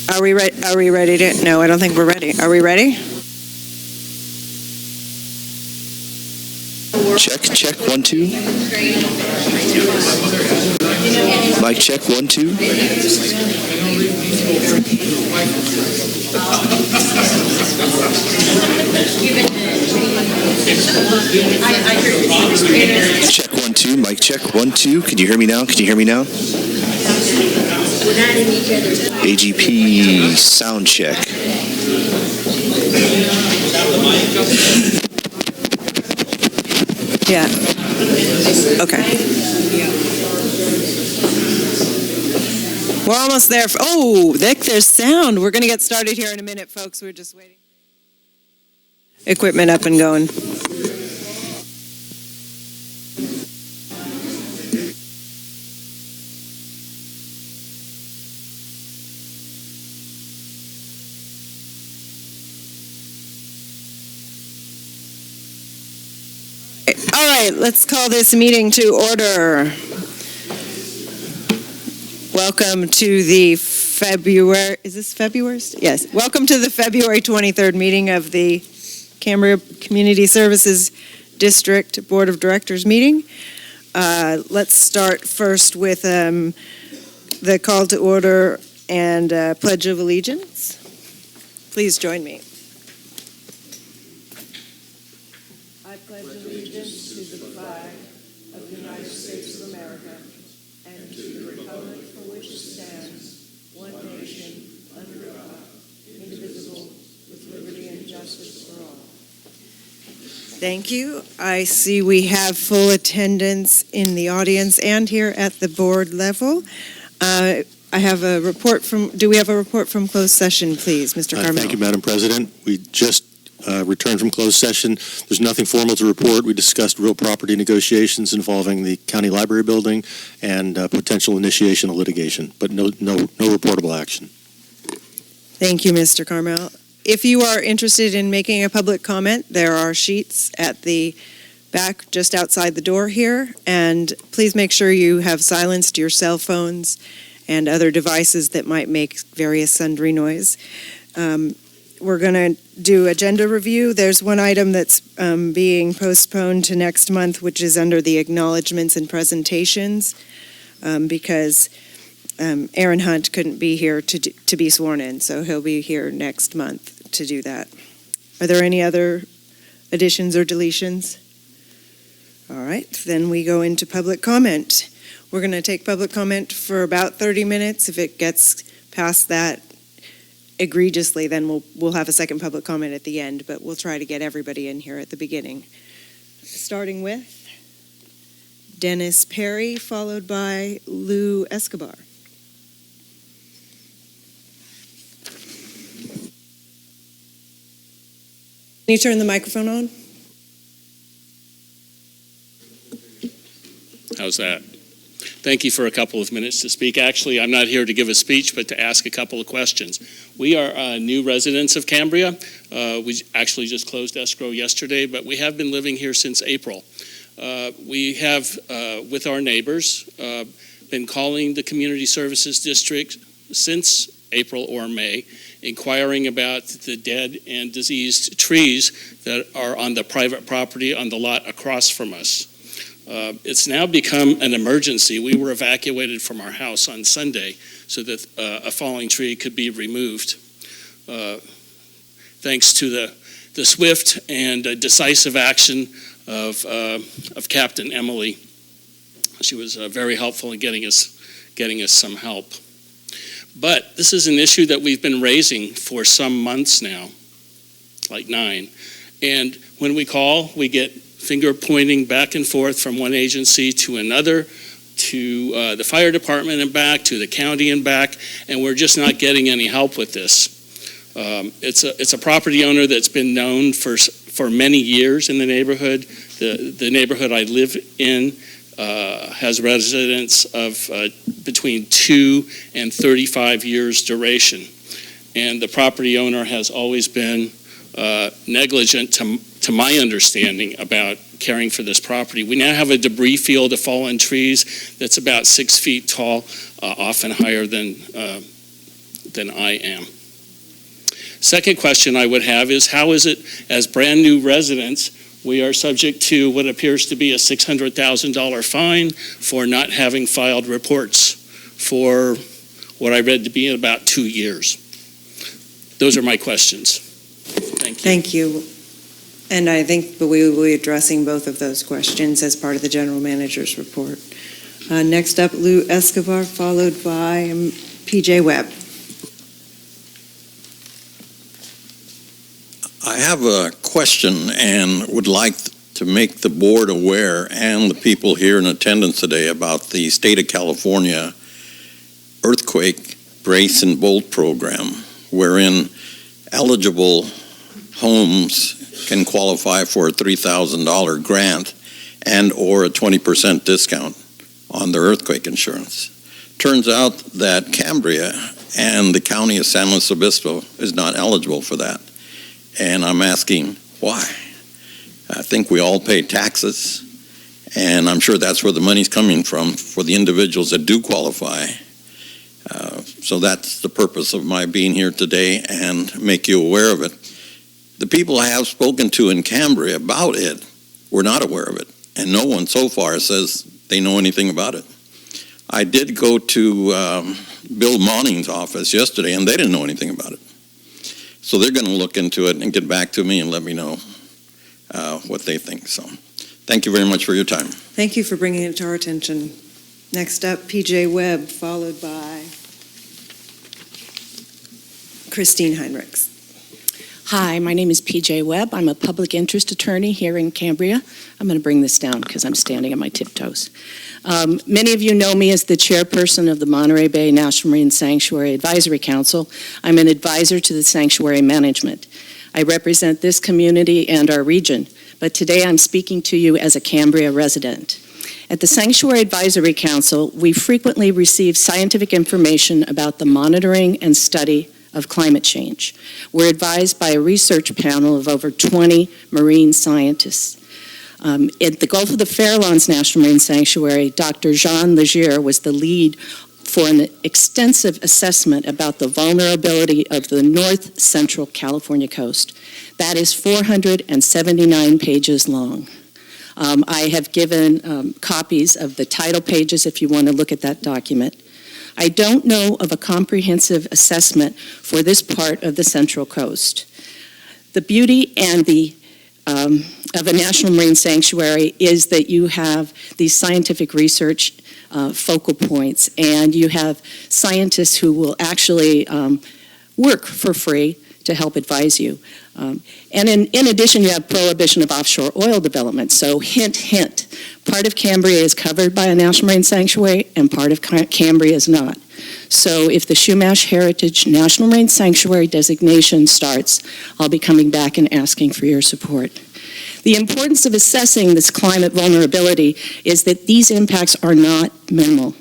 Are we ready to? No, I don't think we're ready. Are we ready? Check, 1, 2. Mic check, 1, 2. Check, 1, 2. Mic check, 1, 2. Can you hear me now? AGP sound check. Yeah. Okay. We're almost there. Oh, there's sound. We're going to get started here in a minute, folks. We're just waiting. Equipment up and going. All right, let's call this meeting to order. Welcome to the February, is this February? Yes. Welcome to the February 23rd meeting of the Cambria Community Services District Board of Directors meeting. Let's start first with the call to order and Pledge of Allegiance. Please join me. I pledge allegiance to the flag of the United States of America and to the republic for which it stands, one nation, under God, indivisible, with liberty and justice for all. Thank you. I see we have full attendance in the audience and here at the board level. I have a report do we have a report from closed session, please, Mr. Carmel? Thank you, Madam President. We just returned from closed session. There's nothing formal to report. We discussed real property negotiations involving the county library building and potential initiation of litigation, but no reportable action. Thank you, Mr. Carmel. If you are interested in making a public comment, there are sheets at the back just outside the door here, and please make sure you have silenced your cell phones and other devices that might make various sundry noise. We're going to do agenda review. There's one item that's being postponed to next month, which is under the acknowledgements and presentations, because Aaron Hunt couldn't be here to be sworn in, so he'll be here next month to do that. Are there any other additions or deletions? All right, then we go into public comment. We're going to take public comment for about 30 minutes. If it gets past that egregiously, then we'll have a second public comment at the end, but we'll try to get everybody in here at the beginning. Starting with Dennis Perry, followed by Lou Escobar. Can you turn the microphone on? How's that? Thank you for a couple of minutes to speak. Actually, I'm not here to give a speech, but to ask a couple of questions. We are new residents of Cambria. We actually just closed escrow yesterday, but we have been living here since April. We have, with our neighbors, been calling the Community Services District since April or May, inquiring about the dead and diseased trees that are on the private property on the lot across from us. It's now become an emergency. We were evacuated from our house on Sunday so that a falling tree could be removed. Thanks to the swift and decisive action of Captain Emily. She was very helpful in getting us some help. But this is an issue that we've been raising for some months now, like 9. And when we call, we get finger pointing back and forth from one agency to another, to the fire department and back, to the county and back, and we're just not getting any help with this. It's a property owner that's been known for many years in the neighborhood. The neighborhood I live in has residents of between 2 and 35 years duration, and the property owner has always been negligent, to my understanding, about caring for this property. We now have a debris field of fallen trees that's about 6 feet tall, often higher than than I am. Second question I would have is, how is it, as brand new residents, we are subject to what appears to be a $600,000 fine for not having filed reports for what I read to be about 2 years? Those are my questions. Thank you. Thank you. And I think we will be addressing both of those questions as part of the general manager's report. Next up, Lou Escobar, followed by PJ Webb. I have a question and would like to make the board aware and the people here in attendance today about the state of California earthquake brace and bolt program, wherein eligible homes can qualify for a $3,000 grant and or a 20% discount on their earthquake insurance. Turns out that Cambria and the county of San Luis Obispo is not eligible for that. And I'm asking why. I think we all pay taxes, and I'm sure that's where the money's coming from for the individuals that do qualify. So that's the purpose of my being here today, and make you aware of it. The people I have spoken to in Cambria about it were not aware of it, and no one so far says they know anything about it. I did go to Bill Mauning's office yesterday, and they didn't know anything about it. So they're going to look into it and get back to me and let me know what they think. So thank you very much for your time. Thank you for bringing it to our attention. Next up, PJ Webb, followed by Christine Heinrichs. Hi, my name is PJ Webb. I'm a public interest attorney here in Cambria. I'm going to bring this down because I'm standing on my tiptoes. Many of you know me as the chairperson of the Monterey Bay National Marine Sanctuary Advisory Council. I'm an advisor to the sanctuary management. I represent this community and our region, but today I'm speaking to you as a Cambria resident. At the Sanctuary Advisory Council, we frequently receive scientific information about the monitoring and study of climate change. We're advised by a research panel of over 20 marine scientists. At the Gulf of the Farallones National Marine Sanctuary, Dr. Jean Legier was the lead for an extensive assessment about the vulnerability of the north central California coast. That is 479 pages long. I have given copies of the title pages if you want to look at that document. I don't know of a comprehensive assessment for this part of the Central Coast. The beauty and of a national marine sanctuary is that you have these scientific research focal points, and you have scientists who will actually work for free to help advise you. And in addition, you have prohibition of offshore oil development. So hint, hint, part of Cambria is covered by a national marine sanctuary and part of Cambria is not. So if the Chumash Heritage National Marine Sanctuary designation starts, I'll be coming back and asking for your support. The importance of assessing this climate vulnerability is that these impacts are not minimal.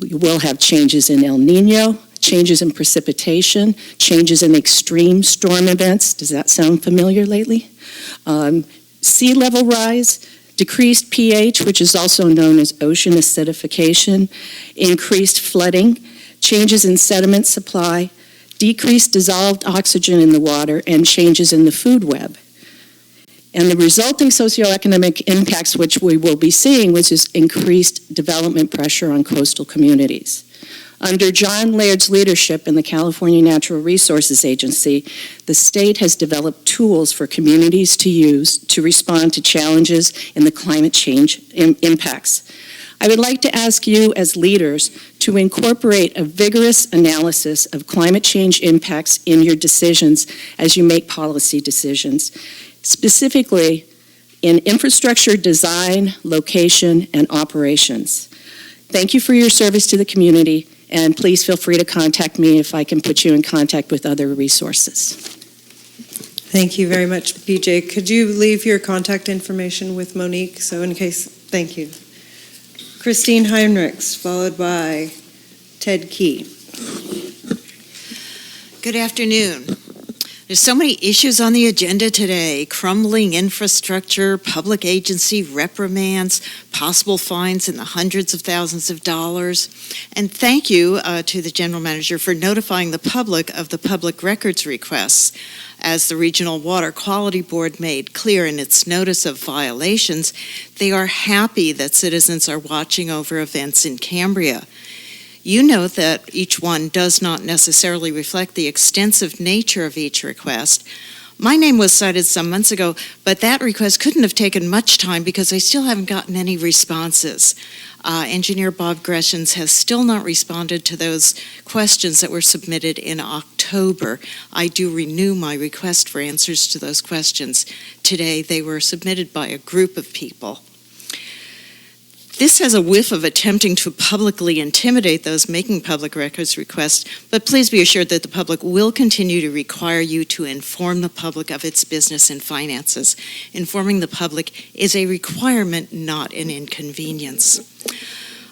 We will have changes in El Nino, changes in precipitation, changes in extreme storm events. Does that sound familiar lately? Sea level rise, decreased pH, which is also known as ocean acidification, increased flooding, changes in sediment supply, decreased dissolved oxygen in the water, and changes in the food web. And the resulting socioeconomic impacts, which we will be seeing, which is increased development pressure on coastal communities. Under John Laird's leadership in the California Natural Resources Agency, the state has developed tools for communities to use to respond to challenges in the climate change impacts. I would like to ask you as leaders to incorporate a vigorous analysis of climate change impacts in your decisions as you make policy decisions, specifically in infrastructure design, location, and operations. Thank you for your service to the community, and please feel free to contact me if I can put you in contact with other resources. Thank you very much, PJ. Could you leave your contact information with Monique? So in case, thank you. Christine Heinrichs, followed by Ted Key. Good afternoon. There's so many issues on the agenda today: crumbling infrastructure, public agency reprimands, possible fines in the hundreds of thousands of dollars. And thank you to the General Manager for notifying the public of the public records requests. As the Regional Water Quality Board made clear in its notice of violations, they are happy that citizens are watching over events in Cambria. You note that each one does not necessarily reflect the extensive nature of each request. My name was cited some months ago, but that request couldn't have taken much time because I still haven't gotten any responses. Engineer Bob Greshens has still not responded to those questions that were submitted in October. I do renew my request for answers to those questions today. They were submitted by a group of people. This has a whiff of attempting to publicly intimidate those making public records requests, but please be assured that the public will continue to require you to inform the public of its business and finances. Informing the public is a requirement, not an inconvenience.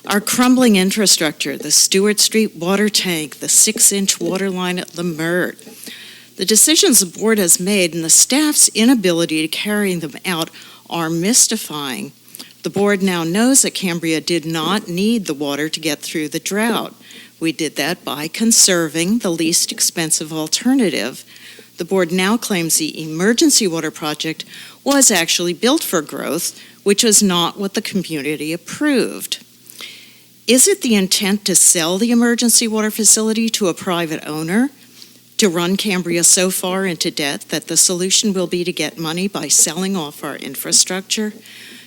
Our crumbling infrastructure, the Stewart Street water tank, the 6-inch water line at Lemert, the decisions the board has made and the staff's inability to carry them out are mystifying. The board now knows that Cambria did not need the water to get through the drought. We did that by conserving the least expensive alternative. The board now claims the emergency water project was actually built for growth, which was not what the community approved. Is it the intent to sell the emergency water facility to a private owner, to run Cambria so far into debt that the solution will be to get money by selling off our infrastructure?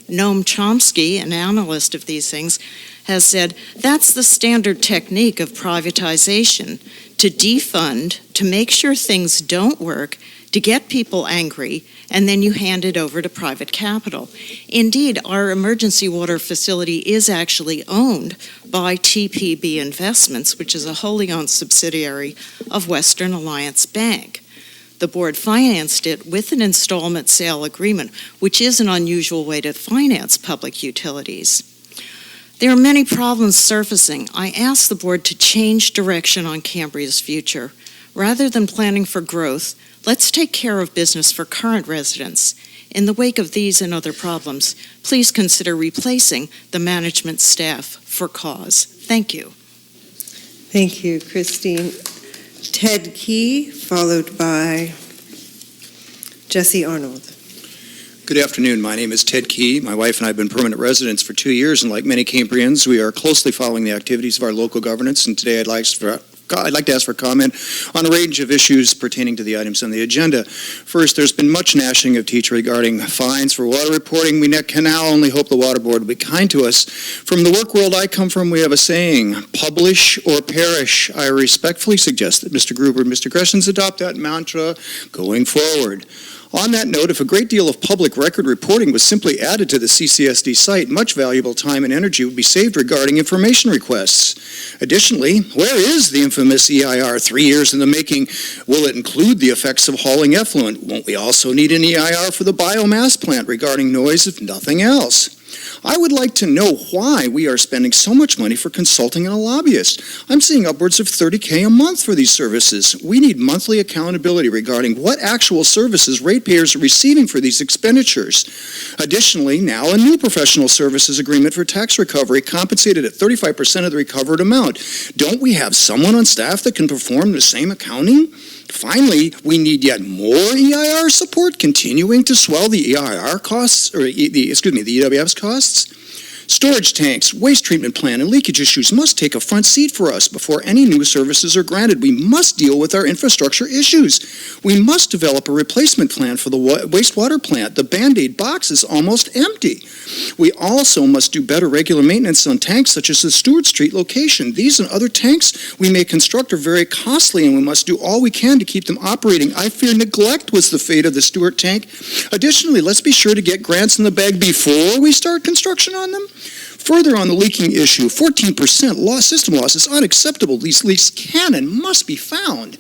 Noam Chomsky, an analyst of these things, has said that's the standard technique of privatization: to defund, to make sure things don't work, to get people angry, and then you hand it over to private capital. Indeed, our emergency water facility is actually owned by TPB Investments, which is a wholly owned subsidiary of Western Alliance Bank. The board financed it with an installment sale agreement, which is an unusual way to finance public utilities. There are many problems surfacing. I ask the board to change direction on Cambria's future. Rather than planning for growth, let's take care of business for current residents. In the wake of these and other problems, please consider replacing the management staff for cause. Thank you. Thank you, Christine. Ted Key, followed by Jesse Arnold. Good afternoon. My name is Ted Key. My wife and I have been permanent residents for 2 years, and like many Cambrians, we are closely following the activities of our local governance. And today I'd like to ask for comment on a range of issues pertaining to the items on the agenda. First, there's been much gnashing of teeth regarding fines for water reporting. We can now only hope the water board will be kind to us. From the work world I come from, we have a saying: publish or perish. I respectfully suggest that Mr. Gruber and Mr. Greshens adopt that mantra going forward. On that note, if a great deal of public record reporting was simply added to the CCSD site, much valuable time and energy would be saved regarding information requests. Additionally, where is the infamous EIR 3 years in the making? Will it include the effects of hauling effluent? Won't we also need an EIR for the biomass plant regarding noise, if nothing else? I would like to know why we are spending so much money for consulting and a lobbyist. I'm seeing upwards of $30,000 a month for these services. We need monthly accountability regarding what actual services ratepayers are receiving for these expenditures. Additionally, now a new professional services agreement for tax recovery compensated at 35% of the recovered amount. Don't we have someone on staff that can perform the same accounting? Finally, we need yet more EIR support, continuing to swell the EIR costs, or the EWS costs. Storage tanks, waste treatment plant, and leakage issues must take a front seat for us before any new services are granted. We must deal with our infrastructure issues. We must develop a replacement plan for the wastewater plant. The Band-Aid box is almost empty. We also must do better regular maintenance on tanks such as the Stewart Street location. These and other tanks we may construct are very costly, and we must do all we can to keep them operating. I fear neglect was the fate of the Stewart tank. Additionally, let's be sure to get grants in the bag before we start construction on them. Further on the leaking issue, 14% system loss is unacceptable. These leaks can and must be found.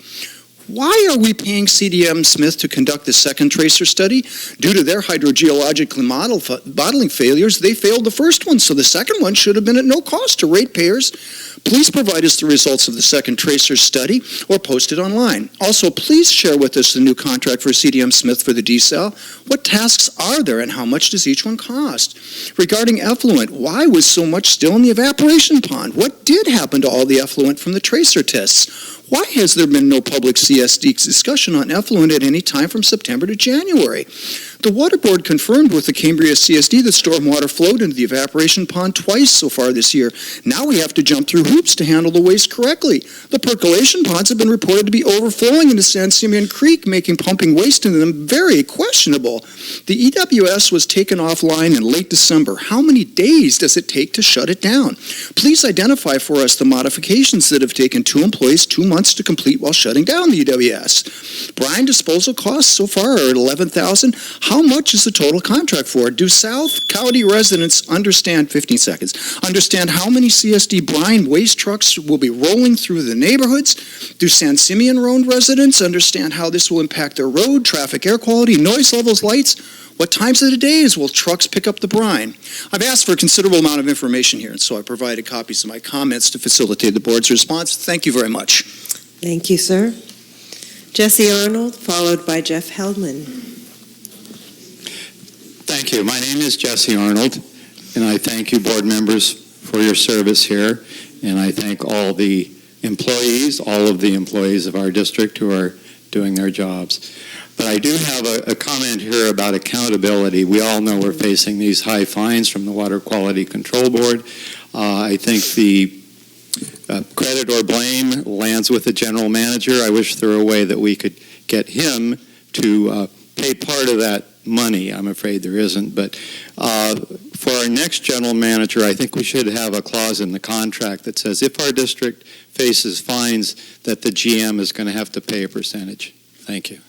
Why are we paying CDM Smith to conduct the second tracer study? Due to their hydrogeological modeling failures, they failed the first one, so the second one should have been at no cost to ratepayers. Please provide us the results of the second tracer study or post it online. Also, please share with us the new contract for CDM Smith for the desal. What tasks are there and how much does each one cost? Regarding effluent, why was so much still in the evaporation pond? What did happen to all the effluent from the tracer tests? Why has there been no public CSD discussion on effluent at any time from September to January? The Water Board confirmed with the Cambria CSD that stormwater flowed into the evaporation pond twice so far this year. Now we have to jump through hoops to handle the waste correctly. The percolation ponds have been reported to be overflowing into San Simeon Creek, making pumping waste into them very questionable. The EWS was taken offline in late December. How many days does it take to shut it down? Please identify for us the modifications that have taken 2 employees 2 months to complete while shutting down the EWS. Brine disposal costs so far are at $11,000. How much is the total contract for? Do South County residents understand, 15 seconds, understand how many CSD brine waste trucks will be rolling through the neighborhoods? Do San Simeon Road residents understand how this will impact their road, traffic, air quality, noise levels, lights? What times of the days will trucks pick up the brine? I've asked for a considerable amount of information here, and so I provided copies of my comments to facilitate the board's response. Thank you very much. Thank you, sir. Jesse Arnold, followed by Jeff Heldman. Thank you. My name is Jesse Arnold, and I thank you, board members, for your service here, and I thank all of the employees of our district who are doing their jobs. But I do have a comment here about accountability. We all know we're facing these high fines from the Water Quality Control Board. I think the credit or blame lands with the general manager. I wish there were a way that we could get him to pay part of that money. I'm afraid there isn't. But for our next general manager, I think we should have a clause in the contract that says if our district faces fines, that the GM is going to have to pay a percentage. Thank you.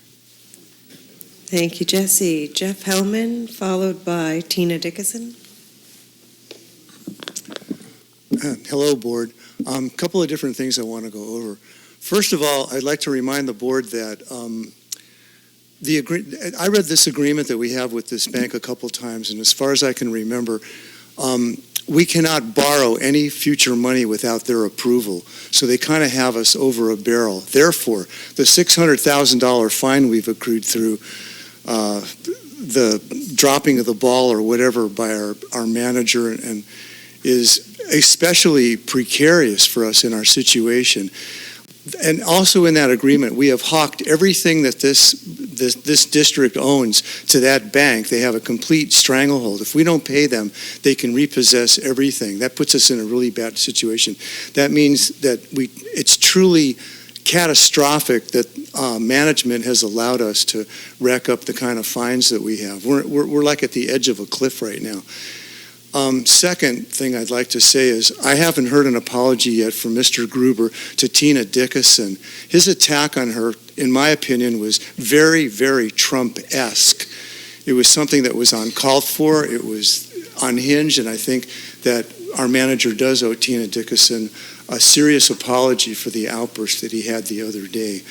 Thank you, Jesse. Jeff Hellman, followed by Tina Dickinson. Hello, board. A couple of different things I want to go over. First of all, I'd like to remind the board that I read this agreement that we have with this bank a couple times, and as far as I can remember, we cannot borrow any future money without their approval. So they kind of have us over a barrel. Therefore, the $600,000 fine we've accrued through the dropping of the ball or whatever by our manager and is especially precarious for us in our situation. And also in that agreement, we have hawked everything that this district owns to that bank. They have a complete stranglehold. If we don't pay them, they can repossess everything. That puts us in a really bad situation. That means that it's truly catastrophic that management has allowed us to rack up the kind of fines that we have. We're like at the edge of a cliff right now. Second thing I'd like to say is I haven't heard an apology yet from Mr. Gruber to Tina Dickinson. His attack on her, in my opinion, was very, very Trump-esque. It was something that was uncalled for. It was unhinged, and I think that our manager does owe Tina Dickinson a serious apology for the outburst that he had the other day.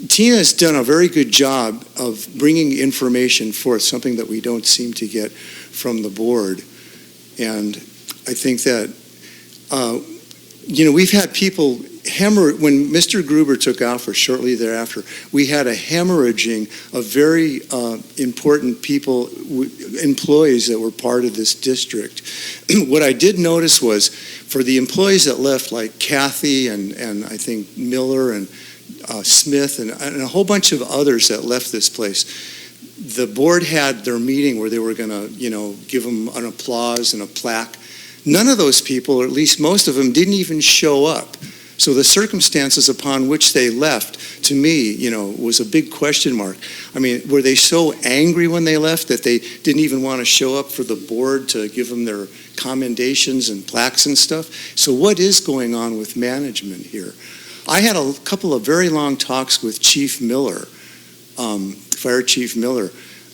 Tina has done a very good job of bringing information forth, something that we don't seem to get from the board. And I think that, we've had people when Mr. Gruber took office shortly thereafter, we had a hemorrhaging of very important people, employees that were part of this district. What I did notice was for the employees that left, like Kathy and I think Miller and Smith and a whole bunch of others that left this place, the board had their meeting where they were going to, give them an applause and a plaque. None of those people, or at least most of them, didn't even show up. So the circumstances upon which they left, to me, was a big question mark. I mean, were they so angry when they left that they didn't even want to show up for the board to give them their commendations and plaques and stuff? So what is going on with management here? I had a couple of very long talks with Chief Miller, Fire Chief Miller,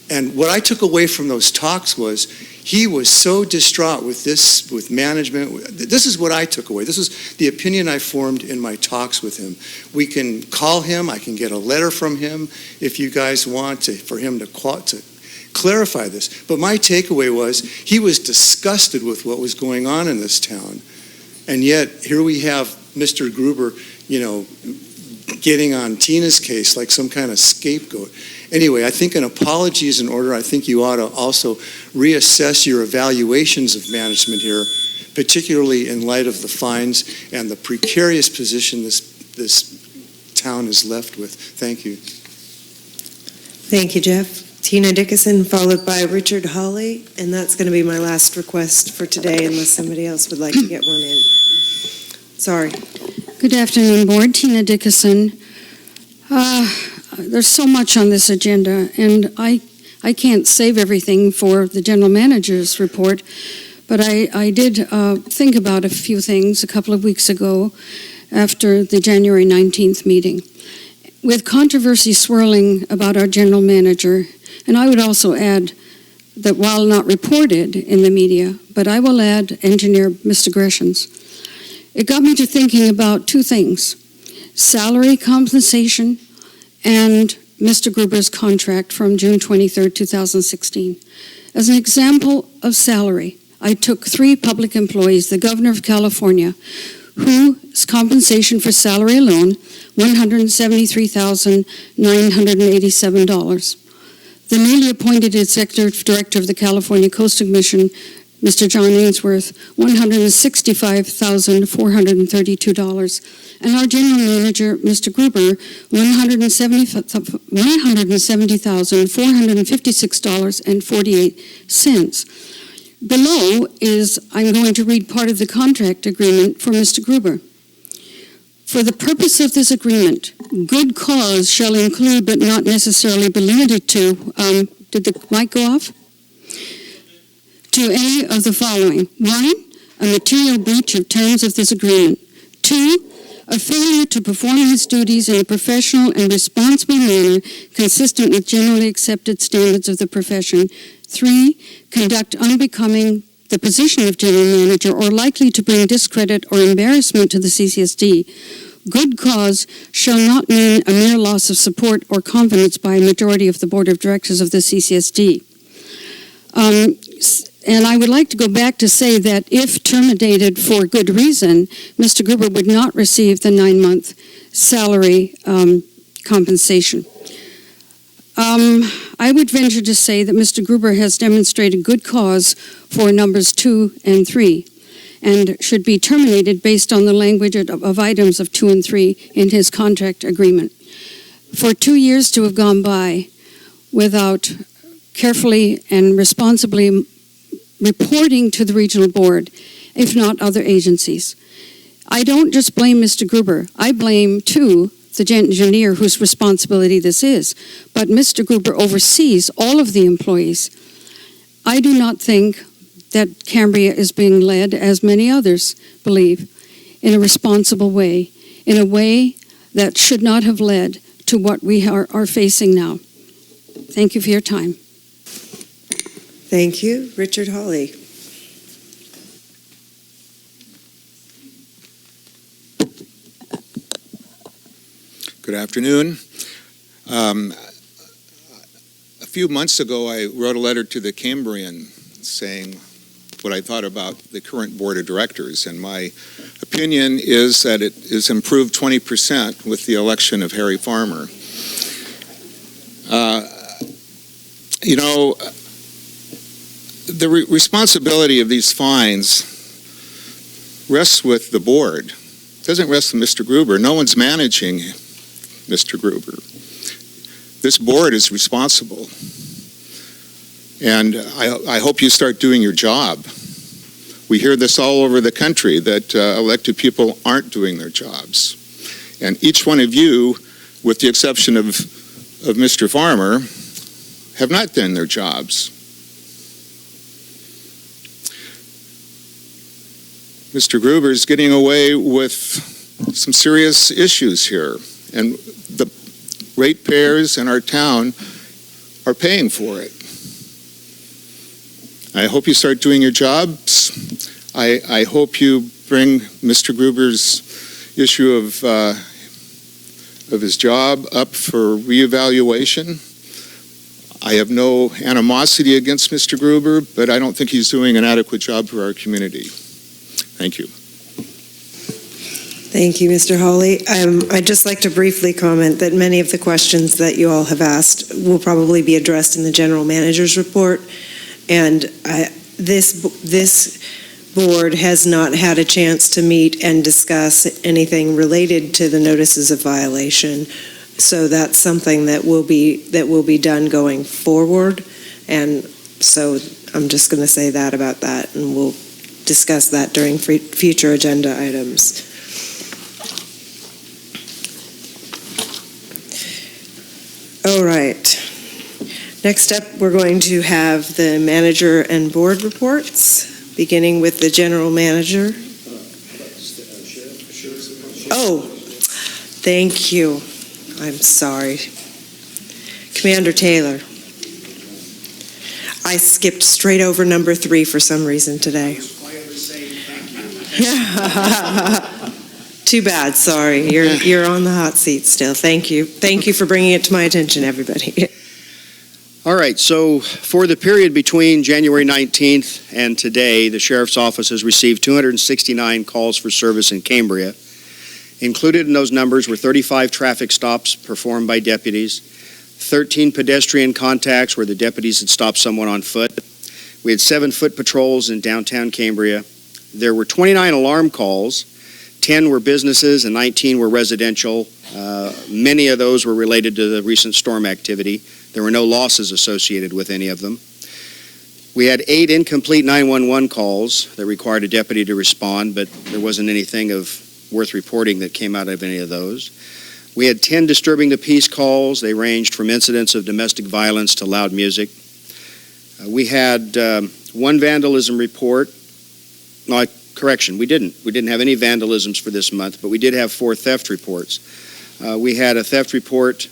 and what I took away from those talks was he was so distraught with management. This is what I took away. This is the opinion I formed in my talks with him. We can call him. I can get a letter from him if you guys want for him to clarify this. But my takeaway was he was disgusted with what was going on in this town. And yet, here we have Mr. Gruber, getting on Tina's case like some kind of scapegoat. Anyway, I think an apology is in order. I think you ought to also reassess your evaluations of management here, particularly in light of the fines and the precarious position this town is left with. Thank you. Thank you, Jeff. Tina Dickinson, followed by Richard Hawley, and that's going to be my last request for today unless somebody else would like to get one in. Sorry. Good afternoon, Board. Tina Dickinson. There's so much on this agenda, and I can't save everything for the General Manager's report, but I did think about a few things a couple of weeks ago after the January 19th meeting. With controversy swirling about our General Manager, and I would also add that while not reported in the media, but I will add Engineer Mr. Gresham's, it got me to thinking about two things: salary compensation and Mr. Gruber's contract from June 23rd, 2016. As an example of salary, I took 3 public employees, the Governor of California, whose compensation for salary alone, $173,987. The newly appointed Executive Director of the California Coastal Commission, Mr. John Ainsworth, $165,432. And our General Manager, Mr. Gruber, $170,456.48. Below is, I'm going to read part of the contract agreement for Mr. Gruber. For the purpose of this agreement, good cause shall include but not necessarily be limited to, did the mic go off? To any of the following. 1, a material breach of terms of this agreement. 2, a failure to perform his duties in a professional and responsible manner consistent with generally accepted standards of the profession. 3, conduct unbecoming the position of General Manager or likely to bring discredit or embarrassment to the CCSD. Good cause shall not mean a mere loss of support or confidence by a majority of the Board of Directors of the CCSD. And I would like to go back to say that if terminated for good reason, Mr. Gruber would not receive the 9-month salary compensation. I would venture to say that Mr. Gruber has demonstrated good cause for numbers 2 and 3 and should be terminated based on the language of items of 2 and 3 in his contract agreement. For 2 years to have gone by without carefully and responsibly reporting to the regional board, if not other agencies. I don't just blame Mr. Gruber. I blame, too, the engineer whose responsibility this is. But Mr. Gruber oversees all of the employees. I do not think that Cambria is being led, as many others believe, in a responsible way, in a way that should not have led to what we are facing now. Thank you for your time. Thank you. Richard Hawley. Good afternoon. A few months ago, I wrote a letter to the Cambrian saying what I thought about the current board of directors, and my opinion is that it is improved 20% with the election of Harry Farmer. The responsibility of these fines rests with the board. It doesn't rest with Mr. Gruber. No one's managing Mr. Gruber. This board is responsible. And I hope you start doing your job. We hear this all over the country, that elected people aren't doing their jobs. And each one of you, with the exception of Mr. Farmer, have not done their jobs. Mr. Gruber is getting away with some serious issues here, and the ratepayers in our town are paying for it. I hope you start doing your jobs. I hope you bring Mr. Gruber's issue of his job up for reevaluation. I have no animosity against Mr. Gruber, but I don't think he's doing an adequate job for our community. Thank you. Thank you, Mr. Hawley. I'd just like to briefly comment that many of the questions that you all have asked will probably be addressed in the general manager's report. And this board has not had a chance to meet and discuss anything related to the notices of violation. So that's something that will be done going forward. And so I'm just going to say that about that, and we'll discuss that during future agenda items. All right. Next up, we're going to have the manager and board reports, beginning with the general manager. Oh, thank you. I'm sorry. Commander Taylor. I skipped straight over number 3 for some reason today. Too bad, sorry. You're on the hot seat still. Thank you. Thank you for bringing it to my attention, everybody. All right, so for the period between January 19th and today, the Sheriff's Office has received 269 calls for service in Cambria. Included in those numbers were 35 traffic stops performed by deputies, 13 pedestrian contacts where the deputies had stopped someone on foot. We had 7 foot patrols in downtown Cambria. There were 29 alarm calls, 10 were businesses and 19 were residential. Many of those were related to the recent storm activity. There were no losses associated with any of them. We had 8 incomplete 911 calls that required a deputy to respond, but there wasn't anything of worth reporting that came out of any of those. We had 10 disturbing the peace calls. They ranged from incidents of domestic violence to loud music. We had 1 vandalism report. No, correction, we didn't. We didn't have any vandalisms for this month, but we did have 4 theft reports. We had a theft report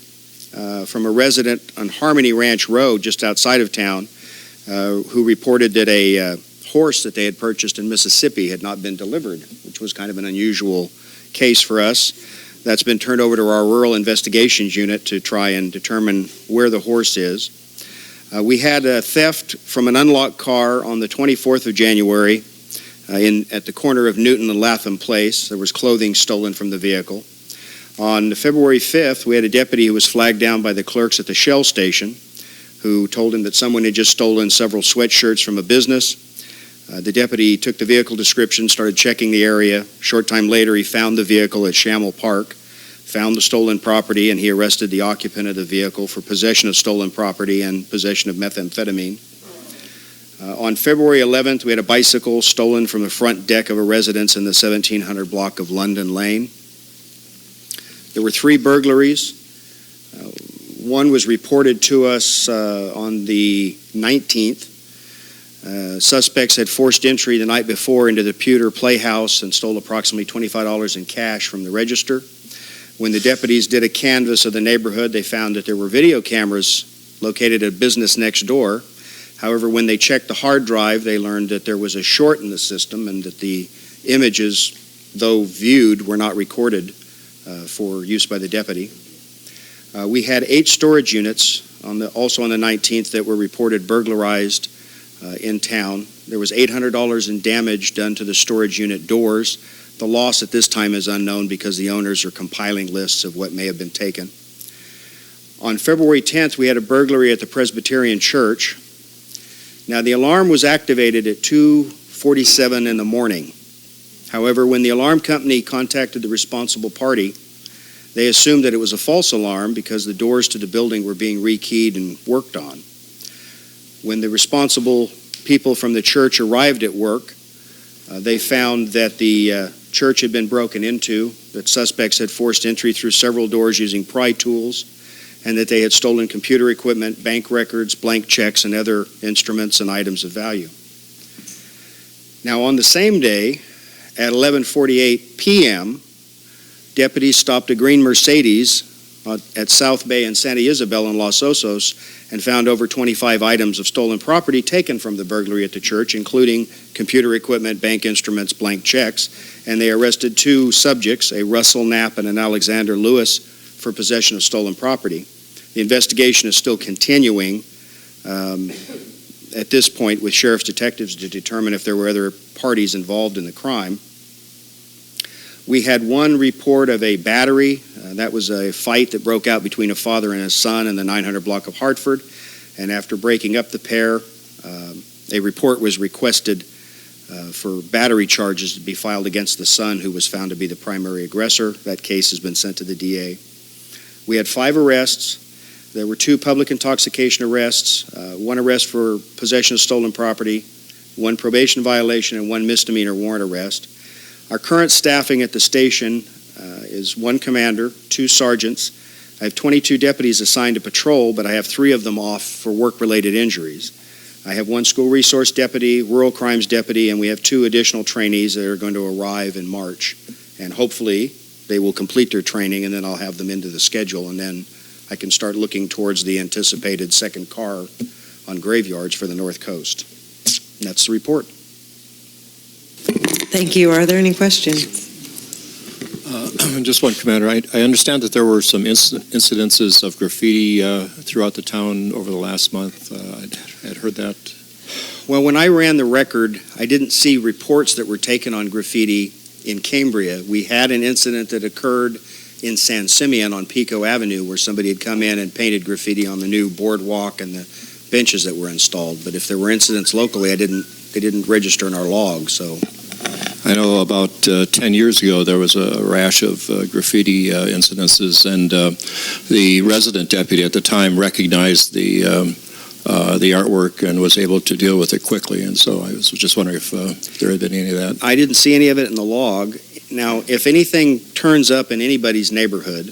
from a resident on Harmony Ranch Road just outside of town who reported that a horse that they had purchased in Mississippi had not been delivered, which was kind of an unusual case for us. That's been turned over to our Rural Investigations Unit to try and determine where the horse is. We had a theft from an unlocked car on the 24th of January at the corner of Newton and Latham Place. There was clothing stolen from the vehicle. On February 5th, we had a deputy who was flagged down by the clerks at the Shell station who told him that someone had just stolen several sweatshirts from a business. The deputy took the vehicle description, started checking the area. Short time later, he found the vehicle at Shamel Park, found the stolen property, and he arrested the occupant of the vehicle for possession of stolen property and possession of methamphetamine. On February 11th, we had a bicycle stolen from the front deck of a residence in the 1700 block of London Lane. There were 3 burglaries. One was reported to us on the 19th. Suspects had forced entry the night before into the Pewter Playhouse and stole approximately $25 in cash from the register. When the deputies did a canvass of the neighborhood, they found that there were video cameras located at a business next door. However, when they checked the hard drive, they learned that there was a short in the system and that the images, though viewed, were not recorded for use by the deputy. We had 8 storage units also on the 19th that were reported burglarized in town. There was $800 in damage done to the storage unit doors. The loss at this time is unknown because the owners are compiling lists of what may have been taken. On February 10th, we had a burglary at the Presbyterian Church. Now, the alarm was activated at 2:47 in the morning. However, when the alarm company contacted the responsible party, they assumed that it was a false alarm because the doors to the building were being rekeyed and worked on. When the responsible people from the church arrived at work, they found that the church had been broken into, that suspects had forced entry through several doors using pry tools, and that they had stolen computer equipment, bank records, blank checks, and other instruments and items of value. Now, on the same day, at 11:48 p.m., deputies stopped a green Mercedes at South Bay and Santa Isabel in Los Osos and found over 25 items of stolen property taken from the burglary at the church, including computer equipment, bank instruments, blank checks, and they arrested 2 subjects, a Russell Knapp and an Alexander Lewis, for possession of stolen property. The investigation is still continuing. at this point with sheriff's detectives to determine if there were other parties involved in the crime. We had one report of a battery. That was a fight that broke out between a father and his son in the 900 block of Hartford. And after breaking up the pair, a report was requested for battery charges to be filed against the son, who was found to be the primary aggressor. That case has been sent to the DA. We had 5 arrests. There were 2 public intoxication arrests, 1 arrest for possession of stolen property, 1 probation violation, and 1 misdemeanor warrant arrest. Our current staffing at the station is 1 commander, 2 sergeants. I have 22 deputies assigned to patrol, but I have 3 of them off for work-related injuries. I have 1 school resource deputy, rural crimes deputy, and we have 2 additional trainees that are going to arrive in March. And hopefully, they will complete their training, and then I'll have them into the schedule, and then I can start looking towards the anticipated second car on graveyards for the North Coast. And that's the report. Thank you. Are there any questions? Just one, Commander. I understand that there were some incidences of graffiti throughout the town over the last month. I'd heard that. Well, when I ran the record, I didn't see reports that were taken on graffiti in Cambria. We had an incident that occurred in San Simeon on Pico Avenue where somebody had come in and painted graffiti on the new boardwalk and the benches that were installed. But if there were incidents locally, they didn't register in our log, so... I know about 10 years ago there was a rash of graffiti incidences, and the resident deputy at the time recognized the artwork and was able to deal with it quickly. And so I was just wondering if there had been any of that. I didn't see any of it in the log. Now, if anything turns up in anybody's neighborhood,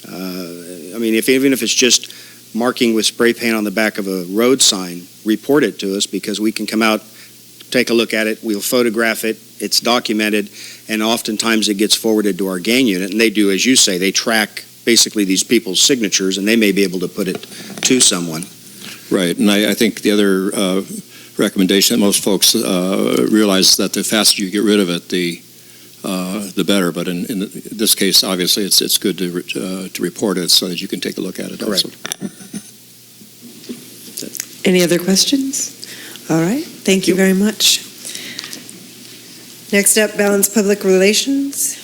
even if it's just marking with spray paint on the back of a road sign, report it to us because we can come out, take a look at it, we'll photograph it, it's documented, and oftentimes it gets forwarded to our gang unit, and they do, as you say, they track basically these people's signatures, and they may be able to put it to someone. Right, and I think the other recommendation that most folks realize that the faster you get rid of it, the better. But in this case, obviously, it's good to report it so that you can take a look at it. Correct. Also. Any other questions? All right. Thank you very much. Next up, Balanced Public Relations.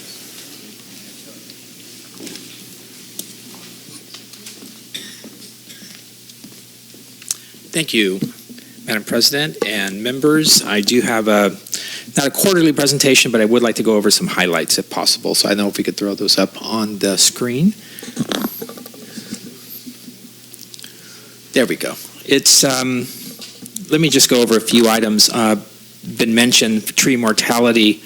Thank you, Madam President and members. I do have not a quarterly presentation, but I would like to go over some highlights if possible. So I don't know if we could throw those up on the screen. There we go. It's let me just go over a few items. Been mentioned, tree mortality.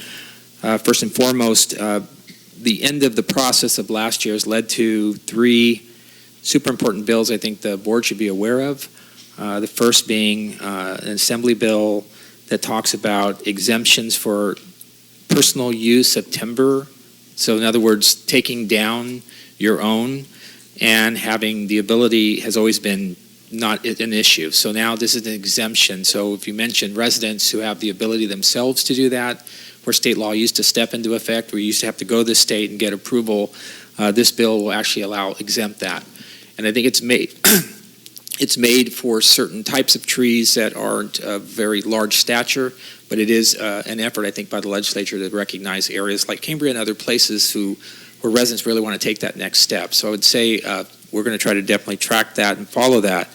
First and foremost, the end of the process of last year has led to 3 super important bills I think the board should be aware of. The first being an assembly bill that talks about exemptions for personal use of timber. So in other words, taking down your own and having the ability has always been not an issue. So now this is an exemption. So if you mentioned residents who have the ability themselves to do that, where state law used to step into effect, we used to have to go to the state and get approval, this bill will actually exempt that. And I think it's made for certain types of trees that aren't of very large stature, but it is an effort, I think, by the legislature to recognize areas like Cambria and other places where residents really want to take that next step. So I would say we're going to try to definitely track that and follow that.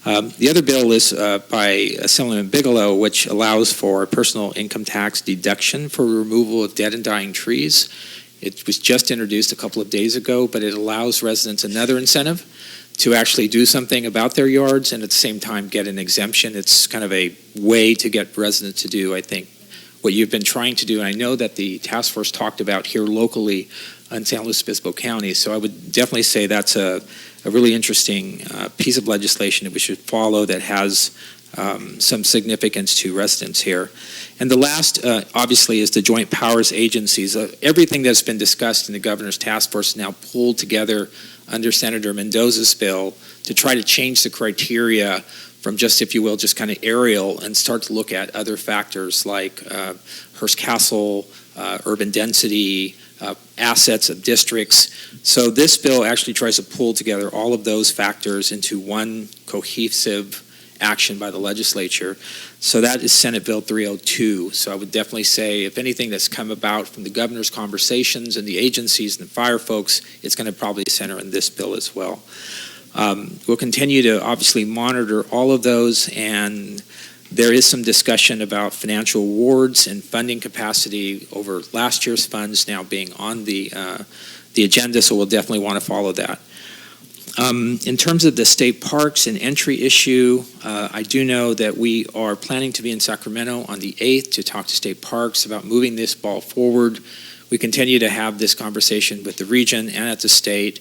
The other bill is by Assemblyman Bigelow, which allows for a personal income tax deduction for removal of dead and dying trees. It was just introduced a couple of days ago, but it allows residents another incentive to actually do something about their yards and at the same time get an exemption. It's kind of a way to get residents to do, I think, what you've been trying to do. And I know that the task force talked about here locally in San Luis Obispo County. So I would definitely say that's a really interesting piece of legislation that we should follow that has some significance to residents here. And the last, obviously, is the Joint Powers Agencies. Everything that's been discussed in the governor's task force is now pulled together under Senator Mendoza's bill to try to change the criteria from just, if you will, just kind of aerial and start to look at other factors like Hearst Castle, urban density, assets of districts. So this bill actually tries to pull together all of those factors into one cohesive action by the legislature. So that is Senate Bill 302. So I would definitely say if anything that's come about from the governor's conversations and the agencies and the fire folks, it's going to probably center in this bill as well. We'll continue to obviously monitor all of those, and there is some discussion about financial awards and funding capacity over last year's funds now being on the agenda, so we'll definitely want to follow that. In terms of the state parks and entry issue, I do know that we are planning to be in Sacramento on the 8th to talk to state parks about moving this ball forward. We continue to have this conversation with the region and at the state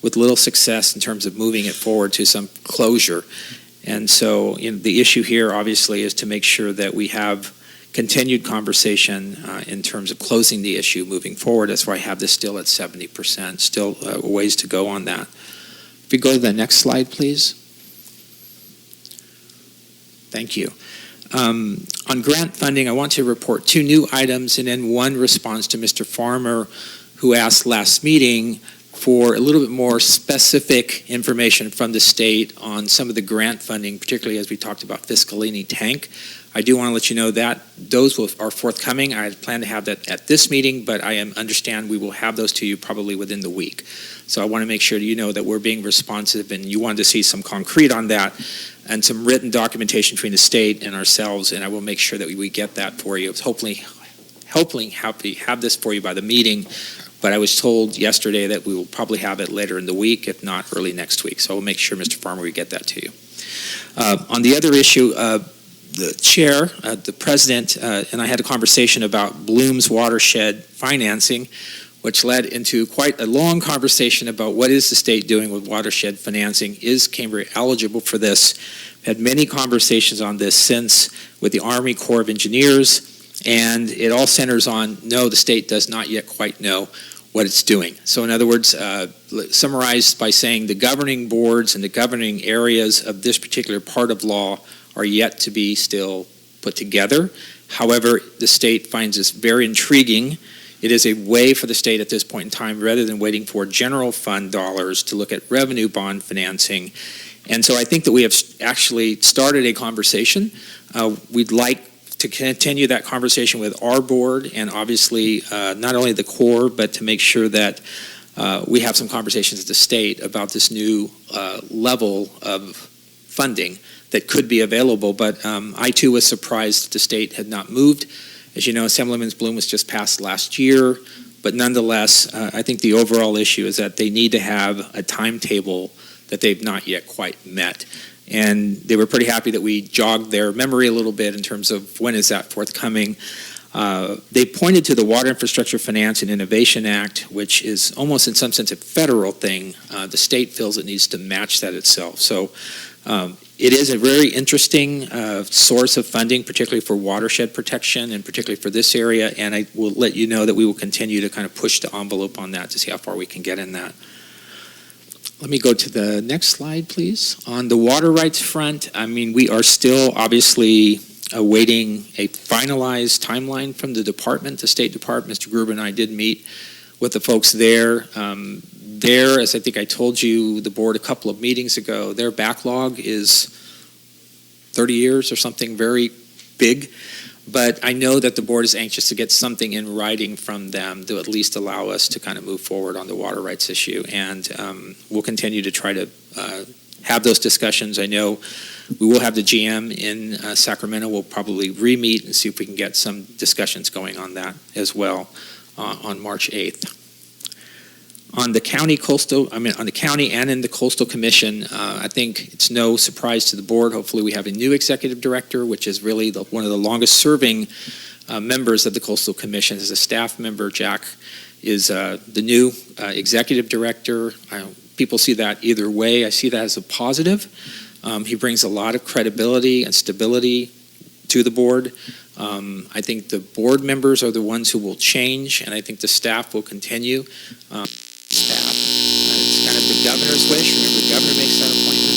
with little success in terms of moving it forward to some closure. And so the issue here obviously is to make sure that we have continued conversation in terms of closing the issue moving forward. That's why I have this still at 70%, still a ways to go on that. If you go to the next slide, please. Thank you. On grant funding, I want to report 2 new items and then one response to Mr. Farmer, who asked last meeting for a little bit more specific information from the state on some of the grant funding, particularly as we talked about Fiscalini Tank. I do want to let you know that those are forthcoming. I plan to have that at this meeting, but I understand we will have those to you probably within the week. So I want to make sure you know that we're being responsive and you wanted to see some concrete on that and some written documentation between the state and ourselves, and I will make sure that we get that for you. Hopefully have this for you by the meeting, but I was told yesterday that we will probably have it later in the week, if not early next week. So I will make sure, Mr. Farmer, we get that to you. On the other issue, the chair, the president, and I had a conversation about Bloom's watershed financing, which led into quite a long conversation about what is the state doing with watershed financing. Is Cambria eligible for this? Had many conversations on this since with the Army Corps of Engineers, and it all centers on, no, the state does not yet quite know what it's doing. So in other words, summarized by saying the governing boards and the governing areas of this particular part of law are yet to be still put together. However, the state finds this very intriguing. It is a way for the state at this point in time, rather than waiting for general fund dollars, to look at revenue bond financing. And so I think that we have actually started a conversation. We'd like to continue that conversation with our board and obviously not only the Corps, but to make sure that we have some conversations at the state about this new level of funding that could be available. But I too was surprised that the state had not moved. As you know, Assemblyman Bloom was just passed last year, but nonetheless, I think the overall issue is that they need to have a timetable that they've not yet quite met. And they were pretty happy that we jogged their memory a little bit in terms of when is that forthcoming. They pointed to the Water Infrastructure Finance and Innovation Act, which is almost in some sense a federal thing. The state feels it needs to match that itself. So it is a very interesting source of funding, particularly for watershed protection and particularly for this area. And I will let you know that we will continue to kind of push the envelope on that to see how far we can get in that. Let me go to the next slide, please. On the water rights front, I mean, we are still obviously awaiting a finalized timeline from the department, the State Department. Mr. Gruber and I did meet with the folks there. As I think I told you, the board a couple of meetings ago, their backlog is 30 years or something very big. But I know that the board is anxious to get something in writing from them to at least allow us to kind of move forward on the water rights issue. And we'll continue to try to have those discussions. I know we will have the GM in Sacramento. We'll probably re-meet and see if we can get some discussions going on that as well on March 8th. On the county and in the Coastal Commission, I think it's no surprise to the board. Hopefully we have a new executive director, which is really one of the longest serving members of the Coastal Commission. As a staff member, Jack is the new executive director. People see that either way. I see that as a positive. He brings a lot of credibility and stability to the board. I think the board members are the ones who will change, and I think the staff will continue. Staff. It's kind of the governor's wish. Remember, the governor makes that appointment,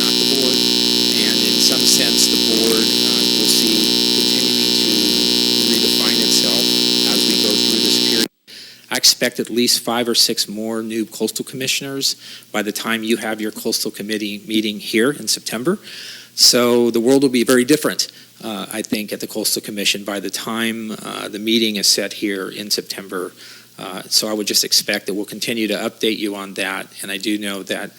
not the board. And in some sense, the board will see continuing to redefine itself as we go through this period. I expect at least 5 or 6 more new coastal commissioners by the time you have your coastal committee meeting here in September. So the world will be very different, I think, at the Coastal Commission by the time the meeting is set here in September. So I would just expect that we'll continue to update you on that. And I do know that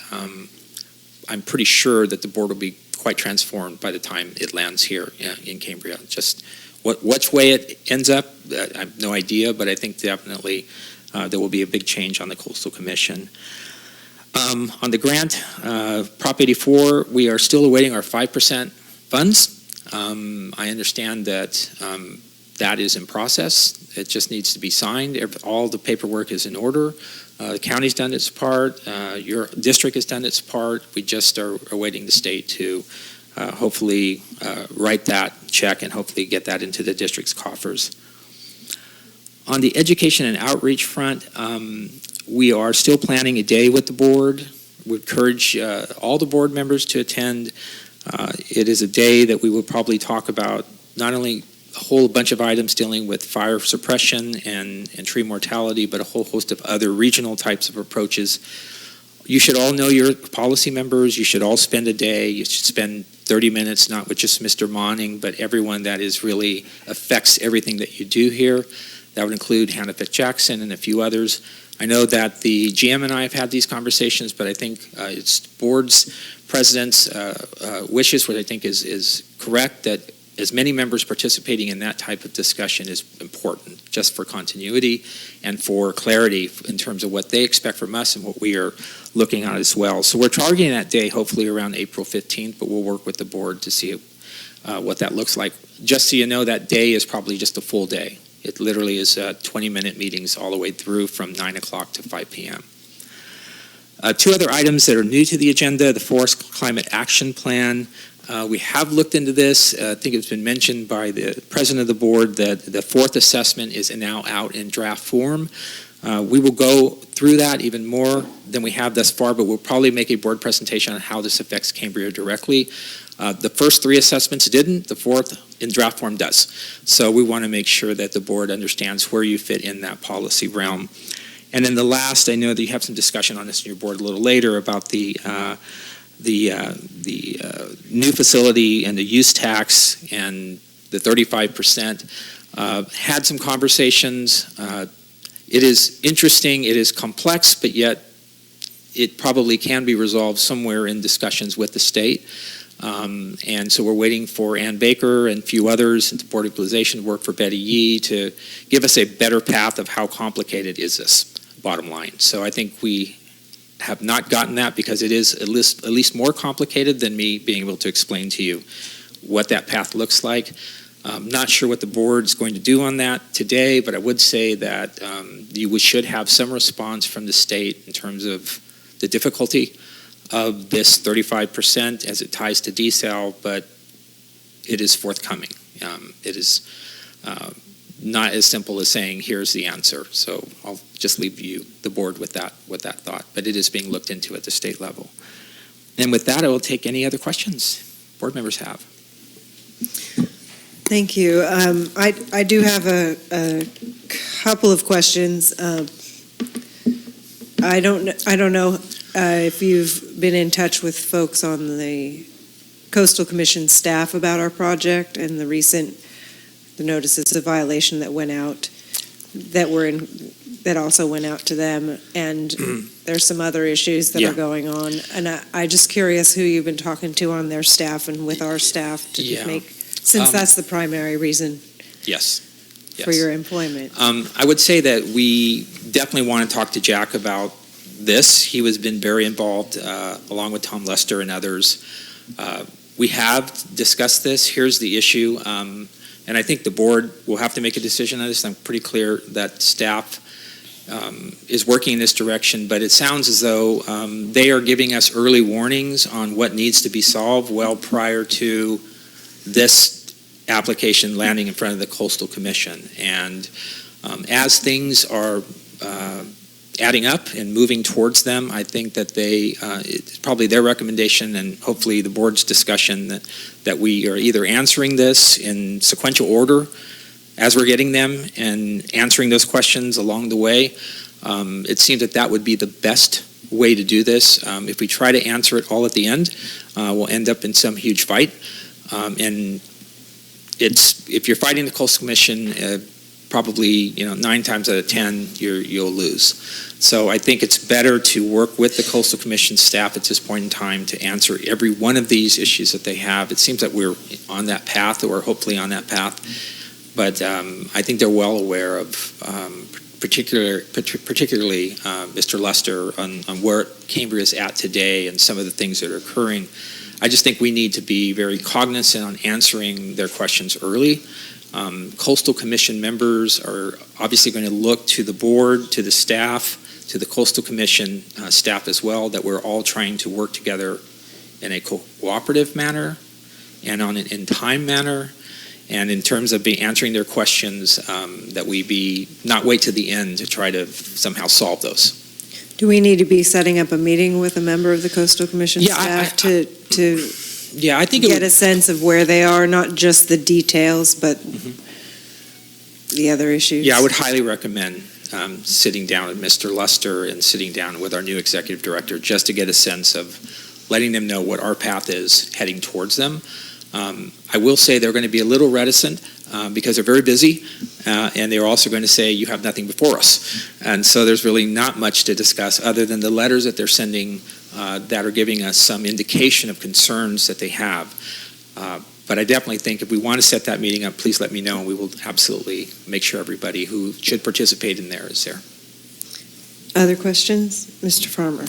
I'm pretty sure that the board will be quite transformed by the time it lands here in Cambria. Just which way it ends up, I have no idea, but I think definitely there will be a big change on the Coastal Commission. On the grant, Prop 84, we are still awaiting our 5% funds. I understand that that is in process. It just needs to be signed. All the paperwork is in order. The county's done its part. Your district has done its part. We just are awaiting the state to hopefully write that check and hopefully get that into the district's coffers. On the education and outreach front, we are still planning a day with the board. We encourage all the board members to attend. It is a day that we will probably talk about not only a whole bunch of items dealing with fire suppression and tree mortality, but a whole host of other regional types of approaches. You should all know your policy members. You should all spend a day. You should spend 30 minutes, not with just Mr. Monning, but everyone that is really affects everything that you do here. That would include Hannah Jackson and a few others. I know that the GM and I have had these conversations, but I think it's the board's president's wishes, what I think is correct, that as many members participating in that type of discussion is important, just for continuity and for clarity in terms of what they expect from us and what we are looking at as well. So we're targeting that day hopefully around April 15th, but we'll work with the board to see what that looks like. Just so you know, that day is probably just a full day. It literally is 20-minute meetings all the way through from 9 o'clock to 5 p.m. Two other items that are new to the agenda, the Forest Climate Action Plan. We have looked into this. I think it's been mentioned by the president of the board that the fourth assessment is now out in draft form. We will go through that even more than we have thus far, but we'll probably make a board presentation on how this affects Cambria directly. The first three assessments didn't. The fourth in draft form does. So we want to make sure that the board understands where you fit in that policy realm. And then the last, I know that you have some discussion on this in your board a little later about the new facility and the use tax and the 35%. Had some conversations. It is interesting. It is complex, but yet it probably can be resolved somewhere in discussions with the state. And so we're waiting for Ann Baker and a few others at the Board of Equalization to work for Betty Yee to give us a better path of how complicated is this, bottom line. So I think we have not gotten that because it is at least more complicated than me being able to explain to you what that path looks like. I'm not sure what the board's going to do on that today, but I would say that you should have some response from the state in terms of the difficulty of this 35% as it ties to desal, but it is forthcoming. It is not as simple as saying, here's the answer. So I'll just leave the board with that thought, but it is being looked into at the state level. And with that, I will take any other questions board members have. Thank you. I do have a couple of questions. I don't know if you've been in touch with folks on the Coastal Commission staff about our project and the notices of violation that went out, that also went out to them, and there's some other issues that are going on. And I'm just curious who you've been talking to on their staff and with our staff to make, since that's the primary reason for your employment. I would say that we definitely want to talk to Jack about this. He has been very involved, along with Tom Lester and others. We have discussed this. Here's the issue. And I think the board will have to make a decision on this. I'm pretty clear that staff is working in this direction, but it sounds as though they are giving us early warnings on what needs to be solved well prior to this application landing in front of the Coastal Commission. And as things are adding up and moving towards them, I think that it's probably their recommendation and hopefully the board's discussion that we are either answering this in sequential order as we're getting them and answering those questions along the way. It seems that would be the best way to do this. If we try to answer it all at the end, we'll end up in some huge fight. And if you're fighting the Coastal Commission, probably 9 times out of 10 you'll lose. So I think it's better to work with the Coastal Commission staff at this point in time to answer every one of these issues that they have. It seems that we're on that path, or hopefully on that path. But I think they're well aware of, particularly Mr. Lester, on where Cambria is at today and some of the things that are occurring. I just think we need to be very cognizant on answering their questions early. Coastal Commission members are obviously going to look to the board, to the staff, to the Coastal Commission staff as well, that we're all trying to work together in a cooperative manner and on an in-time manner. And in terms of answering their questions, that we not wait to the end to try to somehow solve those. Do we need to be setting up a meeting with a member of the Coastal Commission staff to I think get a sense of where they are, not just the details, but the other issues? Yeah, I would highly recommend sitting down with Mr. Lester and sitting down with our new executive director just to get a sense of letting them know what our path is heading towards them. I will say they're going to be a little reticent because they're very busy, and they're also going to say, you have nothing before us. And so there's really not much to discuss other than the letters that they're sending that are giving us some indication of concerns that they have. But I definitely think if we want to set that meeting up, please let me know, and we will absolutely make sure everybody who should participate in there is there. Other questions? Mr. Farmer.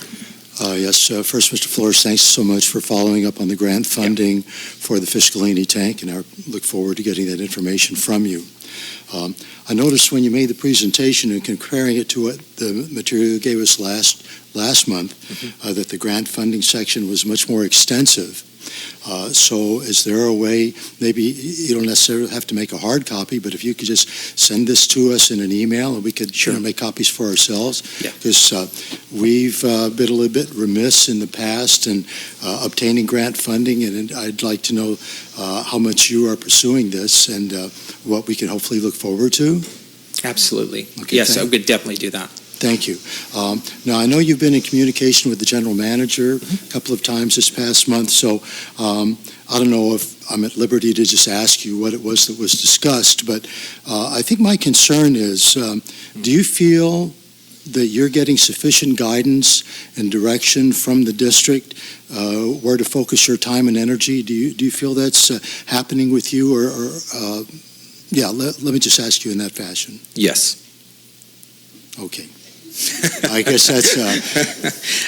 Yes, first, Mr. Flores, thanks so much for following up on the grant funding for the Fiscalini tank, and I look forward to getting that information from you. I noticed when you made the presentation and comparing it to what the material you gave us last month, that the grant funding section was much more extensive. So is there a way, maybe you don't necessarily have to make a hard copy, but if you could just send this to us in an email and we could make copies for ourselves? Because we've been a little bit remiss in the past in obtaining grant funding, and I'd like to know how much you are pursuing this and what we can hopefully look forward to. Absolutely. Okay, yes, I would definitely do that. Thank you. Now, I know you've been in communication with the general manager a couple of times this past month, so I don't know if I'm at liberty to just ask you what it was that was discussed, but I think my concern is, do you feel that you're getting sufficient guidance and direction from the district where to focus your time and energy? Do you feel that's happening with you, or let me just ask you in that fashion. Yes. Okay. I guess that's.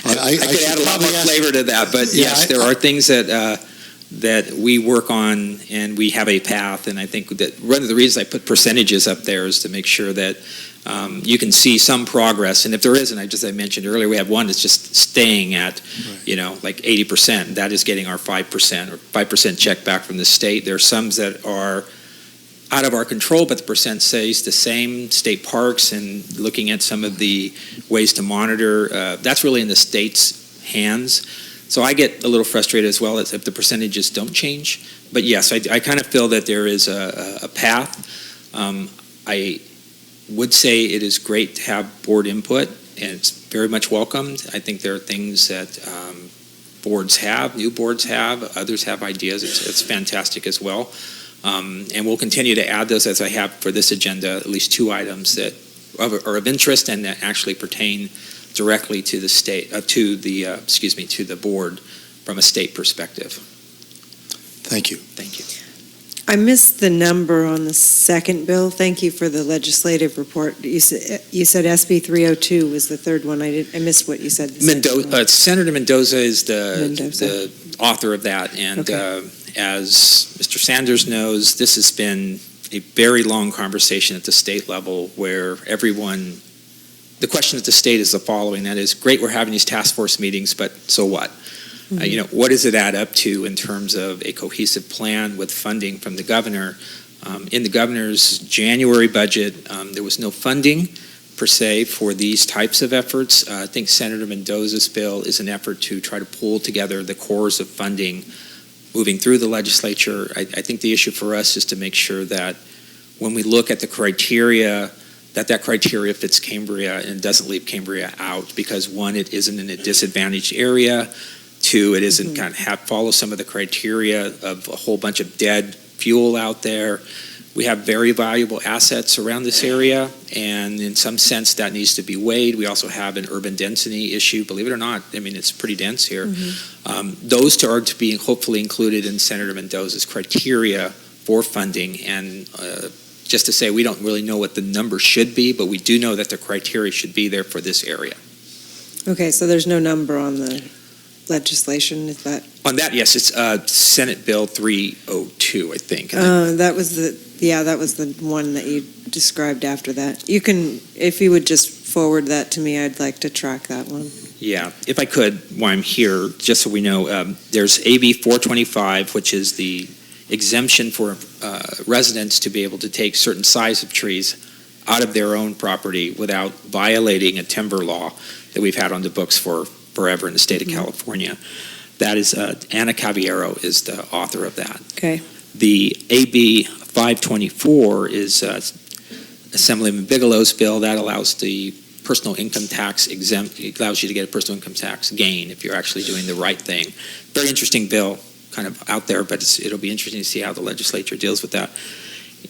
I could add a lot more flavor to that, but yes, there are things that we work on, and we have a path. And I think that one of the reasons I put percentages up there is to make sure that you can see some progress. And if there isn't, as I mentioned earlier, we have one that's just staying at, like 80%. That is getting our 5% or 5% check back from the state. There are some that are out of our control, but the percent stays the same. State parks and looking at some of the ways to monitor, that's really in the state's hands. So I get a little frustrated as well as if the percentages don't change. But yes, I kind of feel that there is a path. I would say it is great to have board input, and it's very much welcomed. I think there are things that boards have, new boards have, others have ideas. It's fantastic as well. And we'll continue to add those, as I have for this agenda, at least 2 items that are of interest and that actually pertain directly to the state, to the board from a state perspective. Thank you. Thank you. I missed the number on the second bill. Thank you for the legislative report. You said SB 302 was the third one. I missed what you said. Senator Mendoza is the author of that, and as Mr. Sanders knows, this has been a very long conversation at the state level where the question at the state is the following, that is, great, we're having these task force meetings, but so what? What does it add up to in terms of a cohesive plan with funding from the governor? In the governor's January budget, there was no funding per se for these types of efforts. I think Senator Mendoza's bill is an effort to try to pull together the cores of funding moving through the legislature. I think the issue for us is to make sure that when we look at the criteria that criteria fits Cambria and doesn't leave Cambria out, because one, it isn't in a disadvantaged area. Two, it isn't kind of follow some of the criteria of a whole bunch of dead fuel out there. We have very valuable assets around this area, and in some sense that needs to be weighed. We also have an urban density issue, believe it or not. I mean, it's pretty dense here. Those two are to be hopefully included in Senator Mendoza's criteria for funding, and just to say, we don't really know what the number should be, but we do know that the criteria should be there for this area. Okay, so there's no number on the legislation, is that? On that, yes, it's Senate Bill 302, I think. That was the one that you described after that. You can, if you would just forward that to me, I'd like to track that one. Yeah, if I could, while I'm here, just so we know, there's AB 425, which is the exemption for residents to be able to take certain size of trees out of their own property without violating a timber law that we've had on the books for forever in the state of California. That is, Anna Caballero is the author of that. Okay. The AB 524 is Assemblyman Bigelow's bill that allows the personal income tax exempt. It allows you to get a personal income tax gain if you're actually doing the right thing. Very interesting bill, kind of out there, but it'll be interesting to see how the legislature deals with that.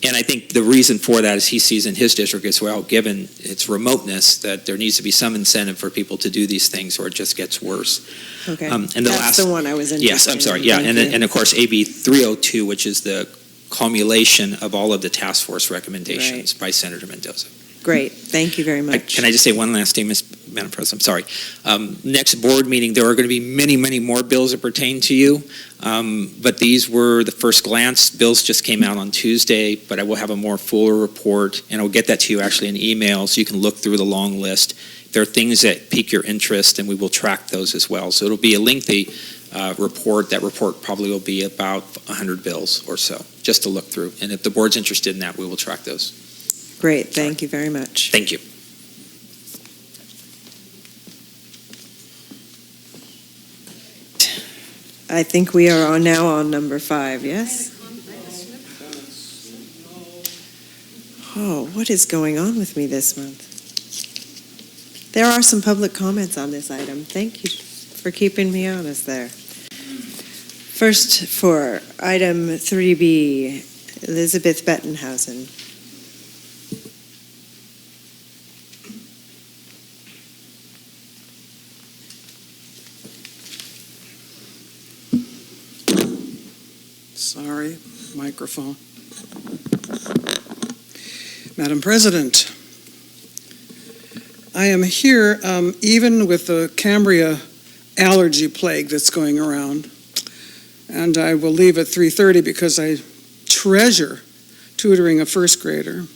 And I think the reason for that is he sees in his district as well, given its remoteness, that there needs to be some incentive for people to do these things, or it just gets worse. Okay, And the that's the one I was interested in. Yes, I'm sorry, yeah, and of course AB 302, which is the culmination of all of the task force recommendations by Senator Mendoza. Great, thank you very much. Can I just say one last thing, Madam President? I'm sorry. Next board meeting, there are going to be many, many more bills that pertain to you, but these were the first glance. Bills just came out on Tuesday, but I will have a more fuller report, and I'll get that to you actually in email so you can look through the long list. There are things that pique your interest, and we will track those as well. So it'll be a lengthy report. That report probably will be about 100 bills or so, just to look through. And if the board's interested in that, we will track those. Great, thank you very much. Thank you. I think we are now on number 5, yes? Oh, what is going on with me this month? There are some public comments on this item. Thank you for keeping me honest there. First, for item 3B, Elizabeth Bettenhausen. Sorry, microphone. Madam President, I am here even with the Cambria allergy plague that's going around, and I will leave at 3:30 because I treasure tutoring a first grader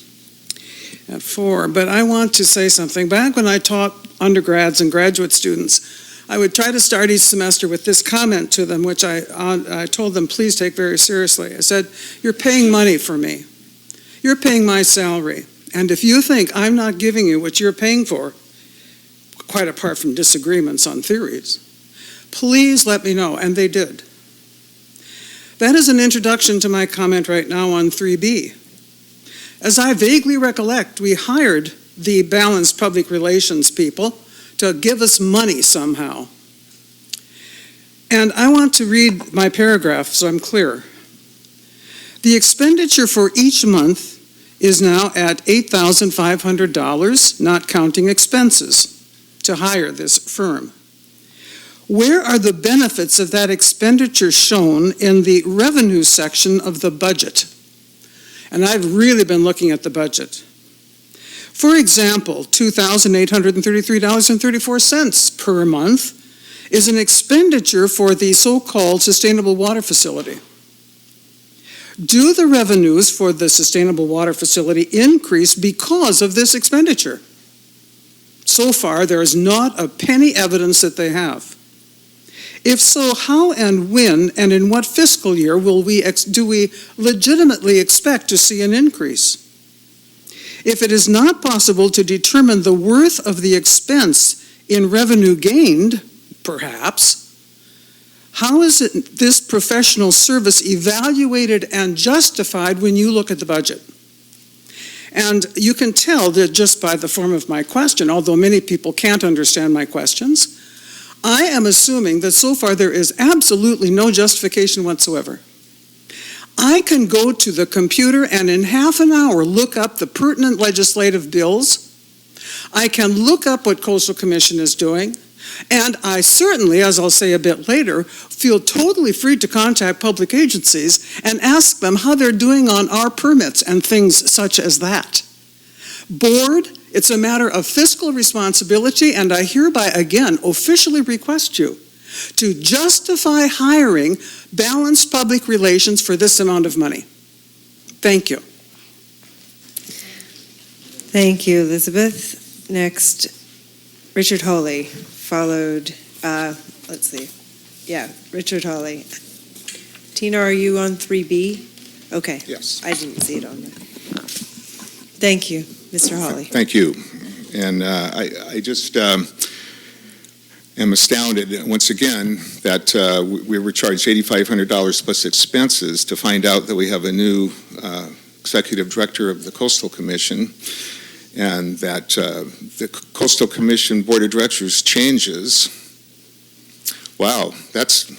at 4. But I want to say something. Back when I taught undergrads and graduate students, I would try to start each semester with this comment to them, which I told them, please take very seriously. I said, you're paying money for me. You're paying my salary. And if you think I'm not giving you what you're paying for, quite apart from disagreements on theories, please let me know. And they did. That is an introduction to my comment right now on 3B. As I vaguely recollect, we hired the balanced public relations people to give us money somehow. And I want to read my paragraph so I'm clear. The expenditure for each month is now at $8,500, not counting expenses, to hire this firm. Where are the benefits of that expenditure shown in the revenue section of the budget? And I've really been looking at the budget. For example, $2,833.34 per month is an expenditure for the so-called sustainable water facility. Do the revenues for the sustainable water facility increase because of this expenditure? So far, there is not a penny evidence that they have. If so, how and when and in what fiscal year do we legitimately expect to see an increase? If it is not possible to determine the worth of the expense in revenue gained, perhaps, how is this professional service evaluated and justified when you look at the budget? And you can tell that just by the form of my question, although many people can't understand my questions, I am assuming that so far there is absolutely no justification whatsoever. I can go to the computer and in half an hour look up the pertinent legislative bills. I can look up what Coastal Commission is doing. And I certainly, as I'll say a bit later, feel totally free to contact public agencies and ask them how they're doing on our permits and things such as that. Board, it's a matter of fiscal responsibility, and I hereby again officially request you to justify hiring balanced public relations for this amount of money. Thank you. Thank you, Elizabeth. Next, Richard Hawley, followed, let's see. Yeah, Richard Hawley. Tina, are you on 3B? Okay. Yes. I didn't see it on there. Thank you, Mr. Hawley. Thank you. And I just am astounded, once again, that we were charged $8,500 plus expenses to find out that we have a new executive director of the Coastal Commission, and that the Coastal Commission Board of Directors changes. Wow, that's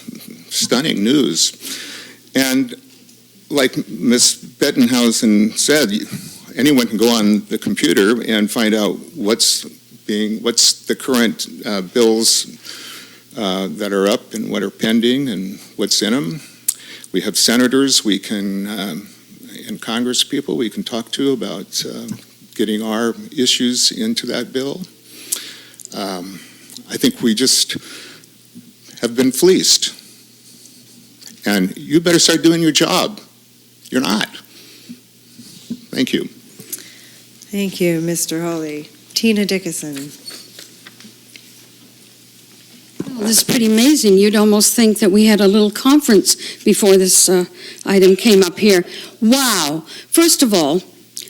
stunning news. And like Ms. Bettenhausen said, anyone can go on the computer and find out what's the current bills that are up and what are pending and what's in them. We have senators we can, and Congress people we can talk to about getting our issues into that bill. I think we just have been fleeced. And you better start doing your job. You're not. Thank you. Thank you, Mr. Hawley. Tina Dickinson. Well, this is pretty amazing. You'd almost think that we had a little conference before this item came up here. Wow. First of all,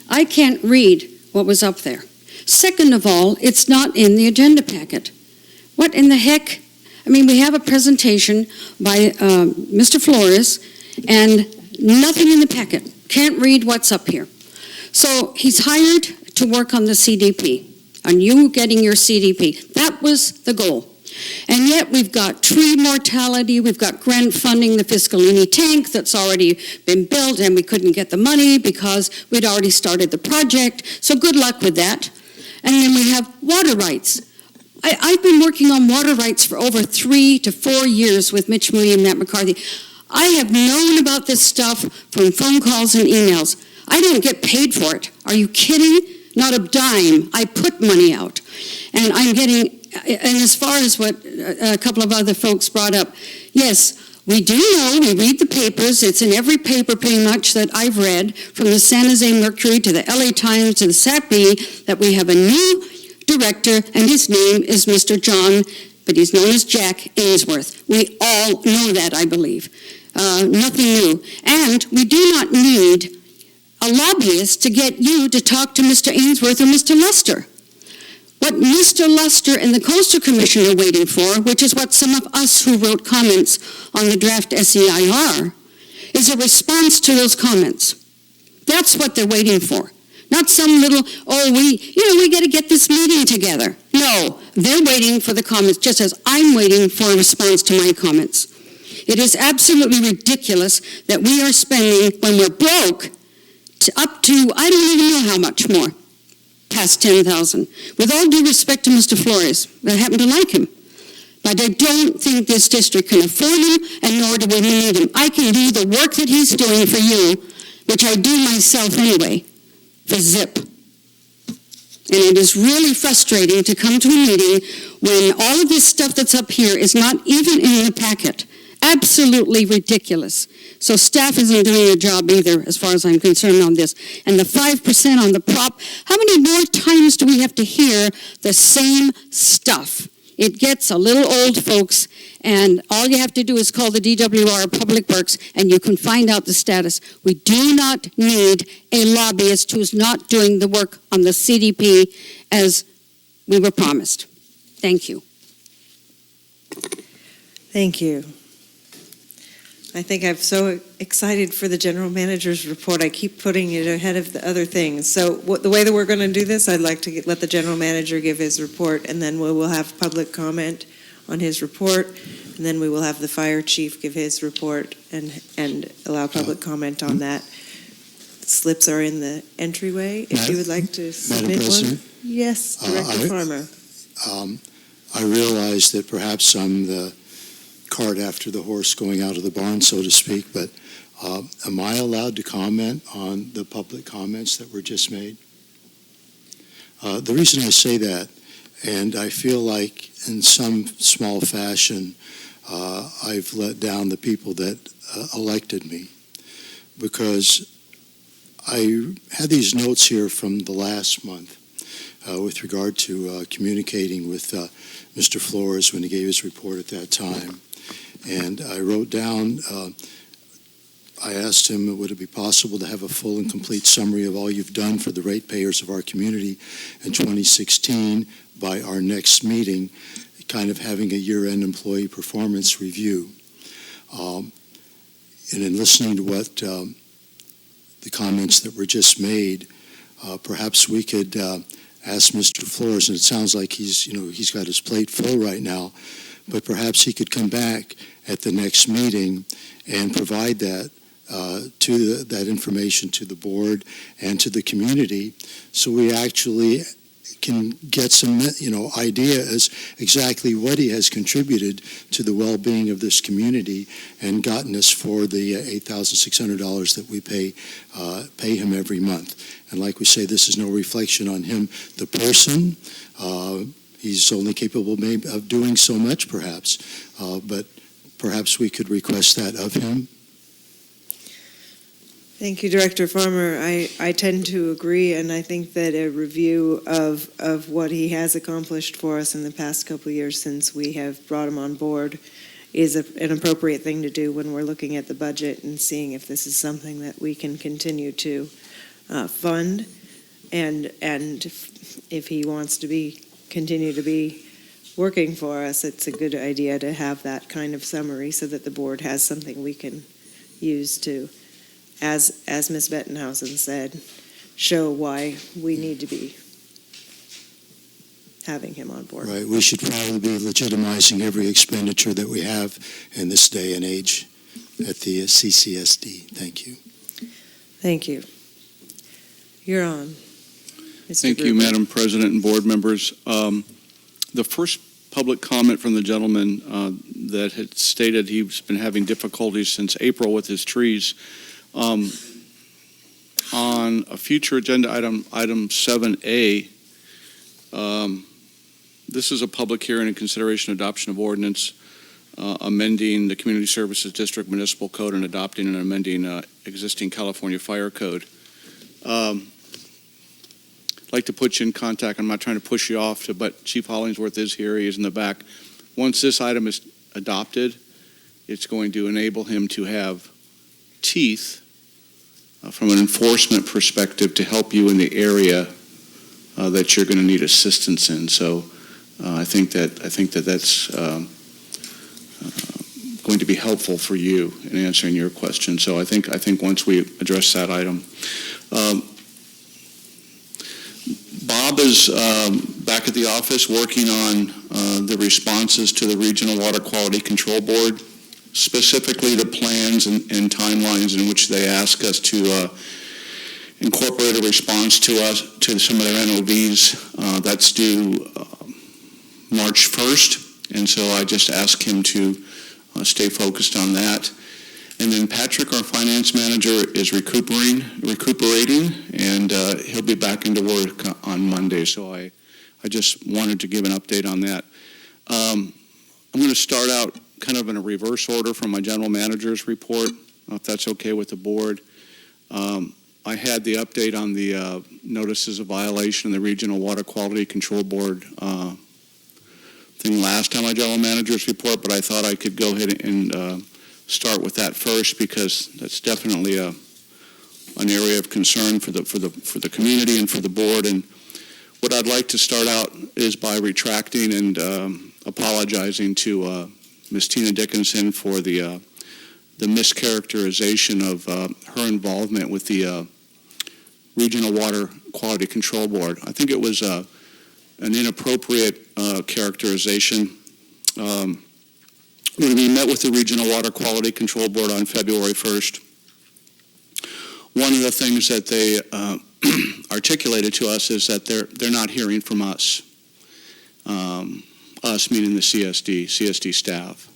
I can't read what was up there. Second of all, it's not in the agenda packet. What in the heck? I mean, we have a presentation by Mr. Flores and nothing in the packet. Can't read what's up here. So he's hired to work on the CDP, on you getting your CDP. That was the goal. And yet we've got tree mortality, we've got grant funding, the Fiscalini tank that's already been built, and we couldn't get the money because we'd already started the project. So good luck with that. And then we have water rights. I've been working on water rights for over 3 to 4 years with Mitch Moody and Matt McCarthy. I have known about this stuff from phone calls and emails. I don't get paid for it. Are you kidding? Not a dime. I put money out. And I'm getting, and as far as what a couple of other folks brought up, yes, we do know, we read the papers, it's in every paper pretty much that I've read, from the San Jose Mercury to the LA Times to the SAP-B, that we have a new director, and his name is Mr. John, but he's known as Jack Ainsworth. We all know that, I believe. Nothing new. And we do not need a lobbyist to get you to talk to Mr. Ainsworth or Mr. Luster. What Mr. Luster and the Coastal Commission are waiting for, which is what some of us who wrote comments on the draft SEIR, is a response to those comments. That's what they're waiting for. Not some little, we got to get this meeting together. No, they're waiting for the comments, just as I'm waiting for a response to my comments. It is absolutely ridiculous that we are spending, when we're broke, up to, I don't even know how much more, past $10,000. With all due respect to Mr. Flores, I happen to like him. But I don't think this district can afford him, and nor do we need him. I can do the work that he's doing for you, which I do myself anyway, for zip. And it is really frustrating to come to a meeting when all of this stuff that's up here is not even in the packet. Absolutely ridiculous. So staff isn't doing a job either, as far as I'm concerned on this. And the 5% on the prop, how many more times do we have to hear the same stuff? It gets a little old, folks, and all you have to do is call the DWR Public Works, and you can find out the status. We do not need a lobbyist who's not doing the work on the CDP as we were promised. Thank you. Thank you. I think I'm so excited for the general manager's report. I keep putting it ahead of the other things. So the way that we're going to do this, I'd like to let the general manager give his report, and then we will have public comment on his report, and then we will have the fire chief give his report and allow public comment on that. Slips are in the entryway. If you would like to submit Madam President? one. Yes, Director Farmer. I realize that perhaps I'm the cart after the horse going out of the barn, so to speak, but am I allowed to comment on the public comments that were just made? The reason I say that, and I feel like in some small fashion, I've let down the people that elected me, because I had these notes here from the last month with regard to communicating with Mr. Flores when he gave his report at that time. And I wrote down, I asked him, would it be possible to have a full and complete summary of all you've done for the ratepayers of our community in 2016 by our next meeting, kind of having a year-end employee performance review. And in listening to what the comments that were just made, perhaps we could ask Mr. Flores, and it sounds like he's got his plate full right now, but perhaps he could come back at the next meeting and provide that that information to the board and to the community, so we actually can get some idea as exactly what he has contributed to the well-being of this community and gotten us for the $8,600 that we pay him every month. And like we say, this is no reflection on him, the person. He's only capable of doing so much, perhaps, but perhaps we could request that of him. Thank you, Director Farmer. I tend to agree, and I think that a review of what he has accomplished for us in the past couple of years since we have brought him on board is an appropriate thing to do when we're looking at the budget and seeing if this is something that we can continue to fund, and if he wants to continue to be working for us, it's a good idea to have that kind of summary so that the board has something we can use to, as Ms. Bettenhausen said, show why we need to be having him on board. Right. We should probably be legitimizing every expenditure that we have in this day and age at the CCSD. Thank you. Thank you. You're on, Mr. Thank you, Gruber. Madam President and board members. The first public comment from the gentleman that had stated he's been having difficulties since April with his trees. On a future agenda item 7A, this is a public hearing and consideration adoption of ordinance amending the Community Services District Municipal Code and adopting and amending existing California Fire Code. I'd like to put you in contact. I'm not trying to push you off, but Chief Hollingsworth is here. He is in the back. Once this item is adopted, it's going to enable him to have teeth from an enforcement perspective to help you in the area that you're going to need assistance in. So I think that's going to be helpful for you in answering your question. So I think once we address that item. Bob is back at the office working on the responses to the Regional Water Quality Control Board, specifically the plans and timelines in which they ask us to incorporate a response to some of their NOVs. That's due March 1st, and so I just asked him to stay focused on that. And then Patrick, our finance manager, is recuperating, and he'll be back into work on Monday. So I just wanted to give an update on that. I'm going to start out kind of in a reverse order from my general manager's report, if that's okay with the board. I had the update on the notices of violation in the Regional Water Quality Control Board thing last time, my general manager's report, but I thought I could go ahead and start with that first, because that's definitely an area of concern for the community and for the board. And what I'd like to start out is by retracting and apologizing to Ms. Tina Dickinson for the the mischaracterization of her involvement with the Regional Water Quality Control Board. I think it was an inappropriate characterization. When we met with the Regional Water Quality Control Board on February 1st, one of the things that they articulated to us is that they're not hearing from us. Us meaning the CSD staff.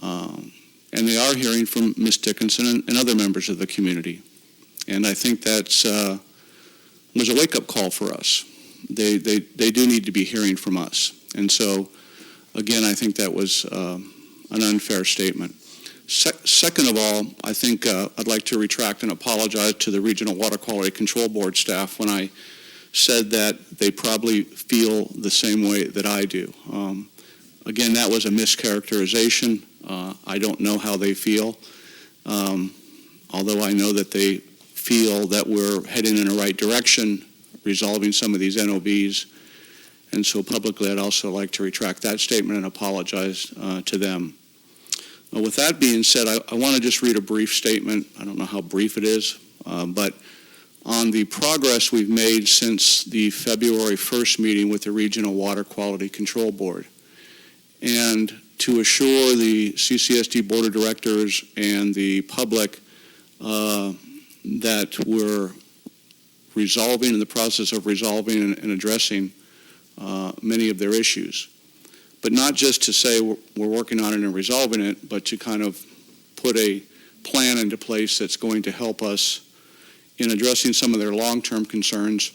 And they are hearing from Ms. Dickinson and other members of the community. And I think that's was a wake-up call for us. They do need to be hearing from us. And so, again, I think that was an unfair statement. Second of all, I think I'd like to retract and apologize to the Regional Water Quality Control Board staff when I said that they probably feel the same way that I do. Again, that was a mischaracterization. I don't know how they feel, although I know that they feel that we're heading in the right direction, resolving some of these NOVs. And so publicly, I'd also like to retract that statement and apologize to them. With that being said, I want to just read a brief statement. I don't know how brief it is, but on the progress we've made since the February 1st meeting with the Regional Water Quality Control Board. And to assure the CCSD Board of Directors and the public that we're resolving, in the process of resolving and addressing many of their issues. But not just to say we're working on it and resolving it, but to kind of put a plan into place that's going to help us in addressing some of their long-term concerns,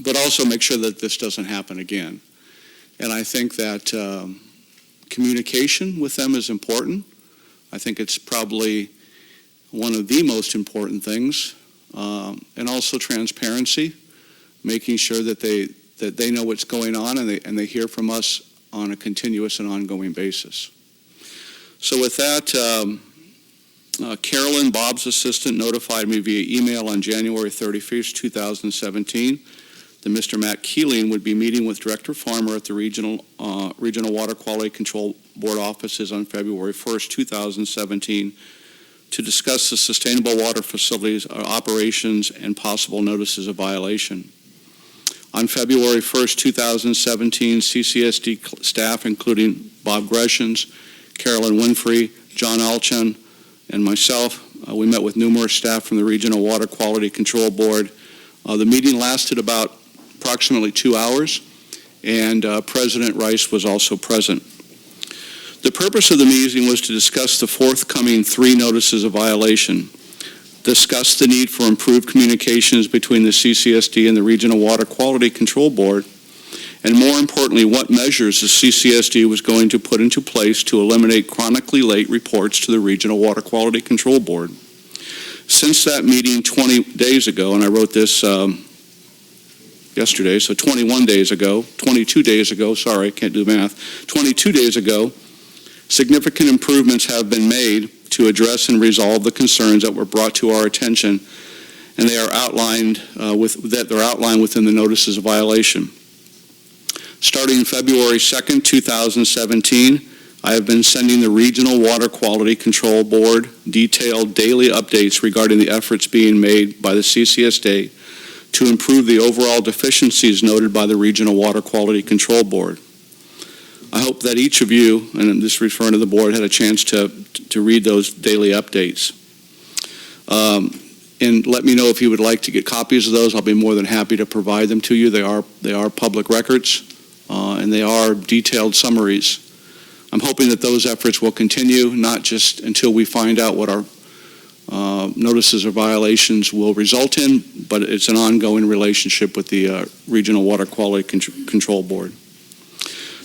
but also make sure that this doesn't happen again. And I think that communication with them is important. I think it's probably one of the most important things. And also transparency, making sure that they know what's going on and they hear from us on a continuous and ongoing basis. So with that, Carolyn, Bob's assistant, notified me via email on January 31st, 2017, that Mr. Matt Keeling would be meeting with Director Farmer at the Regional Water Quality Control Board offices on February 1st, 2017, to discuss the sustainable water facilities, operations, and possible notices of violation. On February 1st, 2017, CCSD staff, including Bob Greshams, Carolyn Winfrey, John Alchin, and myself, we met with numerous staff from the Regional Water Quality Control Board. The meeting lasted about approximately 2 hours, and President Rice was also present. The purpose of the meeting was to discuss the forthcoming 3 notices of violation, discuss the need for improved communications between the CCSD and the Regional Water Quality Control Board, and more importantly, what measures the CCSD was going to put into place to eliminate chronically late reports to the Regional Water Quality Control Board. Since that meeting 20 days ago, and I wrote this yesterday, so 22 days ago, sorry, I can't do math, 22 days ago, significant improvements have been made to address and resolve the concerns that were brought to our attention, and they are outlined within the notices of violation. Starting February 2nd, 2017, I have been sending the Regional Water Quality Control Board detailed daily updates regarding the efforts being made by the CCSD to improve the overall deficiencies noted by the Regional Water Quality Control Board. I hope that each of you, and I'm just referring to the board, had a chance to read those daily updates. And let me know if you would like to get copies of those. I'll be more than happy to provide them to you. They are public records, and they are detailed summaries. I'm hoping that those efforts will continue, not just until we find out what our notices of violations will result in, but it's an ongoing relationship with the Regional Water Quality Control Board.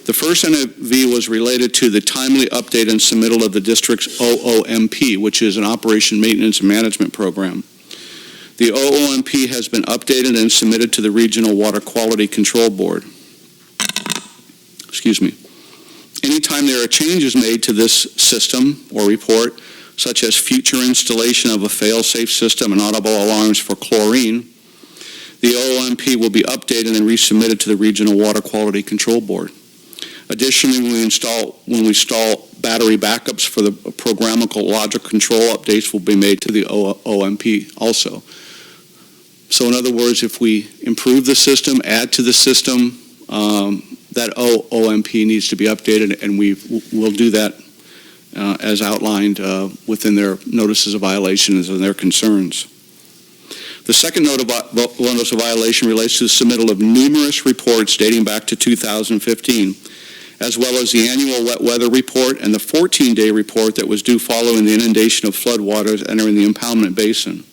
The first NOV was related to the timely update and submittal of the district's OOMP, which is an Operation Maintenance and Management Program. The OOMP has been updated and submitted to the Regional Water Quality Control Board. Excuse me. Anytime there are changes made to this system or report, such as future installation of a fail-safe system and audible alarms for chlorine, the OOMP will be updated and resubmitted to the Regional Water Quality Control Board. Additionally, when we install battery backups for the programmable logic control updates will be made to the OMP also. So in other words, if we improve the system, add to the system, that OMP needs to be updated, and we'll do that as outlined within their notices of violations and their concerns. The second notice of violation relates to the submittal of numerous reports dating back to 2015, as well as the annual wet weather report and the 14-day report that was due following the inundation of floodwaters entering the impoundment basin.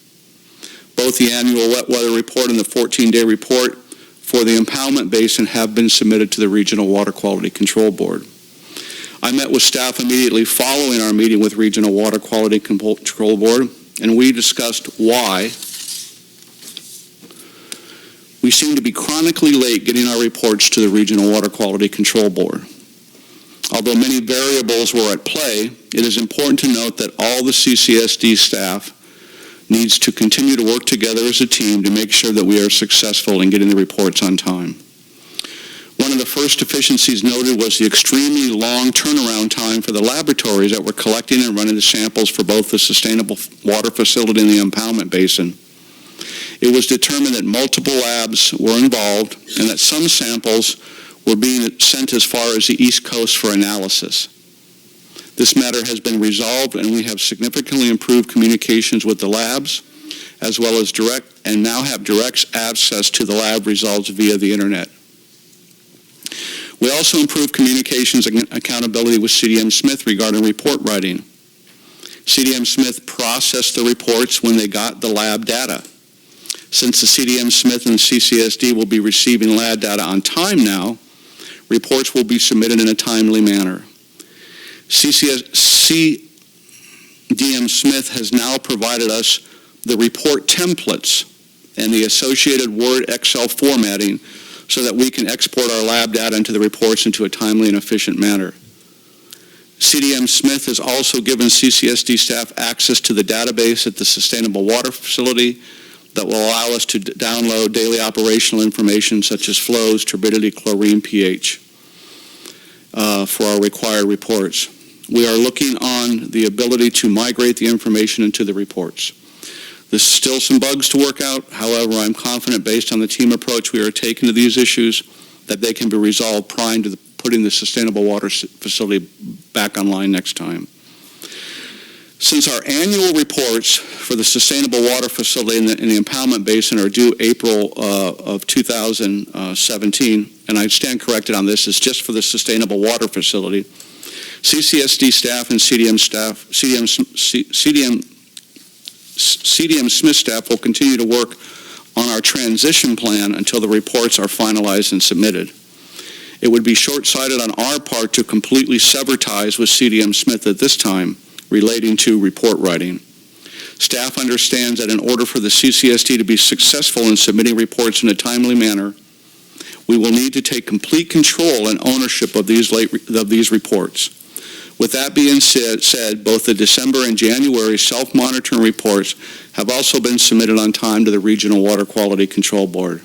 Both the annual wet weather report and the 14-day report for the impoundment basin have been submitted to the Regional Water Quality Control Board. I met with staff immediately following our meeting with Regional Water Quality Control Board, and we discussed why we seem to be chronically late getting our reports to the Regional Water Quality Control Board. Although many variables were at play, it is important to note that all the CCSD staff needs to continue to work together as a team to make sure that we are successful in getting the reports on time. One of the first deficiencies noted was the extremely long turnaround time for the laboratories that were collecting and running the samples for both the sustainable water facility and the impoundment basin. It was determined that multiple labs were involved and that some samples were being sent as far as the East Coast for analysis. This matter has been resolved, and we have significantly improved communications with the labs, as well as now have direct access to the lab results via the internet. We also improved communications and accountability with CDM Smith regarding report writing. CDM Smith processed the reports when they got the lab data. Since the CDM Smith and CCSD will be receiving lab data on time now, reports will be submitted in a timely manner. CDM Smith has now provided us the report templates and the associated Word Excel formatting so that we can export our lab data into the reports into a timely and efficient manner. CDM Smith has also given CCSD staff access to the database at the Sustainable Water Facility that will allow us to download daily operational information such as flows, turbidity, chlorine, pH for our required reports. We are looking on the ability to migrate the information into the reports. There's still some bugs to work out. However, I'm confident based on the team approach we are taking to these issues that they can be resolved prior to putting the Sustainable Water Facility back online next time. Since our annual reports for the Sustainable Water Facility in the impoundment basin are due April of 2017, and I stand corrected on this, it's just for the Sustainable Water Facility, CCSD staff and CDM Smith staff will continue to work on our transition plan until the reports are finalized and submitted. It would be short-sighted on our part to completely sever ties with CDM Smith at this time relating to report writing. Staff understands that in order for the CCSD to be successful in submitting reports in a timely manner, we will need to take complete control and ownership of these reports. With that being said, both the December and January self-monitoring reports have also been submitted on time to the Regional Water Quality Control Board.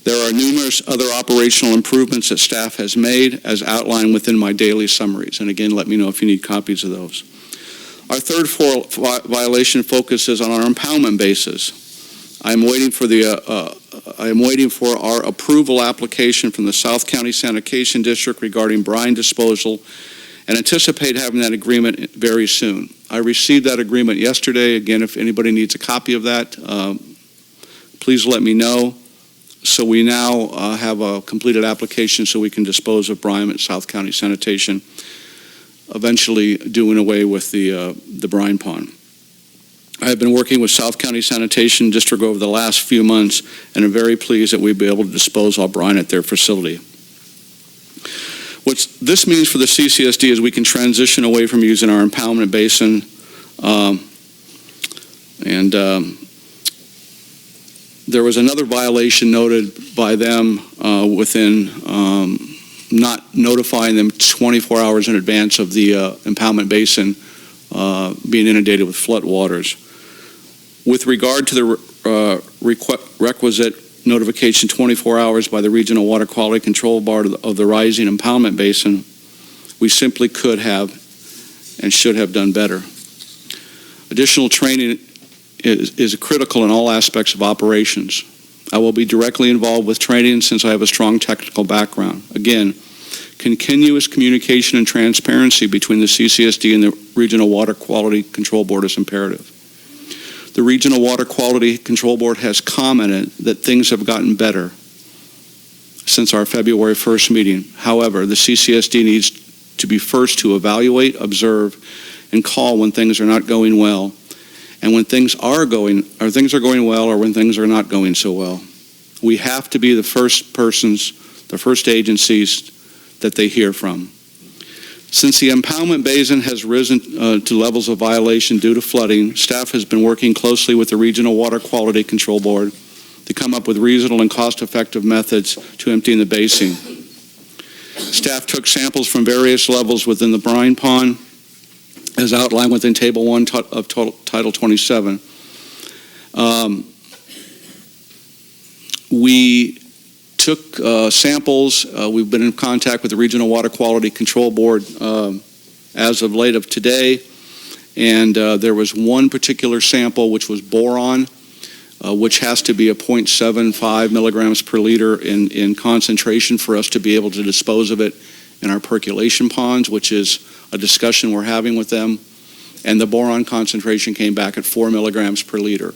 There are numerous other operational improvements that staff has made as outlined within my daily summaries. And again, let me know if you need copies of those. Our third violation focuses on our impoundment basis. I am waiting for our approval application from the South County Sanitation District regarding brine disposal and anticipate having that agreement very soon. I received that agreement yesterday. Again, if anybody needs a copy of that, please let me know. So we now have a completed application so we can dispose of brine at South County Sanitation, eventually doing away with the brine pond. I have been working with South County Sanitation District over the last few months and am very pleased that we'll be able to dispose all brine at their facility. What this means for the CCSD is we can transition away from using our impoundment basin there was another violation noted by them within not notifying them 24 hours in advance of the impoundment basin being inundated with flood waters. With regard to the requisite notification 24 hours by the Regional Water Quality Control Board of the rising impoundment basin, We simply could have and should have done better. Additional training is critical in all aspects of operations. I will be directly involved with training since I have a strong technical background. Again, continuous communication and transparency between the CCSD and the Regional Water Quality Control Board is imperative. The Regional Water Quality Control Board has commented that things have gotten better since our February 1st meeting. However, the CCSD needs to be first to evaluate, observe, and call when things are not going well, and when things are going well, or when things are not going so well. We have to be the first persons, the first agencies that they hear from. Since the impoundment basin has risen to levels of violation due to flooding, staff has been working closely with the Regional Water Quality Control Board to come up with reasonable and cost-effective methods to emptying the basin. Staff took samples from various levels within the brine pond, as outlined within Table 1 of Title 27. We took samples. We've been in contact with the Regional Water Quality Control Board as of late of today, and there was one particular sample which was boron, which has to be a 0.75 milligrams per liter in concentration for us to be able to dispose of it in our percolation ponds, which is a discussion we're having with them. And the boron concentration came back at 4 milligrams per liter.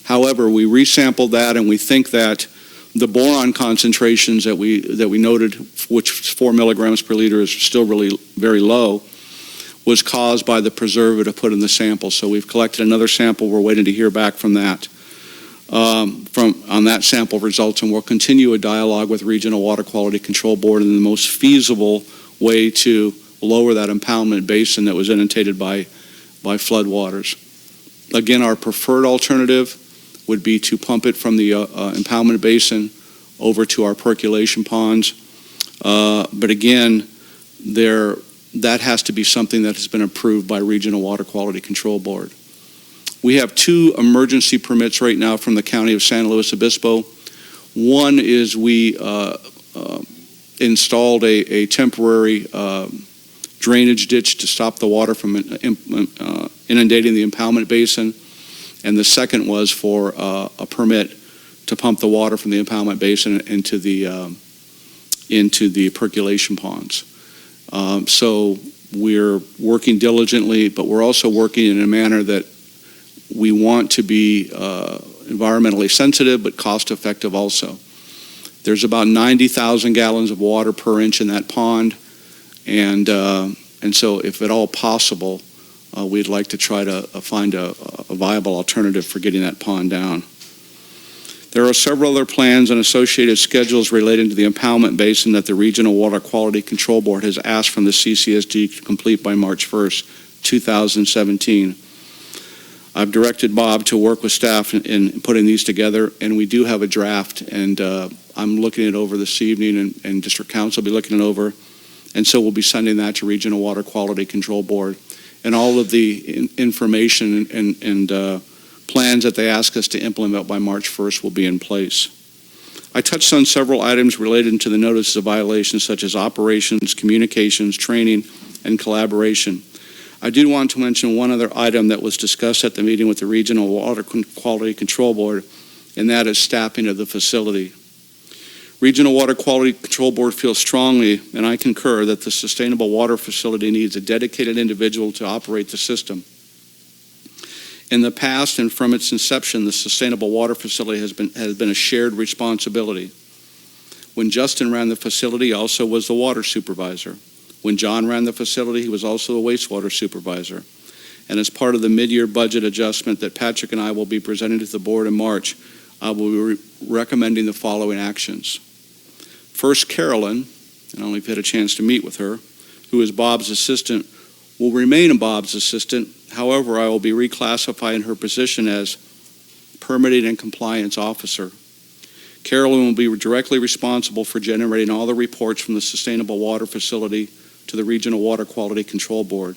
However, we resampled that, and we think that the boron concentrations that we noted, which 4 milligrams per liter is still really very low, was caused by the preservative put in the sample. So we've collected another sample. We're waiting to hear back from that. On that sample results, and we'll continue a dialogue with Regional Water Quality Control Board in the most feasible way to lower that impoundment basin that was inundated by flood waters. Again, our preferred alternative would be to pump it from the impoundment basin over to our percolation ponds. But again, that has to be something that has been approved by Regional Water Quality Control Board. We have 2 emergency permits right now from the County of San Luis Obispo. One is we installed a temporary drainage ditch to stop the water from inundating the impoundment basin, and the second was for a permit to pump the water from the impoundment basin into the percolation ponds. So we're working diligently, but we're also working in a manner that we want to be environmentally sensitive, but cost-effective also. There's about 90,000 gallons of water per inch in that pond, and so if at all possible, we'd like to try to find a viable alternative for getting that pond down. There are several other plans and associated schedules relating to the impoundment basin that the Regional Water Quality Control Board has asked from the CCSD to complete by March 1st, 2017. I've directed Bob to work with staff in putting these together, and we do have a draft, and I'm looking it over this evening, and District Council will be looking it over, and so we'll be sending that to Regional Water Quality Control Board. And all of the information and plans that they ask us to implement by March 1st will be in place. I touched on several items related to the notices of violations, such as operations, communications, training, and collaboration. I do want to mention one other item that was discussed at the meeting with the Regional Water Quality Control Board, and that is staffing of the facility. Regional Water Quality Control Board feels strongly, and I concur, that the sustainable water facility needs a dedicated individual to operate the system. In the past and from its inception, the sustainable water facility has been a shared responsibility. When Justin ran the facility, he also was the water supervisor. When John ran the facility, he was also the wastewater supervisor. And as part of the mid-year budget adjustment that Patrick and I will be presenting to the board in March, I will be recommending the following actions. First, Carolyn, and I only had a chance to meet with her, who is Bob's assistant, will remain Bob's assistant. However, I will be reclassifying her position as permitting and compliance officer. Carolyn will be directly responsible for generating all the reports from the sustainable water facility to the Regional Water Quality Control Board.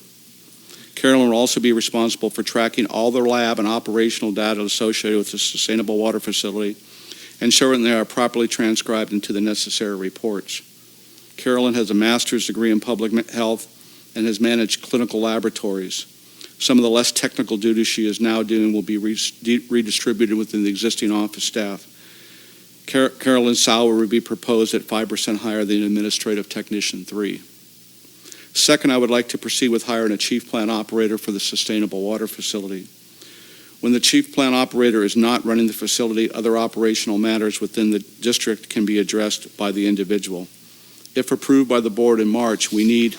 Carolyn will also be responsible for tracking all the lab and operational data associated with the sustainable water facility, ensuring they are properly transcribed into the necessary reports. Carolyn has a master's degree in public health and has managed clinical laboratories. Some of the less technical duties she is now doing will be redistributed within the existing office staff. Carolyn's salary would be proposed at 5% higher than Administrative Technician 3. Second, I would like to proceed with hiring a chief plant operator for the sustainable water facility. When the chief plant operator is not running the facility, other operational matters within the district can be addressed by the individual. If approved by the board in March, we need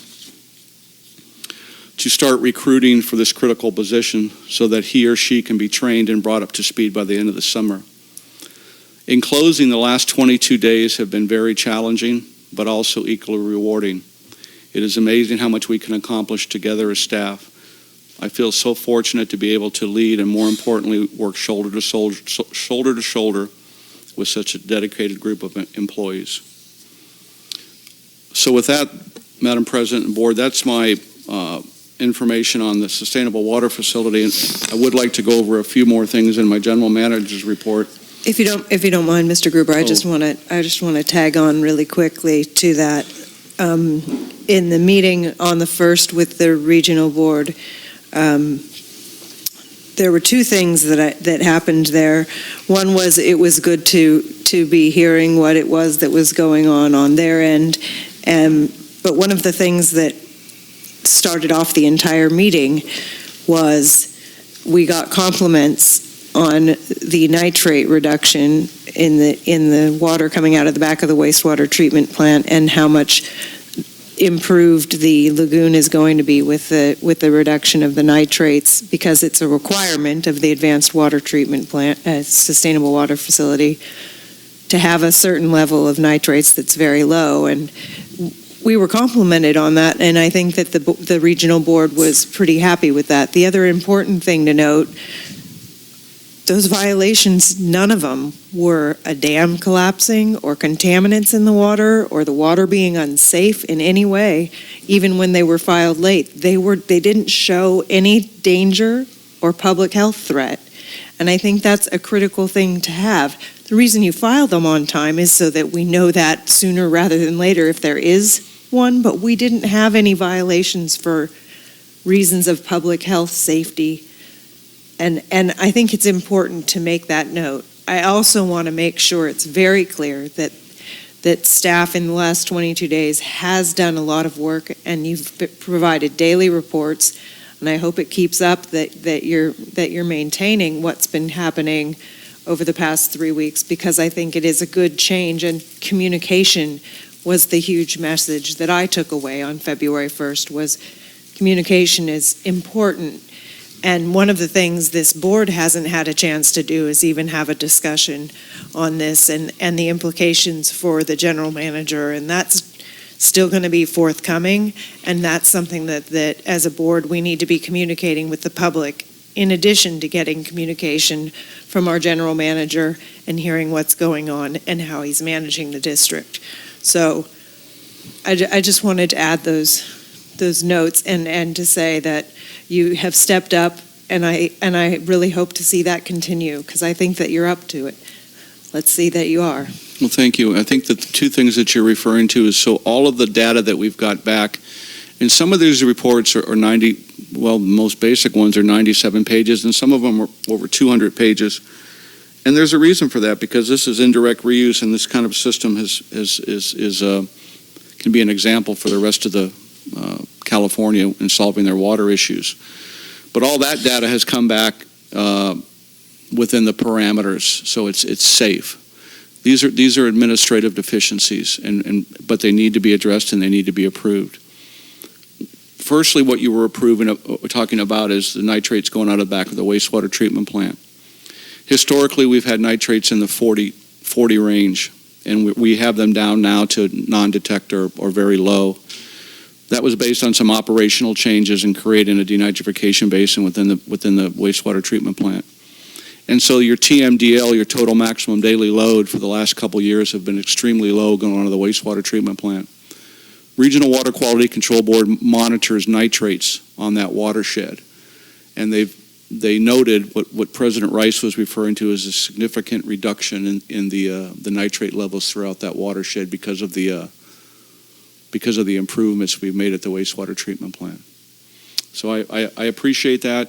to start recruiting for this critical position so that he or she can be trained and brought up to speed by the end of the summer. In closing, the last 22 days have been very challenging, but also equally rewarding. It is amazing how much we can accomplish together as staff. I feel so fortunate to be able to lead and, more importantly, work shoulder to shoulder with such a dedicated group of employees. So with that, Madam President and Board, that's my information on the sustainable water facility. And I would like to go over a few more things in my general manager's report. If you don't mind, Mr. Gruber, I just want to tag on really quickly to that. In the meeting on the 1st with the regional board, there were two things that happened there. One was it was good to be hearing what it was that was going on their end, but one of the things that started off the entire meeting was we got compliments on the nitrate reduction in the water coming out of the back of the wastewater treatment plant, and how much improved the lagoon is going to be with the reduction of the nitrates, because it's a requirement of the advanced water treatment plant, sustainable water facility, to have a certain level of nitrates that's very low. And we were complimented on that, and I think that the regional board was pretty happy with that. The other important thing to note, those violations, none of them were a dam collapsing or contaminants in the water or the water being unsafe in any way. Even when they were filed late, they didn't show any danger or public health threat. And I think that's a critical thing to have. The reason you file them on time is so that we know that sooner rather than later if there is one, but we didn't have any violations for reasons of public health, safety. And I think it's important to make that note. I also want to make sure it's very clear that staff in the last 22 days has done a lot of work, and you've provided daily reports, and I hope it keeps up, that you're maintaining what's been happening over the past 3 weeks, because I think it is a good change, and communication was the huge message that I took away on February 1st, was communication is important. And one of the things this board hasn't had a chance to do is even have a discussion on this and the implications for the general manager. And that's still going to be forthcoming. And that's something that as a board, we need to be communicating with the public, in addition to getting communication from our general manager and hearing what's going on and how he's managing the district. So I just wanted to add those notes and to say that you have stepped up, and I really hope to see that continue, because I think that you're up to it. Let's see that you are. Well, thank you. I think that the two things that you're referring to is, so all of the data that we've got back, and some of these reports are 90, well, the most basic ones are 97 pages, and some of them are over 200 pages. And there's a reason for that, because this is indirect reuse, and this kind of system can be an example for the rest of the California in solving their water issues. But all that data has come back within the parameters, so it's safe. These are administrative deficiencies, but they need to be addressed and they need to be approved. Firstly, what you were talking about is the nitrates going out of the back of the wastewater treatment plant. Historically, we've had nitrates in the 40 range, and we have them down now to non-detector or very low. That was based on some operational changes in creating a denitrification basin within the wastewater treatment plant. And so your TMDL, your total maximum daily load, for the last couple years have been extremely low going on to the wastewater treatment plant. Regional Water Quality Control Board monitors nitrates on that watershed, and they noted what President Rice was referring to as a significant reduction in the nitrate levels throughout that watershed because of the because of the improvements we've made at the wastewater treatment plant. So I appreciate that.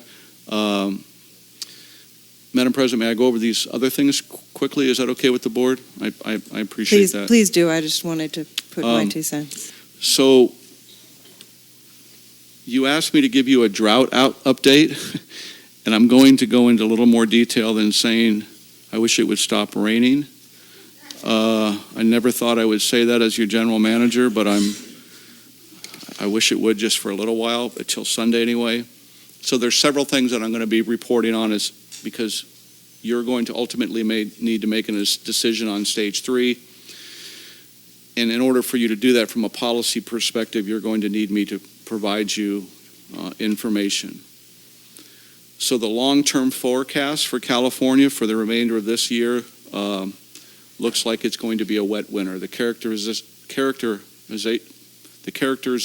Madam President, may I go over these other things quickly? Is that okay with the board? I appreciate that. Please do. I just wanted to put my 2 cents. So you asked me to give you a drought update, and I'm going to go into a little more detail than saying I wish it would stop raining. I never thought I would say that as your general manager, but I wish it would just for a little while, until Sunday anyway. So there's several things that I'm going to be reporting on because you're going to ultimately need to make a decision on stage 3. And in order for you to do that from a policy perspective, you're going to need me to provide you information. So the long-term forecast for California for the remainder of this year looks like it's going to be a wet winter. The characters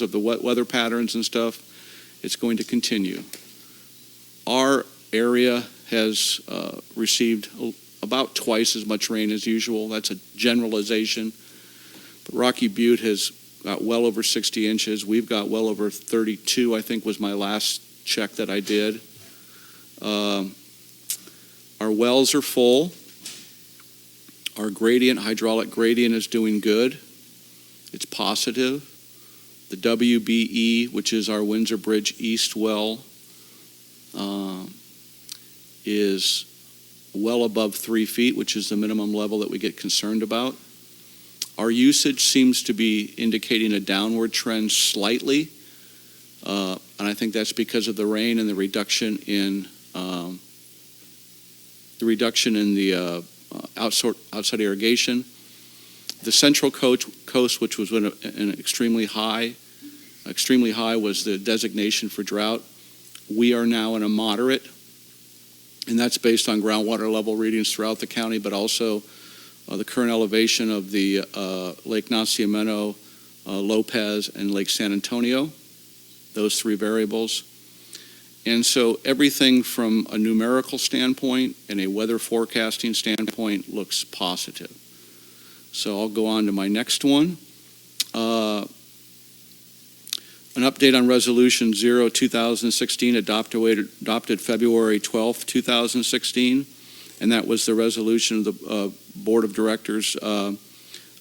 of the wet weather patterns and stuff, it's going to continue. Our area has received about twice as much rain as usual. That's a generalization. But Rocky Butte has got well over 60 inches. We've got well over 32, I think was my last check that I did. Our wells are full. Our hydraulic gradient is doing good. It's positive. The WBE, which is our Windsor Bridge East well, is well above 3 feet, which is the minimum level that we get concerned about. Our usage seems to be indicating a downward trend slightly, and I think that's because of the rain and the reduction in the outside irrigation. The Central Coast, which was an extremely high was the designation for drought. We are now in a moderate, and that's based on groundwater level readings throughout the county, but also the current elevation of the Lake Nacimiento, Lopez, and Lake San Antonio, those 3 variables. And so everything from a numerical standpoint and a weather forecasting standpoint looks positive. So I'll go on to my next one. An update on Resolution 0-2016 adopted February 12, 2016, and that was the resolution of the Board of Directors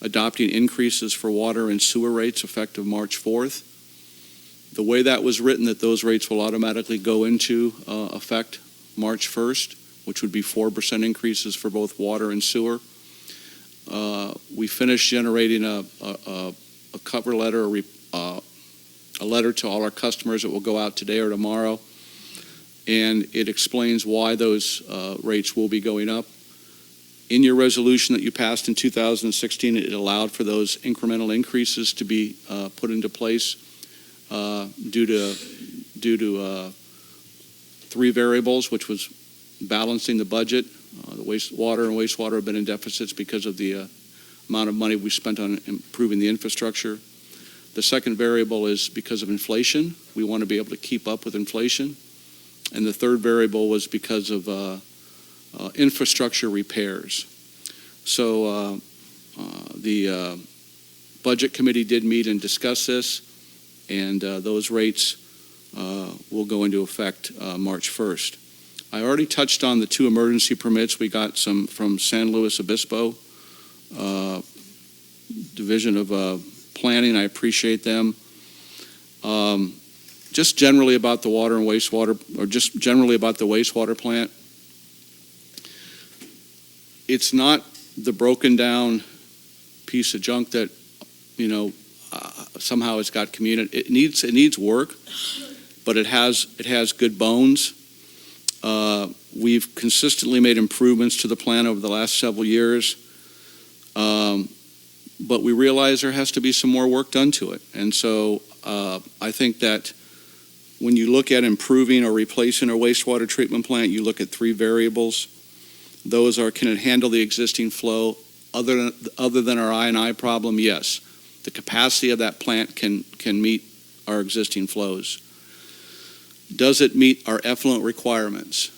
adopting increases for water and sewer rates effective March 4th. The way that was written, that those rates will automatically go into effect March 1st, which would be 4% increases for both water and sewer. We finished generating a cover letter, a letter to all our customers that will go out today or tomorrow, and it explains why those rates will be going up. In your resolution that you passed in 2016, it allowed for those incremental increases to be put into place due to 3 variables, which was balancing the budget. The water and wastewater have been in deficits because of the amount of money we spent on improving the infrastructure. The second variable is because of inflation. We want to be able to keep up with inflation. And the third variable was because of infrastructure repairs. So the Budget Committee did meet and discuss this, and those rates will go into effect March 1st. I already touched on the 2 emergency permits. We got some from San Luis Obispo, Division of Planning. I appreciate them. Just generally about the water and wastewater, or just generally about the wastewater plant, it's not the broken down piece of junk that, somehow it's got community. It needs work, but it has good bones. We've consistently made improvements to the plant over the last several years, but we realize there has to be some more work done to it. And so I think that when you look at improving or replacing a wastewater treatment plant, you look at 3 variables. Those are, can it handle the existing flow? Other than our I&I problem, yes. The capacity of that plant can meet our existing flows. Does it meet our effluent requirements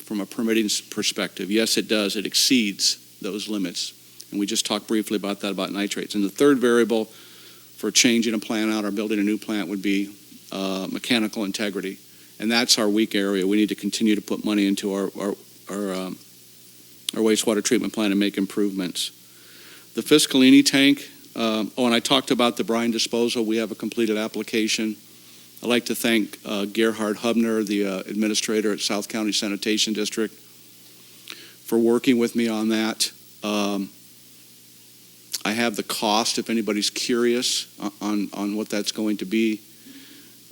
from a permitting perspective? Yes, it does. It exceeds those limits. And we just talked briefly about that, about nitrates. And the third variable for changing a plant out or building a new plant would be mechanical integrity. And that's our weak area. We need to continue to put money into our wastewater treatment plant and make improvements. The Fiscalini tank, and I talked about the brine disposal. We have a completed application. I'd like to thank Gerhard Hubner, the administrator at South County Sanitation District, for working with me on that. I have the cost, if anybody's curious, on what that's going to be.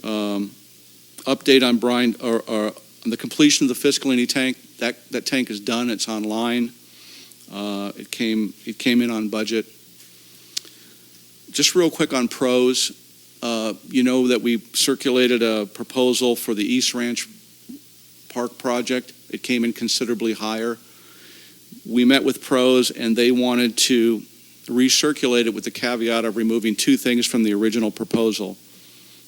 Update on brine, or on the completion of the Fiscalini tank. That tank is done. It's online. It came in on budget. Just real quick on pros. You know that we circulated a proposal for the East Ranch Park project. It came in considerably higher. We met with pros, and they wanted to recirculate it with the caveat of removing two things from the original proposal.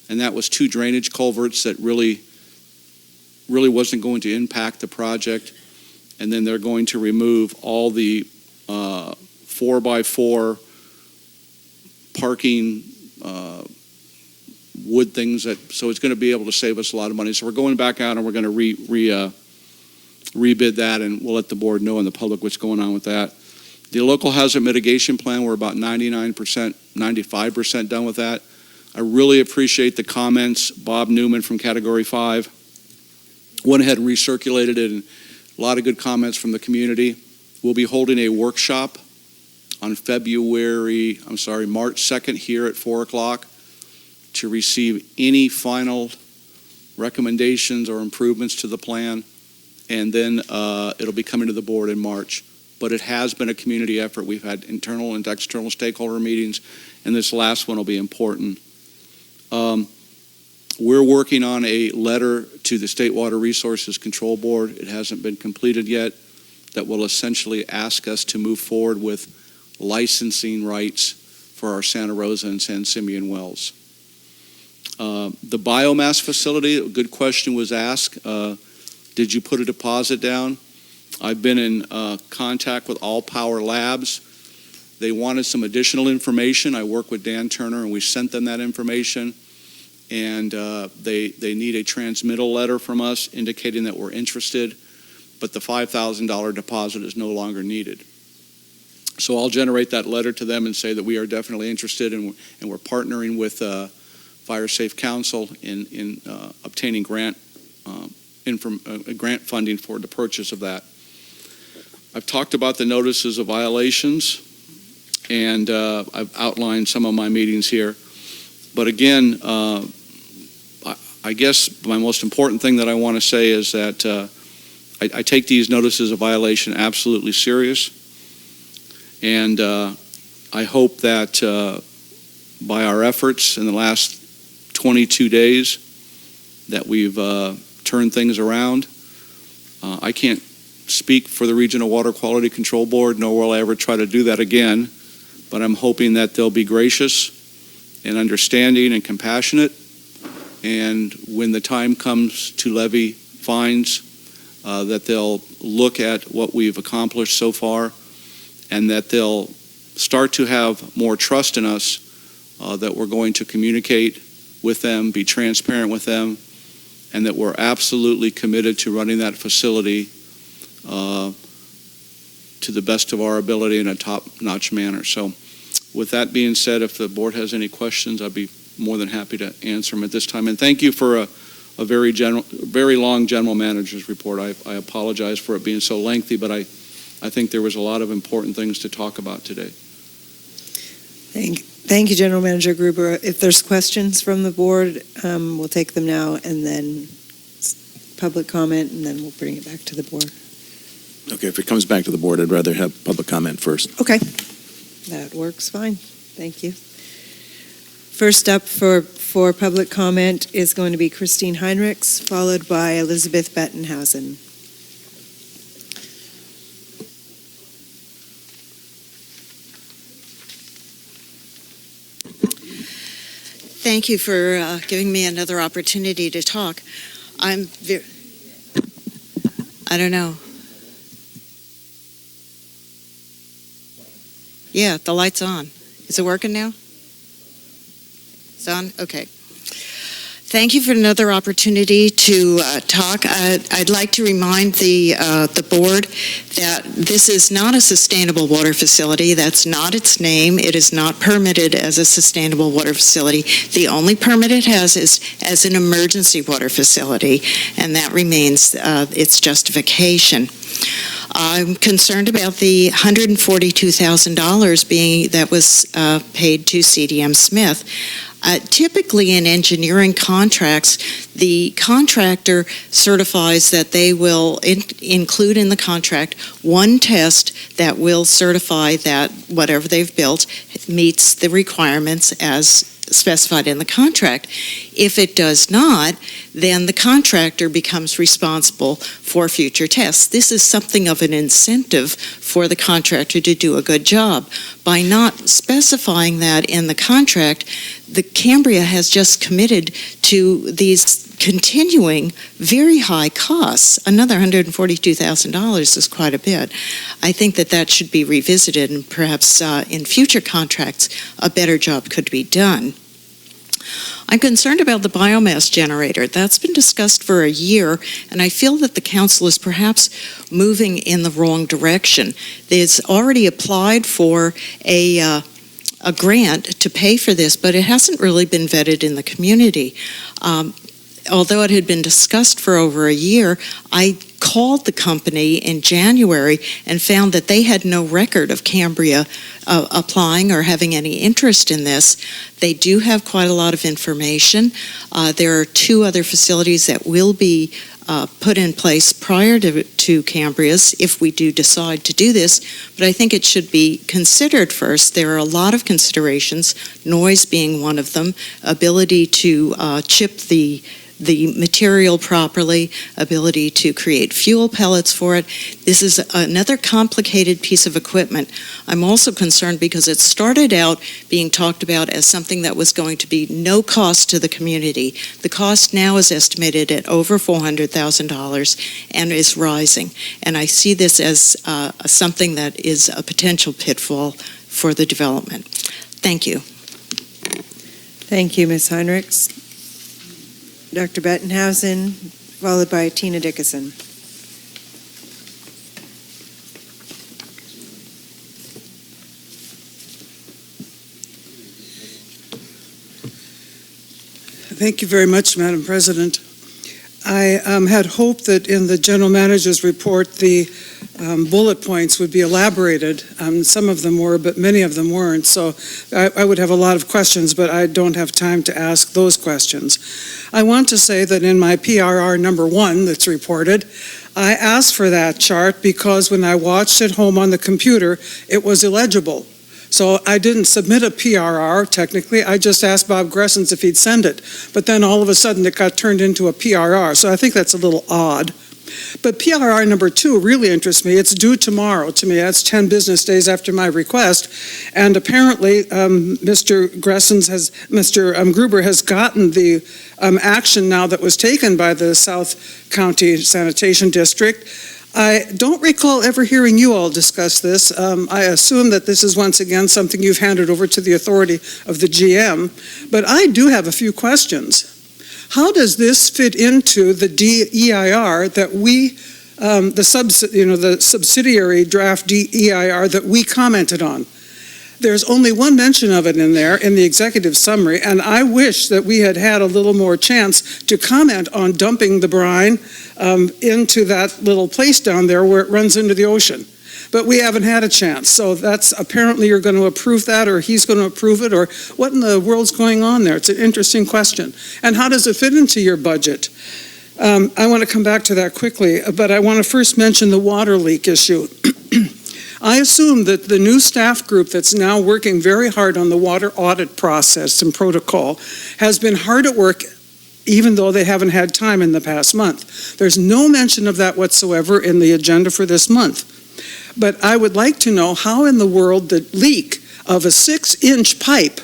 And that was two drainage culverts that really wasn't going to impact the project. And then they're going to remove all the 4x4 parking wood things, so it's going to be able to save us a lot of money. So we're going back out and we're going to rebid that, and we'll let the board know and the public what's going on with that. The local hazard mitigation plan, we're about 99%, 95% done with that. I really appreciate the comments. Bob Newman from Category 5 went ahead and recirculated it, and a lot of good comments from the community. We'll be holding a workshop on March 2nd here at 4 o'clock to receive any final recommendations or improvements to the plan, and then it'll be coming to the board in March. But it has been a community effort. We've had internal and external stakeholder meetings, and this last one will be important. We're working on a letter to the State Water Resources Control Board. It hasn't been completed yet. That will essentially ask us to move forward with licensing rights for our Santa Rosa and San Simeon wells. The biomass facility, a good question was asked. Did you put a deposit down? I've been in contact with All Power Labs. They wanted some additional information. I worked with Dan Turner, and we sent them that information. And they need a transmittal letter from us indicating that we're interested, but the $5,000 deposit is no longer needed. So I'll generate that letter to them and say that we are definitely interested, and we're partnering with Fire Safe Council in obtaining grant funding for the purchase of that. I've talked about the notices of violations, and I've outlined some of my meetings here. But again, I guess my most important thing that I want to say is that I take these notices of violation absolutely serious, and I hope that by our efforts in the last 22 days that we've turned things around. I can't speak for the Regional Water Quality Control Board, nor will I ever try to do that again, but I'm hoping that they'll be gracious and understanding and compassionate, and when the time comes to levy fines, that they'll look at what we've accomplished so far, and that they'll start to have more trust in us, that we're going to communicate with them, be transparent with them, and that we're absolutely committed to running that facility to the best of our ability in a top-notch manner. So with that being said, if the board has any questions, I'd be more than happy to answer them at this time. And thank you for a very long general manager's report. I apologize for it being so lengthy, but I think there was a lot of important things to talk about today. Thank you, General Manager Gruber. If there's questions from the board, we'll take them now, and then public comment, and then we'll bring it back to the board. Okay, if it comes back to the board, I'd rather have public comment first. Okay, that works fine. Thank you. First up for public comment is going to be Christine Heinrichs, followed by Elizabeth Bettenhausen. Thank you for giving me another opportunity to talk. I don't know. Yeah, the light's on. Is it working now? It's on? Okay. Thank you for another opportunity to talk. I'd like to remind the board that this is not a sustainable water facility. That's not its name. It is not permitted as a sustainable water facility. The only permit it has is as an emergency water facility, and that remains its justification. I'm concerned about the $142,000 that was paid to CDM Smith. Typically in engineering contracts, the contractor certifies that they will include in the contract one test that will certify that whatever they've built meets the requirements as specified in the contract. If it does not, then the contractor becomes responsible for future tests. This is something of an incentive for the contractor to do a good job. By not specifying that in the contract, the Cambria has just committed to these continuing very high costs. Another $142,000 is quite a bit. I think that that should be revisited, and perhaps in future contracts a better job could be done. I'm concerned about the biomass generator. That's been discussed for a year, and I feel that the council is perhaps moving in the wrong direction. It's already applied for a grant to pay for this, but it hasn't really been vetted in the community. Although it had been discussed for over a year, I called the company in January and found that they had no record of Cambria applying or having any interest in this. They do have quite a lot of information. There are 2 other facilities that will be put in place prior to Cambria's if we do decide to do this, but I think it should be considered first. There are a lot of considerations, noise being one of them, ability to chip the material properly, ability to create fuel pellets for it. This is another complicated piece of equipment. I'm also concerned because it started out being talked about as something that was going to be no cost to the community. The cost now is estimated at over $400,000 and is rising. And I see this as something that is a potential pitfall for the development. Thank you. Thank you, Ms. Heinrichs. Dr. Bettenhausen, followed by Tina Dickinson. Thank you very much, Madam President. I had hoped that in the General Manager's report, the bullet points would be elaborated. Some of them were, but many of them weren't. So I would have a lot of questions, but I don't have time to ask those questions. I want to say that in my PRR number 1 that's reported, I asked for that chart because when I watched it home on the computer, it was illegible. So I didn't submit a PRR, technically. I just asked Bob Gressens if he'd send it. But then all of a sudden it got turned into a PRR. So I think that's a little odd. But PRR number 2 really interests me. It's due tomorrow to me. That's 10 business days after my request. And apparently Mr. Gruber has gotten the action now that was taken by the South County Sanitation District. I don't recall ever hearing you all discuss this. I assume that this is once again something you've handed over to the authority of the GM, but I do have a few questions. How does this fit into the DEIR that we, the subsidiary draft DEIR that we commented on? There's only one mention of it in there in the executive summary, and I wish that we had had a little more chance to comment on dumping the brine into that little place down there where it runs into the ocean. But we haven't had a chance, so that's apparently you're going to approve that, or he's going to approve it, or what in the world's going on there? It's an interesting question. And how does it fit into your budget? I want to come back to that quickly, but I want to first mention the water leak issue. I assume that the new staff group that's now working very hard on the water audit process and protocol has been hard at work, even though they haven't had time in the past month. There's no mention of that whatsoever in the agenda for this month. But I would like to know how in the world the leak of a 6-inch pipe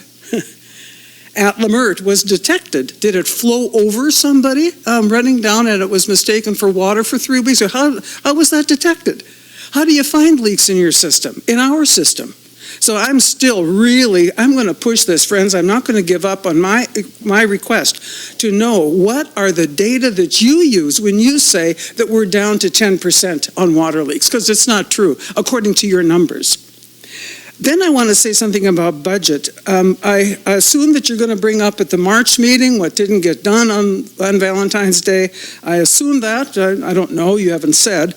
at Lemert was detected. Did it flow over somebody running down and it was mistaken for water for 3 weeks? Or how was that detected? How do you find leaks in your system, in our system? So I'm still I'm going to push this, friends. I'm not going to give up on my request to know what are the data that you use when you say that we're down to 10% on water leaks, because it's not true, according to your numbers. Then I want to say something about budget. I assume that you're going to bring up at the March meeting what didn't get done on Valentine's Day. I assume that. I don't know. You haven't said.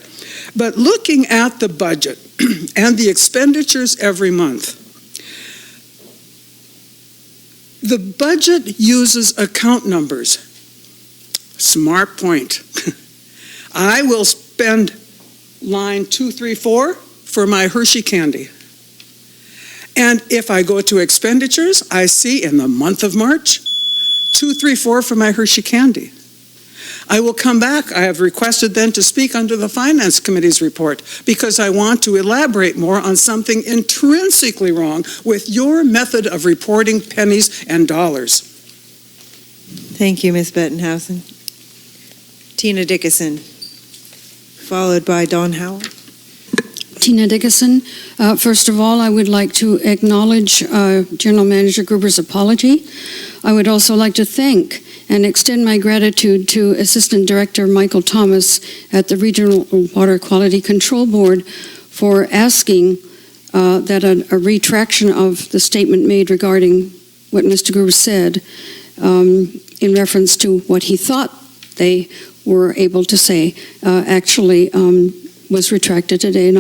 But looking at the budget and the expenditures every month, the budget uses account numbers. Smart point. I will spend line 234 for my Hershey candy. And if I go to expenditures, I see in the month of March, 234 for my Hershey candy. I will come back. I have requested then to speak under the Finance Committee's report because I want to elaborate more on something intrinsically wrong with your method of reporting pennies and dollars. Thank you, Ms. Bettenhausen. Tina Dickinson, followed by Don Howell. Tina Dickinson. First of all, I would like to acknowledge General Manager Gruber's apology. I would also like to thank and extend my gratitude to Assistant Director Michael Thomas at the Regional Water Quality Control Board for asking that a retraction of the statement made regarding what Mr. Gruber said in reference to what he thought they were able to say actually was retracted today, and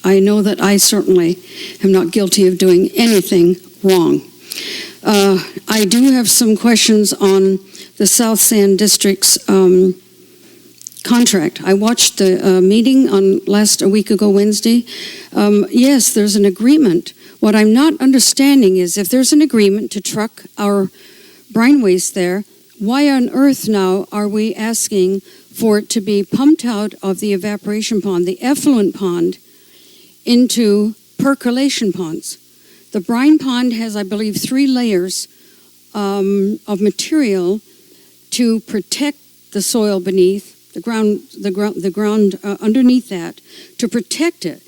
I know that I certainly am not guilty of doing anything wrong. I do have some questions on the South San District's contract. I watched the meeting on a week ago Wednesday. Yes, there's an agreement. What I'm not understanding is if there's an agreement to truck our brine waste there, why on earth now are we asking for it to be pumped out of the evaporation pond, the effluent pond, into percolation ponds? The brine pond has, I believe, 3 layers of material to protect the soil beneath, the ground underneath that, to protect it.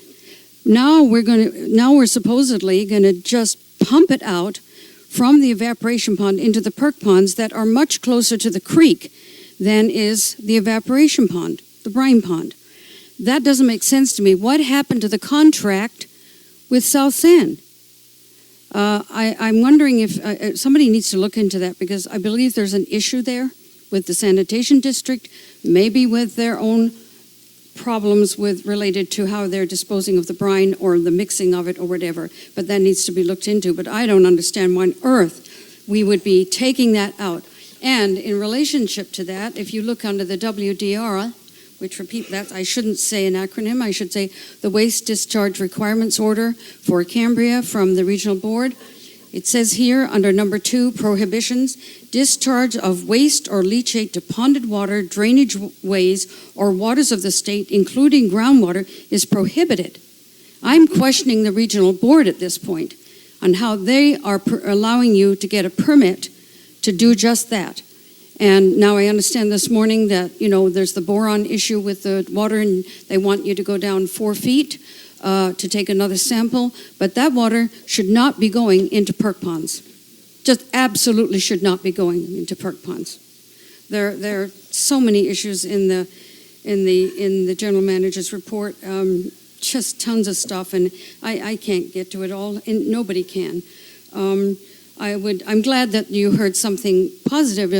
Now we're supposedly going to just pump it out from the evaporation pond into the perk ponds that are much closer to the creek than is the evaporation pond, the brine pond. That doesn't make sense to me. What happened to the contract with South San? I'm wondering if somebody needs to look into that, because I believe there's an issue there with the sanitation district, maybe with their own problems related to how they're disposing of the brine or the mixing of it or whatever, but that needs to be looked into. But I don't understand why on earth we would be taking that out. And in relationship to that, if you look under the WDR, which I shouldn't say an acronym, I should say the Waste Discharge Requirements Order for Cambria from the Regional Board. It says here under number 2, prohibitions, discharge of waste or leachate to ponded water, drainage ways, or waters of the state, including groundwater, is prohibited. I'm questioning the Regional Board at this point on how they are allowing you to get a permit to do just that. And now I understand this morning that, there's the boron issue with the water, and they want you to go down 4 feet to take another sample, but that water should not be going into perk ponds. Just absolutely should not be going into perk ponds. There are so many issues in the general manager's report, just tons of stuff, and I can't get to it all, and nobody can. I'm glad that you heard something positive,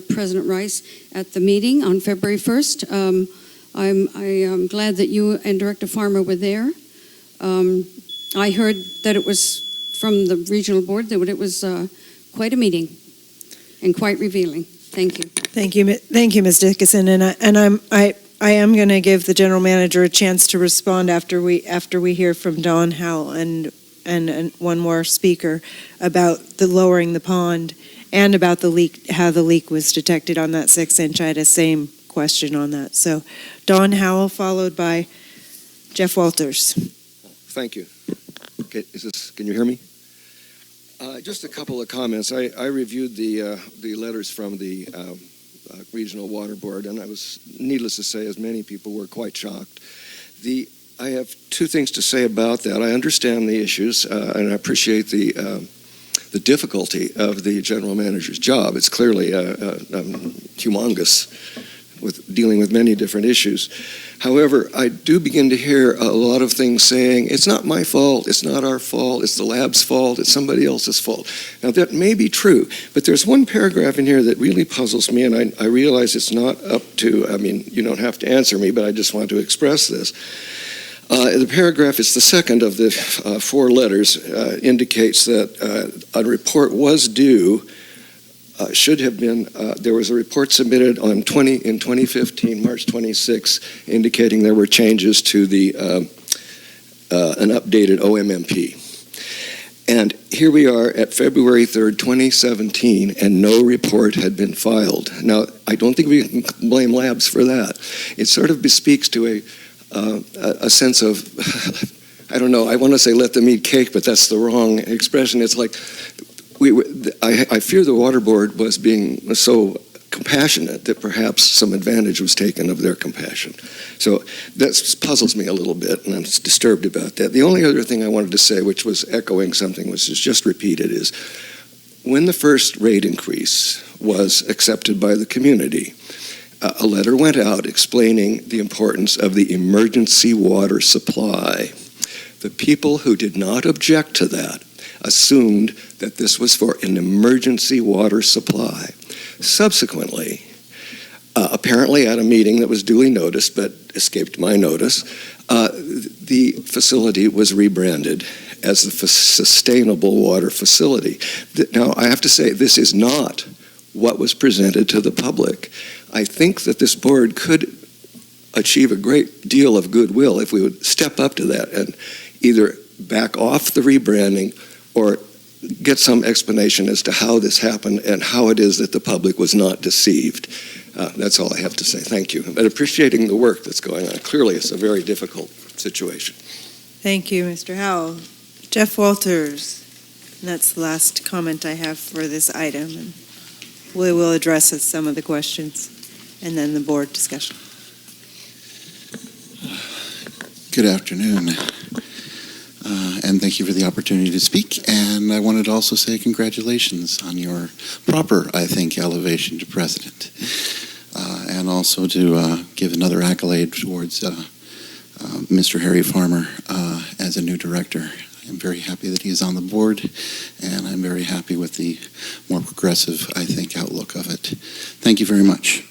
President Rice, at the meeting on February 1st. I'm glad that you and Director Farmer were there. I heard that it was from the regional board that it was quite a meeting and quite revealing. Thank you. Thank you, Ms. Dickinson. And I am going to give the general manager a chance to respond after we hear from Don Howell and one more speaker about the lowering the pond and about the leak, how the leak was detected on that 6-inch. I had the same question on that. So Don Howell, followed by Jeff Walters. Thank you. Okay, can you hear me? Just a couple of comments. I reviewed the letters from the Regional Water Board, and I was, needless to say, as many people were, quite shocked. I have two things to say about that. I understand the issues, and I appreciate the difficulty of the general manager's job. It's clearly humongous, with dealing with many different issues. However, I do begin to hear a lot of things saying, it's not my fault, it's not our fault, it's the lab's fault, it's somebody else's fault. Now that may be true, but there's one paragraph in here that really puzzles me, and I realize it's not up to, you don't have to answer me, but I just want to express this. The paragraph, it's the second of the four letters, indicates that a report was due, should have been, there was a report submitted in 2015, March 26, indicating there were changes to the an updated OMMP. And here we are at February 3rd, 2017, and no report had been filed. Now, I don't think we can blame labs for that. It sort of bespeaks to a sense of, I don't know, I want to say let them eat cake, but that's the wrong expression. It's like, I fear the water board was being so compassionate that perhaps some advantage was taken of their compassion. So that puzzles me a little bit, and I'm disturbed about that. The only other thing I wanted to say, which was echoing something which is just repeated, is when the first rate increase was accepted by the community, a letter went out explaining the importance of the emergency water supply. The people who did not object to that assumed that this was for an emergency water supply. Subsequently, apparently at a meeting that was duly noticed but escaped my notice, the facility was rebranded as the Sustainable Water Facility. Now, I have to say, this is not what was presented to the public. I think that this board could achieve a great deal of goodwill if we would step up to that and either back off the rebranding or get some explanation as to how this happened and how it is that the public was not deceived. That's all I have to say. Thank you. But appreciating the work that's going on. Clearly, it's a very difficult situation. Thank you, Mr. Howell. Jeff Walters, that's the last comment I have for this item. And we will address some of the questions and then the board discussion. Good afternoon. And thank you for the opportunity to speak. And I wanted to also say congratulations on your proper, I think, elevation to president. And also to give another accolade towards Mr. Harry Farmer as a new director. I'm very happy that he's on the board, and I'm very happy with the more progressive, I think, outlook of it. Thank you very much.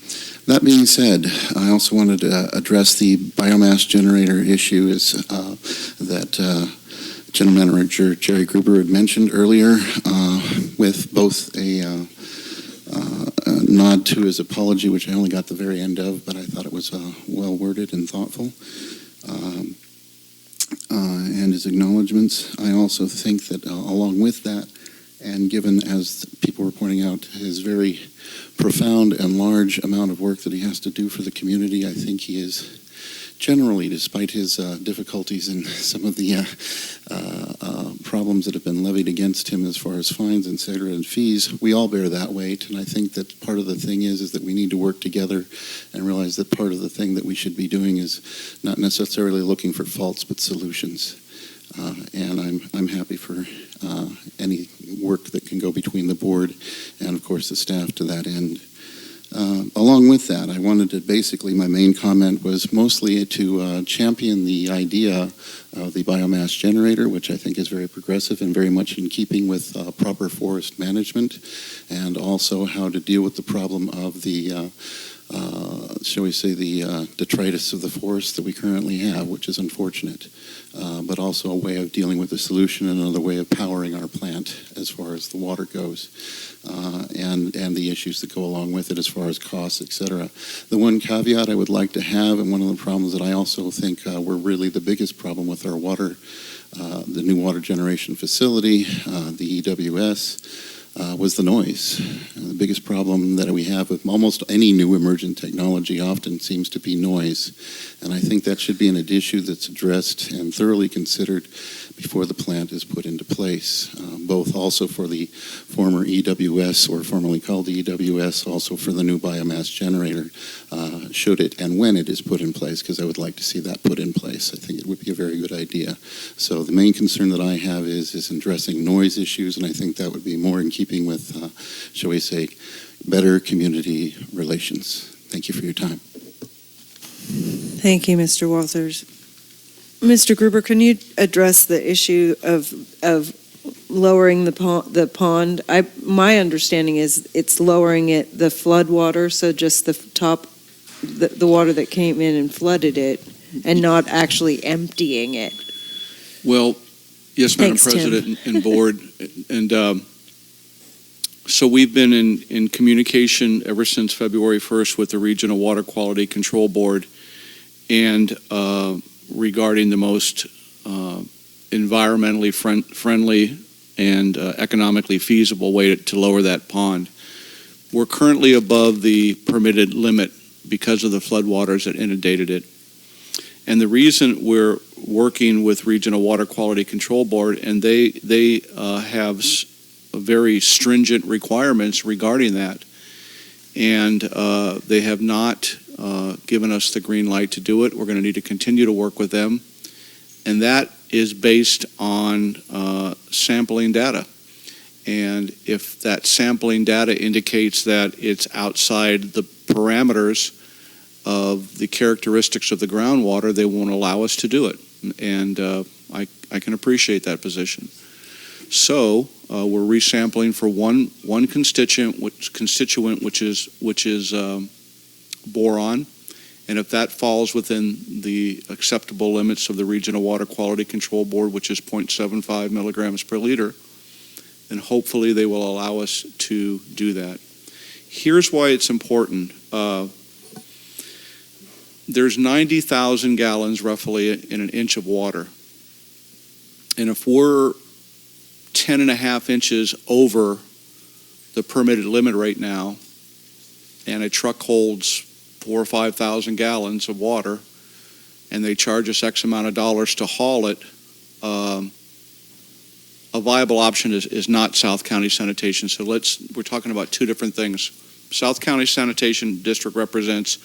That being said, I also wanted to address the biomass generator issue that General Manager Jerry Gruber had mentioned earlier, with both a nod to his apology, which I only got the very end of, but I thought it was well worded and thoughtful, and his acknowledgments. I also think that along with that, and given, as people were pointing out, his very profound and large amount of work that he has to do for the community, I think he is generally, despite his difficulties and some of the problems that have been levied against him as far as fines, et cetera, and fees, we all bear that weight. And I think that part of the thing is that we need to work together and realize that part of the thing that we should be doing is not necessarily looking for faults, but solutions. And I'm happy for any work that can go between the board and, of course, the staff to that end. Along with that, I wanted to basically, my main comment was mostly to champion the idea of the biomass generator, which I think is very progressive and very much in keeping with proper forest management, and also how to deal with the problem of the shall we say, the detritus of the forest that we currently have, which is unfortunate, but also a way of dealing with the solution and another way of powering our plant as far as the water goes, and the issues that go along with it as far as costs, etc. The one caveat I would like to have, and one of the problems that I also think were really the biggest problem with our water, the new water generation facility, the EWS, was the noise. The biggest problem that we have with almost any new emergent technology often seems to be noise. And I think that should be an issue that's addressed and thoroughly considered before the plant is put into place, both also for the former EWS, or formerly called EWS, also for the new biomass generator, should it and when it is put in place, because I would like to see that put in place. I think it would be a very good idea. So the main concern that I have is addressing noise issues, and I think that would be more in keeping with, shall we say, better community relations. Thank you for your time. Thank you, Mr. Walters. Mr. Gruber, can you address the issue of lowering the pond? My understanding is it's lowering it, the flood water, so just the top, the water that came in and flooded it, and not actually emptying it. Well, yes, Madam Thanks, Tim. President and Board. And so we've been in communication ever since February 1st with the Regional Water Quality Control Board, and regarding the most environmentally friendly and economically feasible way to lower that pond. We're currently above the permitted limit because of the floodwaters that inundated it. And the reason we're working with Regional Water Quality Control Board, and they have very stringent requirements regarding that, and they have not given us the green light to do it. We're going to need to continue to work with them, and that is based on sampling data. And if that sampling data indicates that it's outside the parameters of the characteristics of the groundwater, they won't allow us to do it. And I can appreciate that position. So we're resampling for one constituent, which is boron, and if that falls within the acceptable limits of the Regional Water Quality Control Board, which is 0.75 milligrams per liter, then hopefully they will allow us to do that. Here's why it's important. There's 90,000 gallons roughly in an inch of water, and if we're 10.5 inches over the permitted limit right now, and a truck holds 4,000 or 5,000 gallons of water, and they charge us X amount of dollars to haul it, a viable option is not South County Sanitation. So we're talking about two different things. South County Sanitation District represents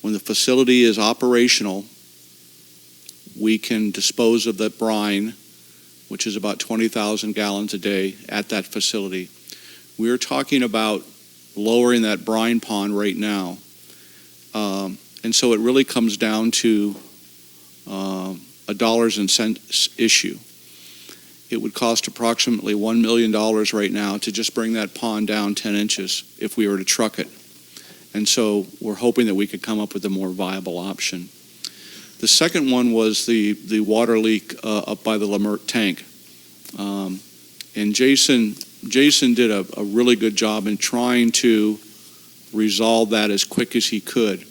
when the facility is operational, we can dispose of the brine, which is about 20,000 gallons a day at that facility. We're talking about lowering that brine pond right now. And so it really comes down to a dollars and cents issue. It would cost approximately $1 million right now to just bring that pond down 10 inches if we were to truck it. And so we're hoping that we could come up with a more viable option. The second one was the water leak up by the Lamert tank. And Jason did a really good job in trying to resolve that as quick as he could.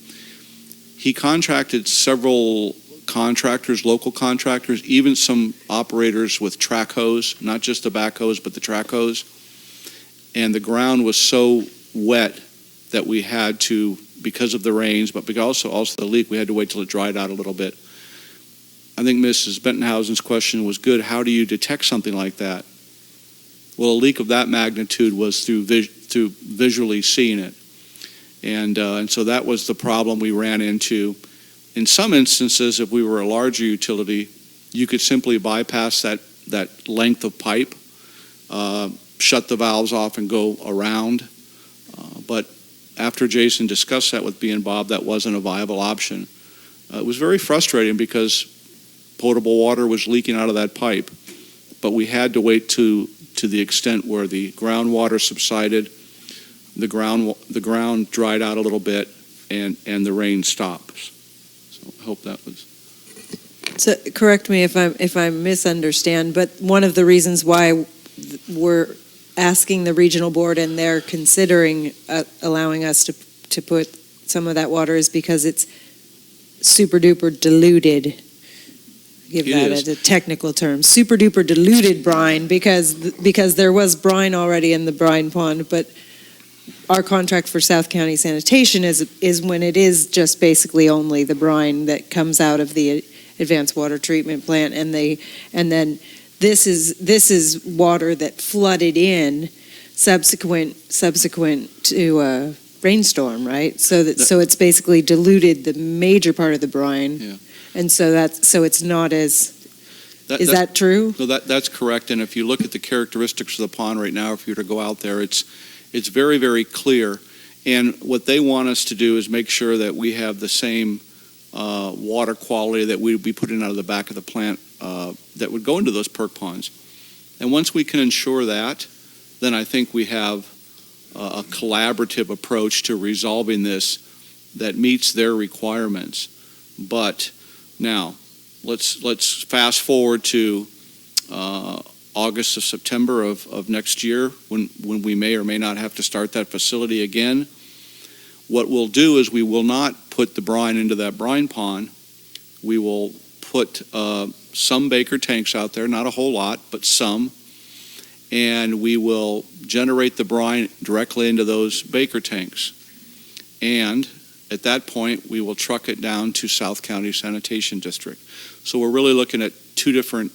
He contracted several contractors, local contractors, even some operators with track hose, not just the backhoes, but the track hose. And the ground was so wet that we had to, because of the rains, but because also the leak, we had to wait till it dried out a little bit. I think Mrs. Bentenhausen's question was good. How do you detect something like that? Well, a leak of that magnitude was through visually seeing it. And so that was the problem we ran into. In some instances, if we were a larger utility, you could simply bypass that length of pipe, shut the valves off and go around. But after Jason discussed that with B and Bob, that wasn't a viable option. It was very frustrating because potable water was leaking out of that pipe, but we had to wait to the extent where the groundwater subsided, the ground dried out a little bit, and the rain stopped. So I hope that was. So correct me if I misunderstand, but one of the reasons why we're asking the regional board and they're considering allowing us to put some of that water is because it's super duper diluted. give It that is. a technical term, super duper diluted brine, because there was brine already in the brine pond, but our contract for South County Sanitation is when it is just basically only the brine that comes out of the advanced water treatment plant, and then this is water that flooded in subsequent to a rainstorm, right? So it's basically diluted the major part of the brine. Yeah. And so it's not as, is that true? No, that's correct. And if you look at the characteristics of the pond right now, if you were to go out there, it's very, very clear. And what they want us to do is make sure that we have the same water quality that we would be putting out of the back of the plant that would go into those perk ponds. And once we can ensure that, then I think we have a collaborative approach to resolving this that meets their requirements. But now, let's fast forward to August or September of next year, when we may or may not have to start that facility again. What we'll do is we will not put the brine into that brine pond. We will put some Baker tanks out there, not a whole lot, but some, and we will generate the brine directly into those Baker tanks. And at that point, we will truck it down to South County Sanitation District. So we're really looking at two different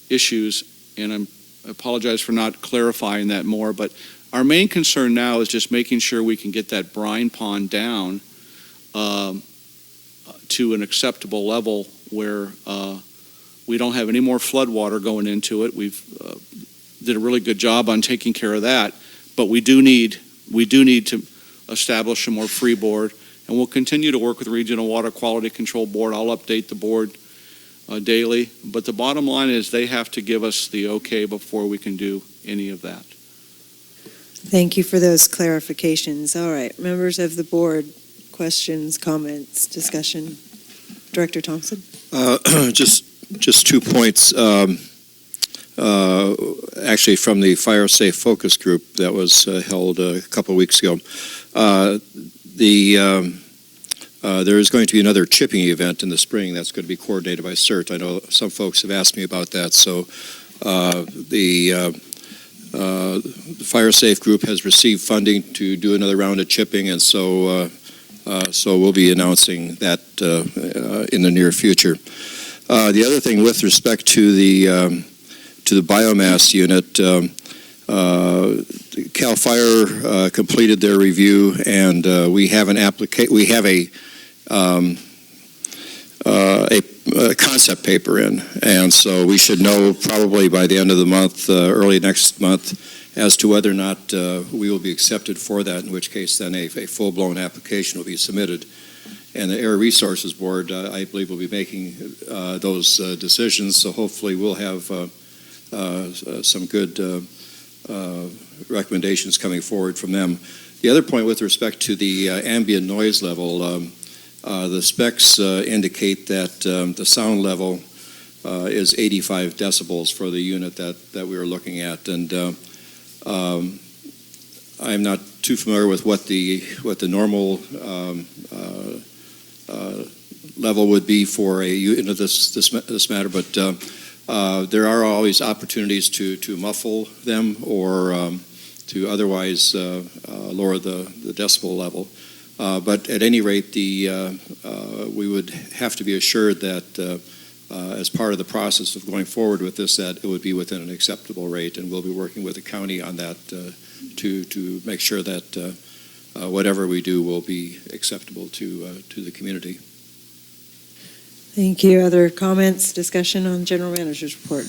issues, and I apologize for not clarifying that more, but our main concern now is just making sure we can get that brine pond down to an acceptable level where we don't have any more flood water going into it. We've did a really good job on taking care of that, but we do need to establish a more freeboard, and we'll continue to work with Regional Water Quality Control Board. I'll update the board daily, but the bottom line is they have to give us the okay before we can do any of that. Thank you for those clarifications. All right, members of the board, questions, comments, discussion? Director Thompson? Just 2 points. Actually, from the Fire Safe Focus Group that was held a couple of weeks ago. There is going to be another chipping event in the spring that's going to be coordinated by CERT. I know some folks have asked me about that. So the Fire Safe Group has received funding to do another round of chipping, and so we'll be announcing that in the near future. The other thing with respect to the biomass unit, CAL FIRE completed their review, and we have a concept paper in, and so we should know probably by the end of the month, early next month, as to whether or not we will be accepted for that, in which case then a full-blown application will be submitted. And the Air Resources Board, I believe, will be making those decisions, so hopefully we'll have some good recommendations coming forward from them. The other point with respect to the ambient noise level, the specs indicate that the sound level is 85 decibels for the unit that we were looking at, and I'm not too familiar with what the normal level would be for a unit of this matter, but there are always opportunities to muffle them or to otherwise lower the decibel level. But at any rate, we would have to be assured that as part of the process of going forward with this, that it would be within an acceptable rate, and we'll be working with the county on that to make sure that whatever we do will be acceptable to the community. Thank you. Other comments, discussion on General Manager's report?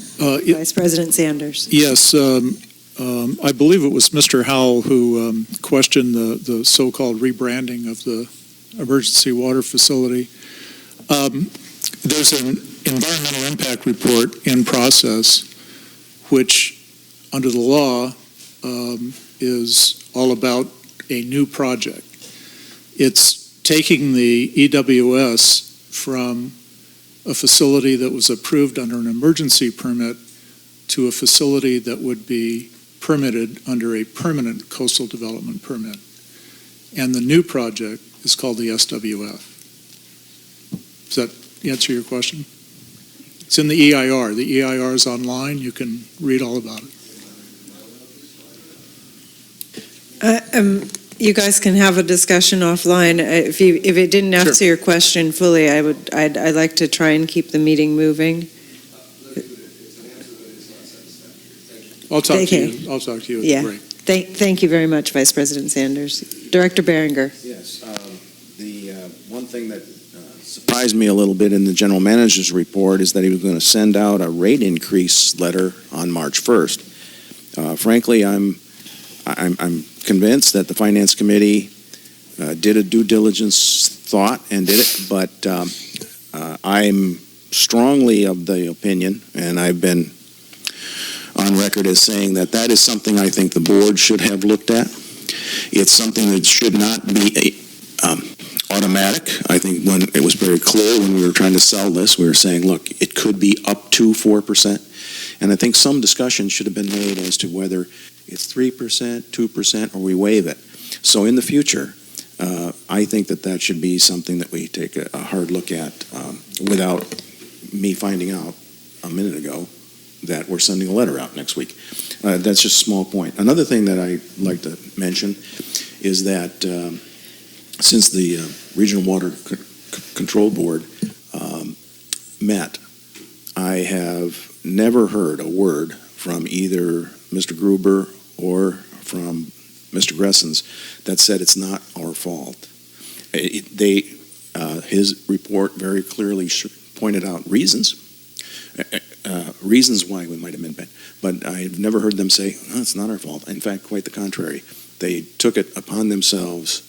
Vice President Sanders. Yes. I believe it was Mr. Howell who questioned the so-called rebranding of the emergency water facility. There's an environmental impact report in process, which under the law is all about a new project. It's taking the EWS from a facility that was approved under an emergency permit to a facility that would be permitted under a permanent coastal development permit. And the new project is called the SWF. Does that answer your question. It's in the EIR. The EIR is online. You can read all about it. You guys can have a discussion offline. If it didn't answer your question fully, I'd like to try and keep the meeting moving. I'll talk to you. I'll talk to you at Yeah. the break. Thank you very much, Vice President Sanders. Director Behringer. Yes. The one thing that surprised me a little bit in the general manager's report is that he was going to send out a rate increase letter on March 1st. Frankly, I'm convinced that the Finance Committee did a due diligence thought and did it, but I'm strongly of the opinion, and I've been on record as saying that that is something I think the board should have looked at. It's something that should not be automatic. I think when it was very clear when we were trying to sell this, we were saying, look, it could be up to 4%. And I think some discussion should have been made as to whether it's 3%, 2%, or we waive it. So in the future, I think that that should be something that we take a hard look at without me finding out a minute ago that we're sending a letter out next week. That's just a small point. Another thing that I'd like to mention is that since the Regional Water Control Board met, I have never heard a word from either Mr. Gruber or from Mr. Gressens that said it's not our fault. His report very clearly pointed out reasons why we might have been bad, but I've never heard them say, oh, it's not our fault. In fact, quite the contrary. They took it upon themselves.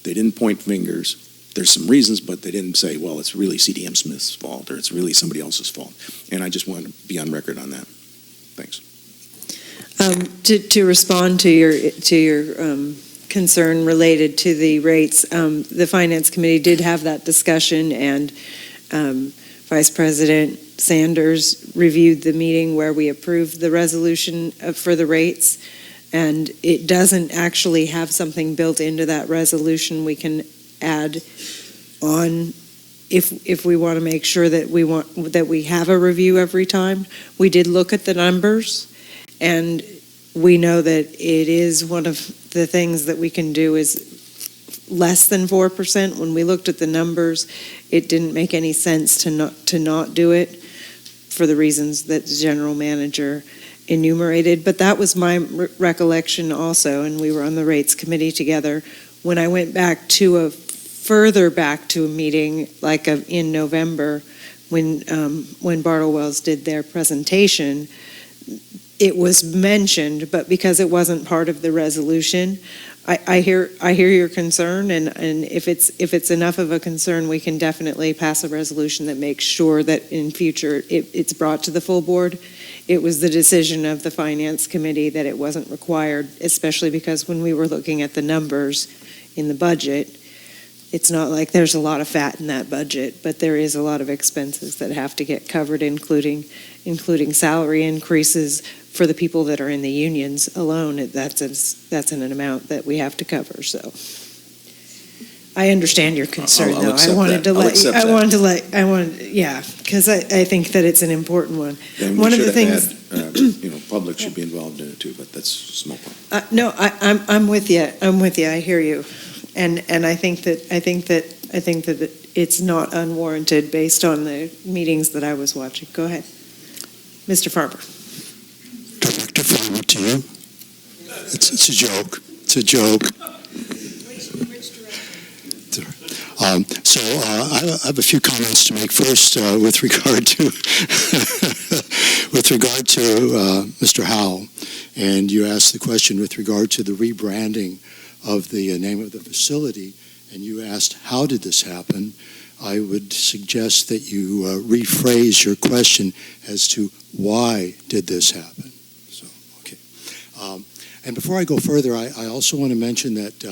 They didn't point fingers. There's some reasons, but they didn't say, well, it's really CDM Smith's fault or it's really somebody else's fault. And I just want to be on record on that. Thanks. To respond to your concern related to the rates, the Finance Committee did have that discussion, and Vice President Sanders reviewed the meeting where we approved the resolution for the rates, and it doesn't actually have something built into that resolution we can add on if we want to make sure that we have a review every time. We did look at the numbers, and we know that it is one of the things that we can do is less than 4%. When we looked at the numbers, it didn't make any sense to not do it for the reasons that the general manager enumerated. But that was my recollection also, and we were on the rates committee together. When I went further back to a meeting like in November when Bartle Wells did their presentation, it was mentioned, but because it wasn't part of the resolution, I hear your concern, and if it's enough of a concern, we can definitely pass a resolution that makes sure that in future it's brought to the full board. It was the decision of the Finance Committee that it wasn't required, especially because when we were looking at the numbers in the budget, it's not like there's a lot of fat in that budget, but there is a lot of expenses that have to get covered, including salary increases for the people that are in the unions alone. That's an amount that we have to cover. So I understand your concern, though. Because I think that it's an important one. Then One we of the should things, have had, public should be involved in it too, but that's a small part. no, I'm with you. I'm with you. I hear you, and I think that it's not unwarranted based on the meetings that I was watching. Go ahead, Mr. Farber. Director Farber, to you. It's a joke. It's a joke. I have a few comments to make. First, with regard to Mr. Howell, and you asked the question with regard to the rebranding of the name of the facility, and you asked how did this happen. I would suggest that you rephrase your question as to why did this happen. So, okay. And before I go further, I also want to mention that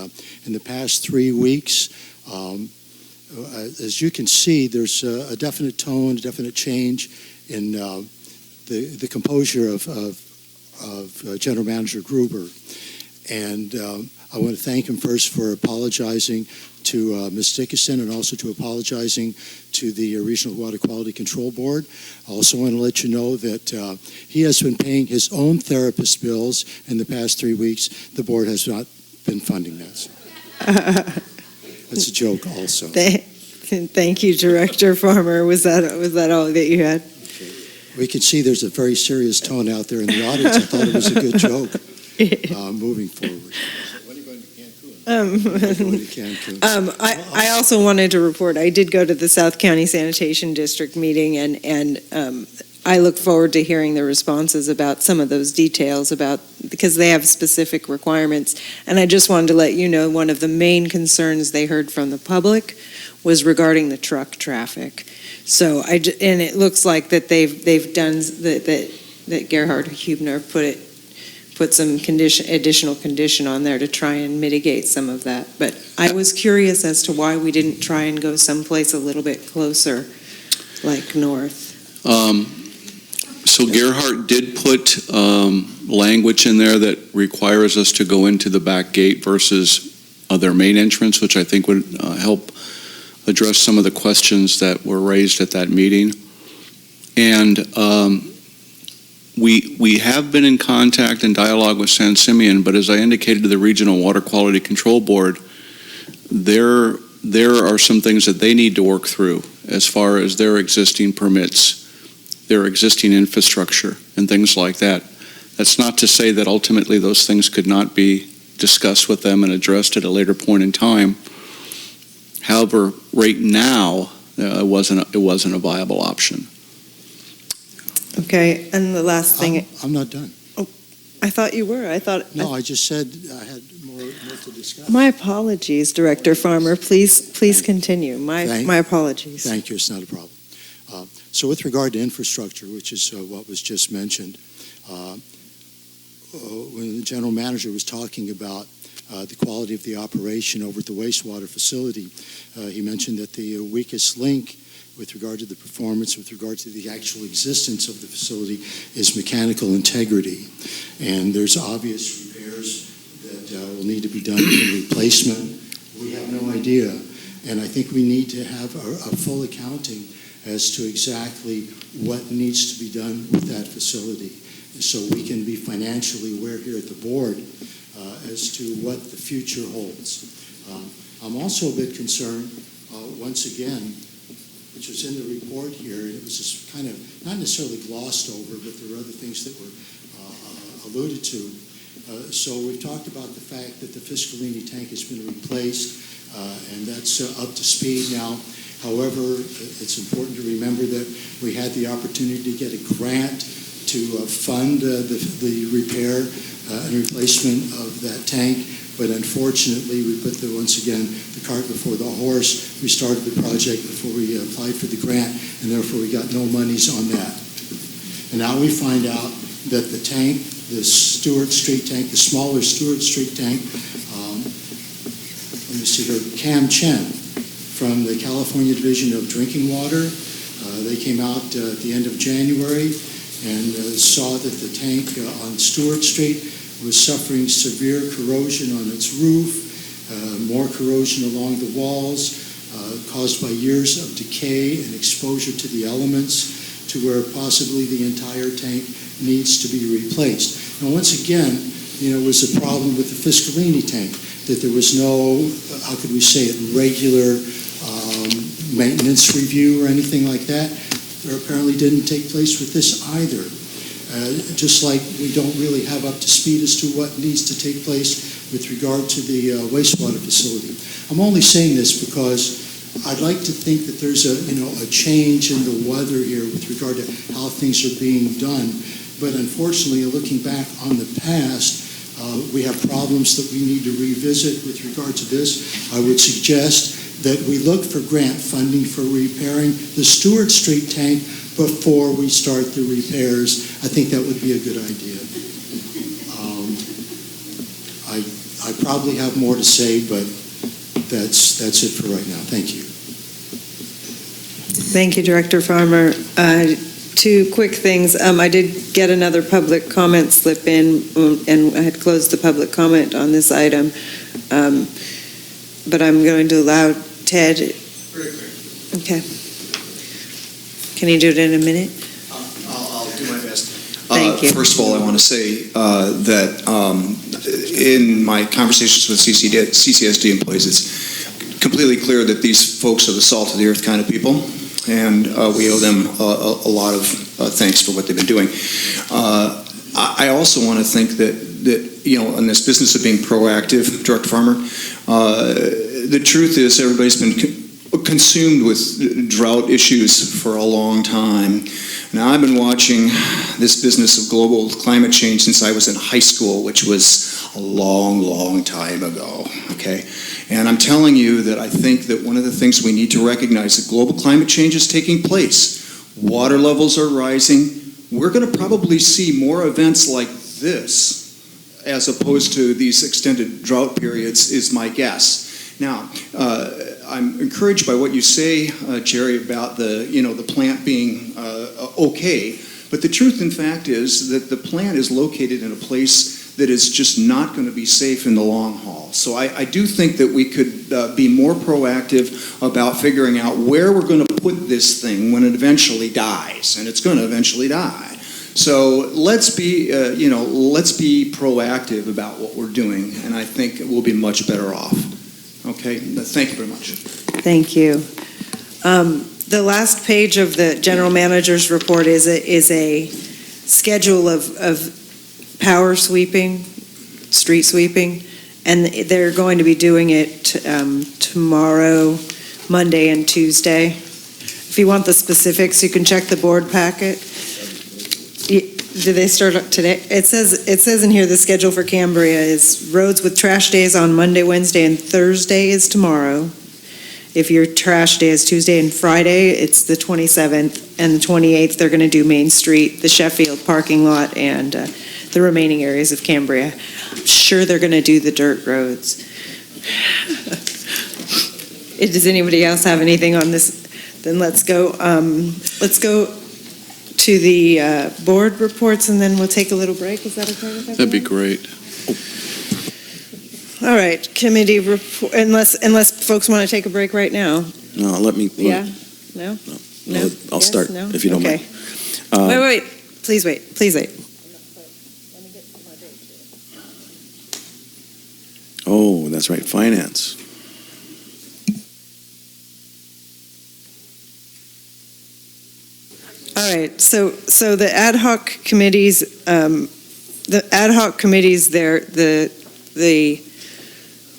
in the past 3 weeks, as you can see, there's a definite tone, a definite change in the composure of General Manager Gruber. And I want to thank him first for apologizing to Ms. Dickinson and also to apologizing to the Regional Water Quality Control Board. I also want to let you know that he has been paying his own therapist bills in the past 3 weeks. The board has not been funding that. That's a joke also. Thank you, Director Farmer. Was that all that you had? We can see there's a very serious tone out there in the audience. I thought it was a good joke moving forward. I also wanted to report, I did go to the South County Sanitation District meeting, and I look forward to hearing the responses about some of those details because they have specific requirements. And I just wanted to let you know, one of the main concerns they heard from the public was regarding the truck traffic. So and it looks like that they've done that Gerhard Hubner put some additional condition on there to try and mitigate some of that. But I was curious as to why we didn't try and go someplace a little bit closer, like north. So Gerhard did put language in there that requires us to go into the back gate versus their main entrance, which I think would help address some of the questions that were raised at that meeting. And we have been in contact and dialogue with San Simeon, but as I indicated to the Regional Water Quality Control Board, there are some things that they need to work through as far as their existing permits, their existing infrastructure, and things like that. That's not to say that ultimately those things could not be discussed with them and addressed at a later point in time. However, right now, it wasn't a viable option. Okay, and the last thing. I'm not done. Oh, I thought you were. No, I just said I had more to discuss. My apologies, Director Farmer. Please continue. My apologies. Thank you. It's not a problem. So with regard to infrastructure, which is what was just mentioned, when the general manager was talking about the quality of the operation over at the wastewater facility, he mentioned that the weakest link with regard to the performance, with regard to the actual existence of the facility, is mechanical integrity. And there's obvious repairs that will need to be done in replacement. We have no idea. And I think we need to have a full accounting as to exactly what needs to be done with that facility, so we can be financially aware here at the board as to what the future holds. I'm also a bit concerned, once again, which was in the report here, and it was just kind of not necessarily glossed over, but there were other things that were alluded to. So we've talked about the fact that the Fiscalini tank has been replaced, and that's up to speed now. However, it's important to remember that we had the opportunity to get a grant to fund the repair and replacement of that tank, but unfortunately we put once again the cart before the horse. We started the project before we applied for the grant, and therefore we got no monies on that. And now we find out that the tank, the Stewart Street tank, the smaller Stewart Street tank, let me see here, Cam Chen from the California Division of Drinking Water, they came out at the end of January and saw that the tank on Stewart Street was suffering severe corrosion on its roof, more corrosion along the walls, caused by years of decay and exposure to the elements, to where possibly the entire tank needs to be replaced. And once again, it was a problem with the Fiscalini tank, that there was no, how could we say it, regular maintenance review or anything like that. There apparently didn't take place with this either. Just like we don't really have up to speed as to what needs to take place with regard to the wastewater facility. I'm only saying this because I'd like to think that there's a change in the weather here with regard to how things are being done. But unfortunately, looking back on the past, we have problems that we need to revisit with regard to this. I would suggest that we look for grant funding for repairing the Stewart Street tank before we start the repairs. I think that would be a good idea. I probably have more to say, but that's it for right now. Thank you. Thank you, Director Farmer. Two quick things. I did get another public comment slip in, and I had closed the public comment on this item. But I'm going to allow Ted. Okay. Can you do it in a minute? I'll do my best. Thank you. First of all, I want to say that in my conversations with CCSD employees, it's completely clear that these folks are the salt of the earth kind of people, and we owe them a lot of thanks for what they've been doing. I also want to think that in this business of being proactive, Director Farmer, the truth is everybody's been consumed with drought issues for a long time. Now, I've been watching this business of global climate change since I was in high school, which was a long, long time ago, okay? And I'm telling you that I think that one of the things we need to recognize is that global climate change is taking place. Water levels are rising. We're going to probably see more events like this as opposed to these extended drought periods, is my guess. Now, I'm encouraged by what you say, Jerry, about the plant being okay. But the truth, in fact, is that the plant is located in a place that is just not going to be safe in the long haul. So I do think that we could be more proactive about figuring out where we're going to put this thing when it eventually dies, and it's going to eventually die. So let's be proactive about what we're doing, and I think we'll be much better off. Okay, thank you very much. Thank you. The last page of the general manager's report is a schedule of power sweeping, street sweeping, and they're going to be doing it tomorrow, Monday, and Tuesday. If you want the specifics, you can check the board packet. Do they start up today? It says in here the schedule for Cambria is roads with trash days on Monday, Wednesday, and Thursday is tomorrow. If your trash day is Tuesday and Friday, it's the 27th, and the 28th they're going to do Main Street, the Sheffield parking lot, and the remaining areas of Cambria. I'm sure they're going to do the dirt roads. Does anybody else have anything on this? Then let's go to the board reports, and then we'll take a little break. Is that okay with everyone? That'd be great. All right, committee report, unless folks want to take a break right now. No, let me. Yeah? No? No? I'll Yes? start, No? if you don't Okay. mind. Wait. Please wait. Oh, that's right, finance. All right, so the ad hoc committees, the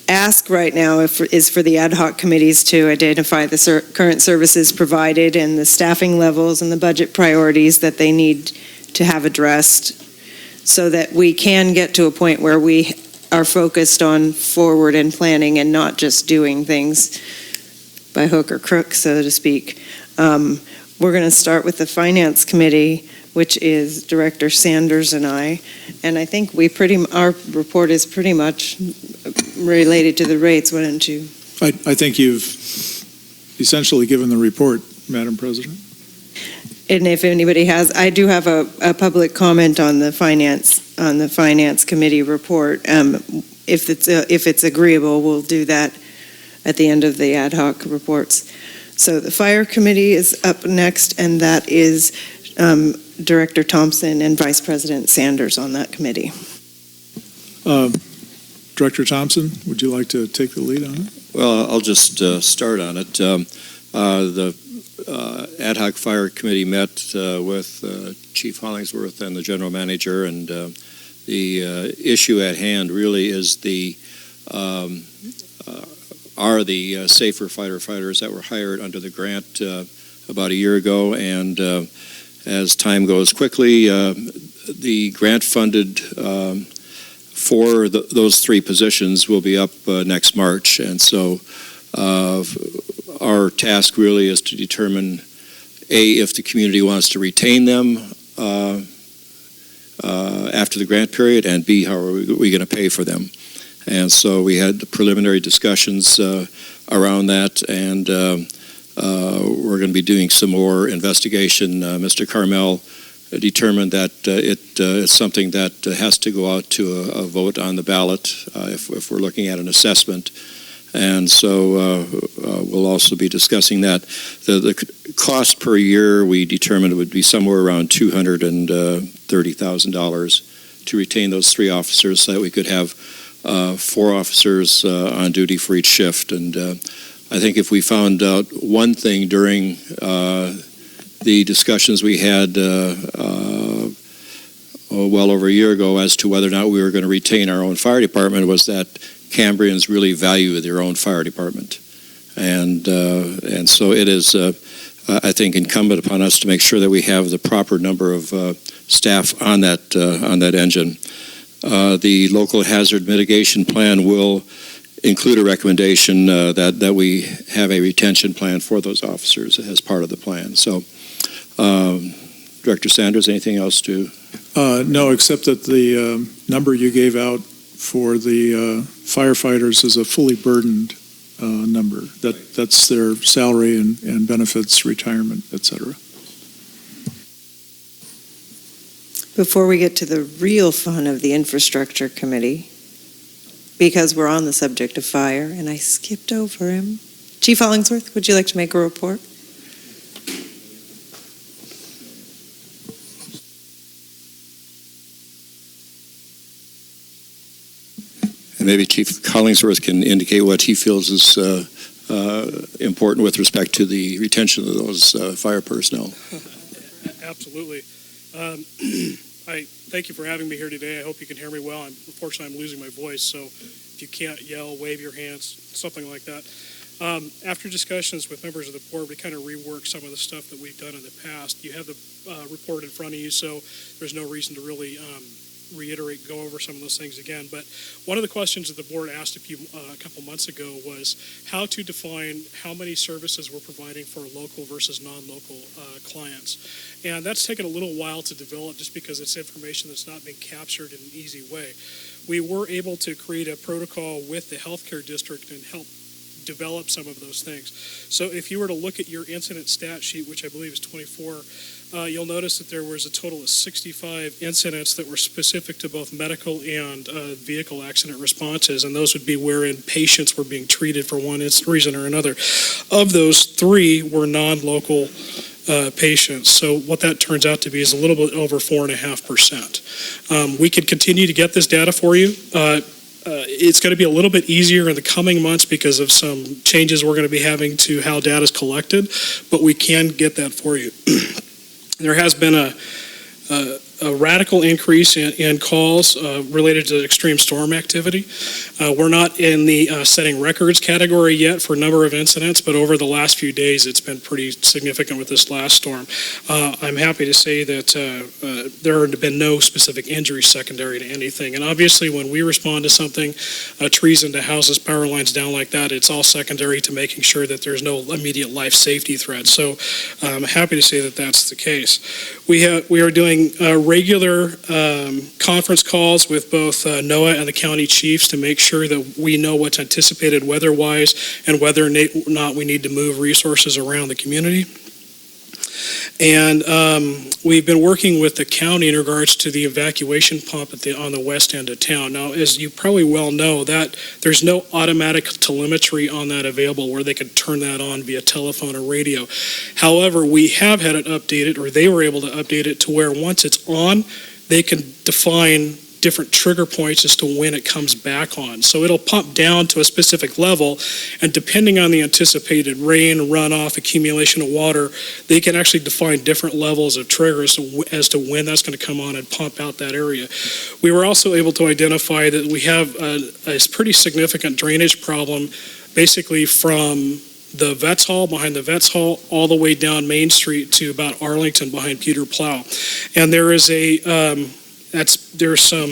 ask right now is for the ad hoc committees to identify the current services provided and the staffing levels and the budget priorities that they need to have addressed so that we can get to a point where we are focused on forward and planning and not just doing things by hook or crook, so to speak. We're going to start with the Finance Committee, which is Director Sanders and I think our report is pretty much related to the rates, wouldn't you? I think you've essentially given the report, Madam President. And if anybody has, I do have a public comment on the Finance Committee report. If it's agreeable, we'll do that at the end of the ad hoc reports. So the Fire Committee is up next, and that is Director Thompson and Vice President Sanders on that committee. Director Thompson, would you like to take the lead on it? Well, I'll just start on it. The ad hoc fire committee met with Chief Hollingsworth and the general manager, and the issue at hand really is the safer firefighters that were hired under the grant about a year ago, and as time goes quickly, the grant funded for those three positions will be up next March, and so our task really is to determine if the community wants to retain them after the grant period, and B, how are we going to pay for them. And so we had the preliminary discussions around that, and we're going to be doing some more investigation. Mr. Carmel determined that it's something that has to go out to a vote on the ballot if we're looking at an assessment. And so we'll also be discussing that. The cost per year we determined it would be somewhere around $230,000 to retain those 3 officers so that we could have 4 officers on duty for each shift. And I think if we found out one thing during the discussions we had well over a year ago as to whether or not we were going to retain our own fire department was that Cambrians really value their own fire department. And so it is, I think, incumbent upon us to make sure that we have the proper number of staff on that engine. The local hazard mitigation plan will include a recommendation that we have a retention plan for those officers as part of the plan. So, Director Sanders, anything else to? No, except that the number you gave out for the firefighters is a fully burdened number. That's their salary and benefits, retirement, et cetera. Before we get to the real fun of the infrastructure committee, because we're on the subject of fire, and I skipped over him. Chief Hollingsworth, would you like to make a report? And maybe Chief Hollingsworth can indicate what he feels is important with respect to the retention of those fire personnel. Absolutely. I thank you for having me here today. I hope you can hear me well. Unfortunately, I'm losing my voice, so if you can't yell, wave your hands, something like that. After discussions with members of the board, we kind of reworked some of the stuff that we've done in the past. You have the report in front of you, so there's no reason to really go over some of those things again. But one of the questions that the board asked a couple months ago was how to define how many services we're providing for local versus non-local clients. And that's taken a little while to develop just because it's information that's not been captured in an easy way. We were able to create a protocol with the healthcare district and help develop some of those things. So if you were to look at your incident stat sheet, which I believe is 24, you'll notice that there was a total of 65 incidents that were specific to both medical and vehicle accident responses, and those would be wherein patients were being treated for one reason or another. Of those, 3 were non-local patients. So what that turns out to be is a little bit over 4.5%. We could continue to get this data for you. It's going to be a little bit easier in the coming months because of some changes we're going to be having to how data is collected, but we can get that for you. There has been a radical increase in calls related to extreme storm activity. We're not in the setting records category yet for number of incidents, but over the last few days it's been pretty significant with this last storm. I'm happy to say that there have been no specific injuries secondary to anything. And obviously when we respond to something, trees into houses, power lines down like that, it's all secondary to making sure that there's no immediate life safety threat. So I'm happy to say that that's the case. We are doing regular conference calls with both NOAA and the county chiefs to make sure that we know what's anticipated weather-wise and whether or not we need to move resources around the community. And we've been working with the county in regards to the evacuation pump on the west end of town. Now, as you probably well know, that there's no automatic telemetry on that available where they could turn that on via telephone or radio. However, we have had it updated, or they were able to update it to where once it's on, they can define different trigger points as to when it comes back on. So it'll pump down to a specific level, and depending on the anticipated rain, runoff, accumulation of water, they can actually define different levels of triggers as to when that's going to come on and pump out that area. We were also able to identify that we have a pretty significant drainage problem, basically from the Vets Hall, behind the Vets Hall, all the way down Main Street to about Arlington behind Peter Plow. And there is there's some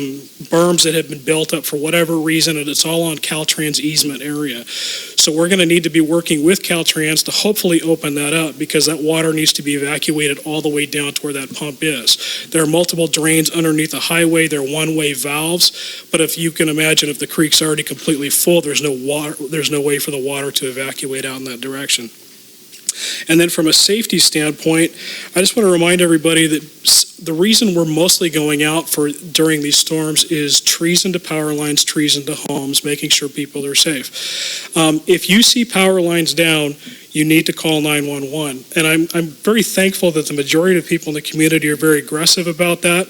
berms that have been built up for whatever reason, and it's all on Caltrans easement area. So we're going to need to be working with Caltrans to hopefully open that up because that water needs to be evacuated all the way down to where that pump is. There are multiple drains underneath the highway. They're one-way valves, but if you can imagine if the creek's already completely full, there's no way for the water to evacuate out in that direction. And then from a safety standpoint, I just want to remind everybody that the reason we're mostly going out during these storms is trees into power lines, trees into homes, making sure people are safe. If you see power lines down, you need to call 911. And I'm very thankful that the majority of people in the community are very aggressive about that.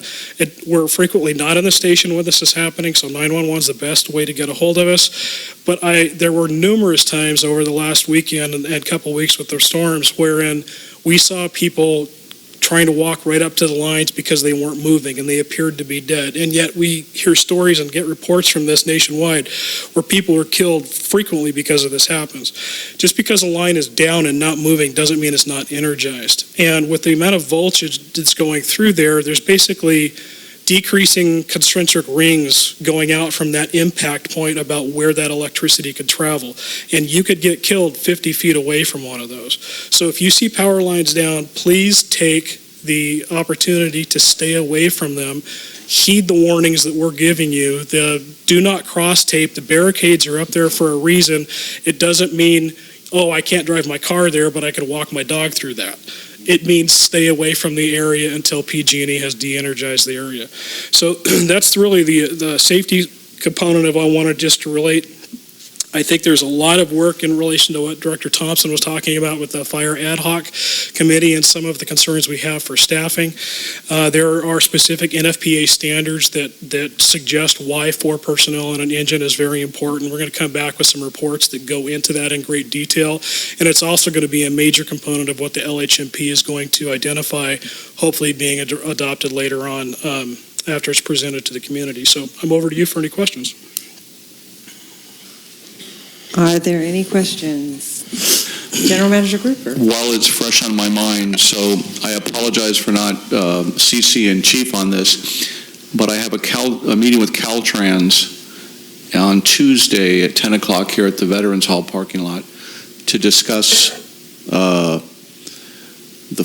We're frequently not in the station when this is happening, so 911 is the best way to get a hold of us. But there were numerous times over the last weekend and couple weeks with the storms wherein we saw people trying to walk right up to the lines because they weren't moving and they appeared to be dead. And yet we hear stories and get reports from this nationwide where people are killed frequently because of this happens. Just because a line is down and not moving doesn't mean it's not energized. And with the amount of voltage that's going through there's basically decreasing concentric rings going out from that impact point about where that electricity could travel. And you could get killed 50 feet away from one of those. So if you see power lines down, please take the opportunity to stay away from them. Heed the warnings that we're giving you. The do not cross tape, the barricades are up there for a reason. It doesn't mean, oh, I can't drive my car there, but I can walk my dog through that. It means stay away from the area until PG&E has de-energized the area. So that's really the safety component of I wanted just to relate. I think there's a lot of work in relation to what Director Thompson was talking about with the Fire Ad Hoc Committee and some of the concerns we have for staffing. There are specific NFPA standards that suggest why 4 personnel on an engine is very important. We're going to come back with some reports that go into that in great detail. And it's also going to be a major component of what the LHMP is going to identify, hopefully being adopted later on after it's presented to the community. So I'm over to you for any questions. Are there any questions? General Manager Gruber. While it's fresh on my mind, so I apologize for not CCing Chief on this, but I have a meeting with Caltrans on Tuesday at 10 o'clock here at the Veterans Hall parking lot to discuss the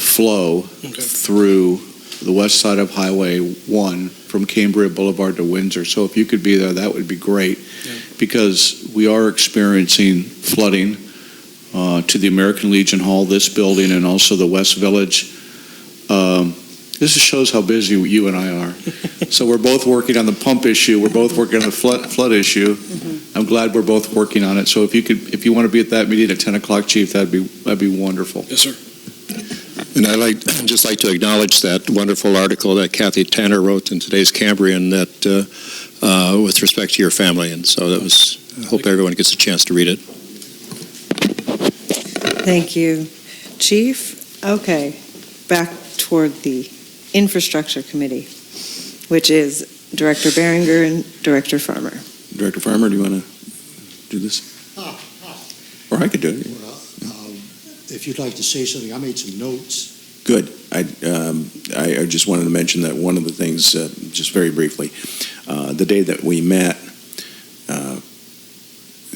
flow through the west side of Highway 1 from Cambria Boulevard to Windsor. So if you could be there, that would be great, because we are experiencing flooding to the American Legion Hall, this building, and also the West Village. This just shows how busy you and I are. So we're both working on the pump issue. We're both working on the flood issue. I'm glad we're both working on it. So if you want to be at that meeting at 10 o'clock, Chief, that'd be wonderful. Yes, sir. And I'd just like to acknowledge that wonderful article that Kathy Tanner wrote in today's Cambrian that with respect to your family. And so that was, I hope everyone gets a chance to read it. Thank you, Chief. Okay, back toward the Infrastructure Committee, which is Director Behringer and Director Farmer. Director Farmer, do you want to do this? Or I could do it. If you'd like to say something, I made some notes. Good. I just wanted to mention that one of the things, just very briefly, the day that we met,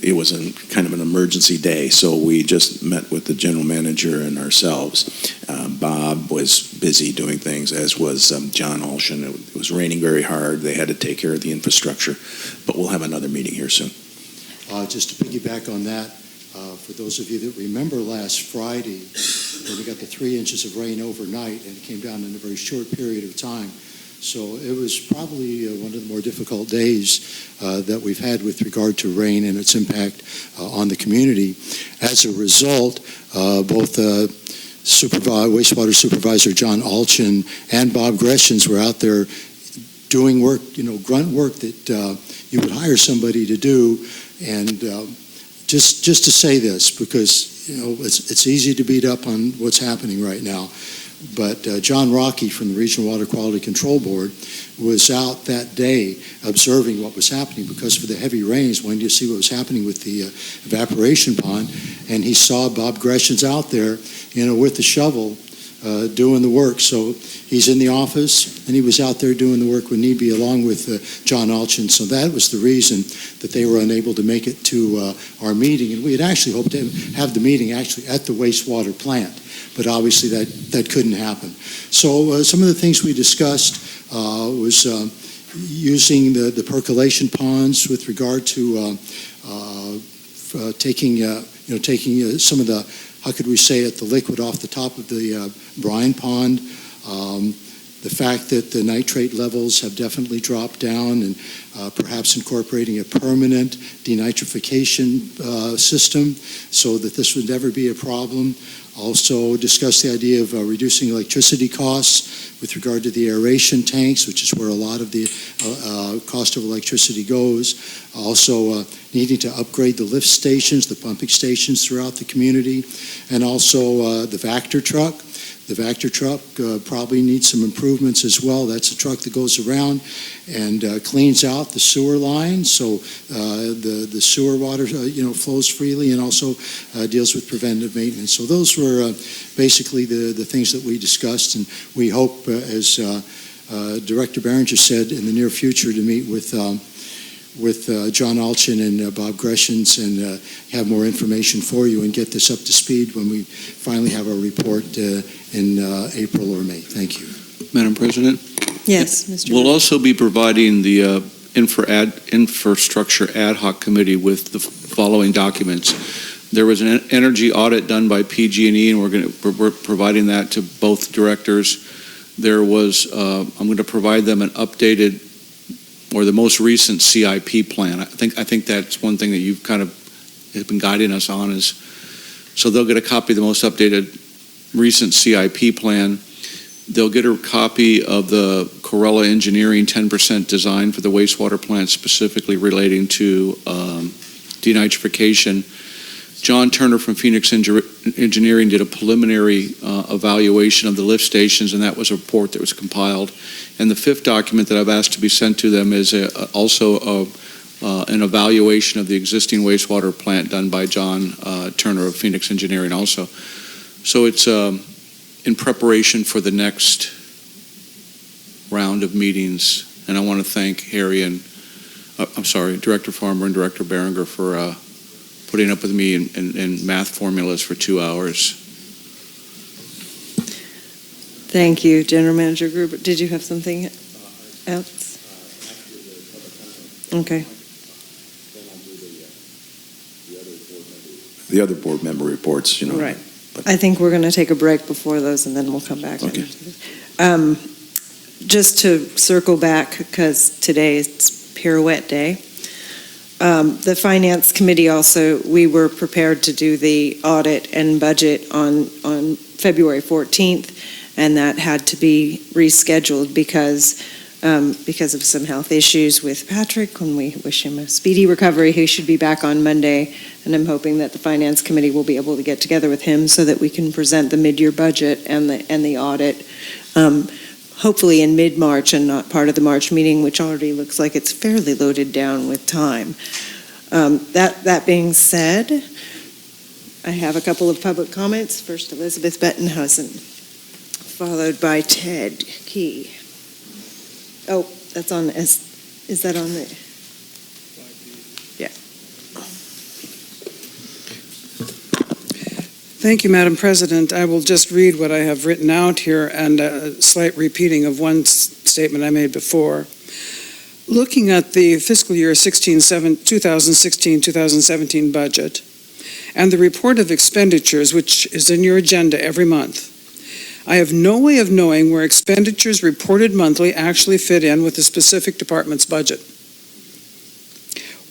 it was kind of an emergency day, so we just met with the general manager and ourselves. Bob was busy doing things, as was John Alshin. It was raining very hard. They had to take care of the infrastructure, but we'll have another meeting here soon. Just to piggyback on that, for those of you that remember last Friday, when we got the 3 inches of rain overnight, and it came down in a very short period of time. So it was probably one of the more difficult days that we've had with regard to rain and its impact on the community. As a result, both wastewater supervisor John Alchin and Bob Greshens were out there doing work, grunt work that you would hire somebody to do. And just to say this, because it's easy to beat up on what's happening right now, but John Rocky from the Regional Water Quality Control Board was out that day observing what was happening because of the heavy rains, wanting to see what was happening with the evaporation pond, and he saw Bob Greshens out there, with the shovel doing the work. So he's in the office, and he was out there doing the work when need be, along with John Alchin. So that was the reason that they were unable to make it to our meeting. And we had actually hoped to have the meeting actually at the wastewater plant, but obviously that couldn't happen. So some of the things we discussed was using the percolation ponds with regard to taking taking some of the, how could we say it, the liquid off the top of the brine pond. The fact that the nitrate levels have definitely dropped down, and perhaps incorporating a permanent denitrification system so that this would never be a problem. Also discuss the idea of reducing electricity costs with regard to the aeration tanks, which is where a lot of the cost of electricity goes. Also needing to upgrade the lift stations, the pumping stations throughout the community, and also the Vector truck. The Vector truck probably needs some improvements as well. That's a truck that goes around and cleans out the sewer line, so the sewer water flows freely, and also deals with preventive maintenance. So those were basically the things that we discussed, and we hope, as Director Behringer said, in the near future to meet with John Alchin and Bob Greshens and have more information for you and get this up to speed when we finally have our report in April or May. Thank you. Madam President? Yes, Mr. We'll also be providing the Infrastructure Ad Hoc Committee with the following documents. There was an energy audit done by PG&E, and we're providing that to both directors. There was, I'm going to provide them an updated or the most recent CIP plan. I think that's one thing that you've kind of been guiding us on, is so they'll get a copy of the most updated recent CIP plan. They'll get a copy of the Corella Engineering 10% design for the wastewater plant, specifically relating to denitrification. John Turner from Phoenix Engineering did a preliminary evaluation of the lift stations, and that was a report that was compiled. And the fifth document that I've asked to be sent to them is also an evaluation of the existing wastewater plant done by John Turner of Phoenix Engineering also. So it's in preparation for the next round of meetings, and I want to thank Harry and, Director Farmer and Director Behringer for putting up with me in math formulas for 2 hours. Thank you, General Manager Gruber. Did you have something else? Okay. The other board member reports, Right. I think we're going to take a break before those, and then we'll come back. Okay. Just to circle back, because today is Pirouette Day. The Finance Committee also, we were prepared to do the audit and budget on February 14th, and that had to be rescheduled because of some health issues with Patrick, and we wish him a speedy recovery. He should be back on Monday, and I'm hoping that the Finance Committee will be able to get together with him so that we can present the mid-year budget and the audit, hopefully in mid-March and not part of the March meeting, which already looks like it's fairly loaded down with time. That being said, I have a couple of public comments. First, Elizabeth Bettenhausen, followed by Ted Key. Oh, that's on, is that on the? Yeah. Thank you, Madam President. I will just read what I have written out here, and a slight repeating of one statement I made before. Looking at the fiscal year 2016-2017 budget and the report of expenditures, which is in your agenda every month, I have no way of knowing where expenditures reported monthly actually fit in with the specific department's budget.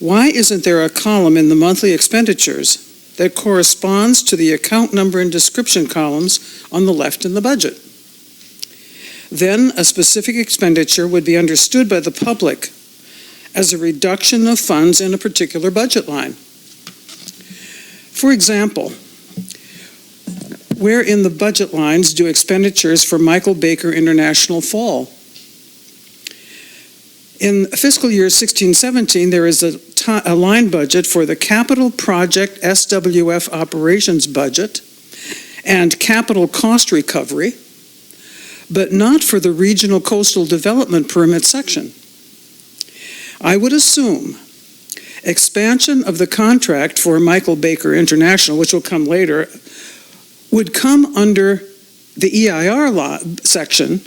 Why isn't there a column in the monthly expenditures that corresponds to the account number and description columns on the left in the budget? Then a specific expenditure would be understood by the public as a reduction of funds in a particular budget line. For example, where in the budget lines do expenditures for Michael Baker International fall? In fiscal year 16-17, there is a line budget for the capital project SWF operations budget and capital cost recovery, but not for the regional coastal development permit section. I would assume expansion of the contract for Michael Baker International, which will come later, would come under the EIR section,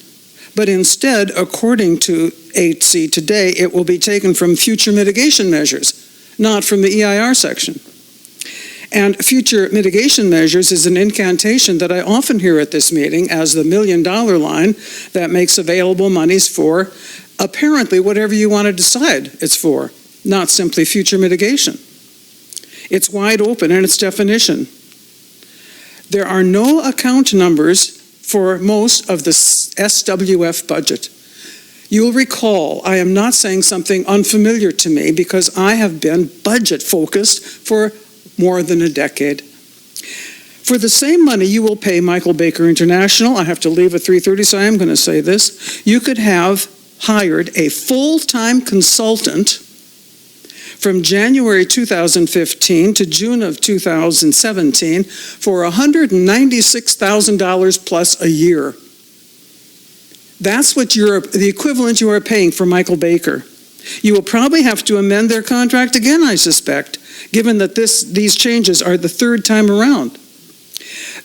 but instead, according to 8C today, it will be taken from future mitigation measures, not from the EIR section. And future mitigation measures is an incantation that I often hear at this meeting as the $1 million line that makes available monies for apparently whatever you want to decide it's for, not simply future mitigation. It's wide open in its definition. There are no account numbers for most of the SWF budget. You will recall, I am not saying something unfamiliar to me because I have been budget focused for more than a decade. For the same money you will pay Michael Baker International, I have to leave at 3:30, so I am going to say this, you could have hired a full-time consultant from January 2015 to June of 2017 for $196,000 plus a year. That's what the equivalent you are paying for Michael Baker. You will probably have to amend their contract again, I suspect, given that these changes are the third time around.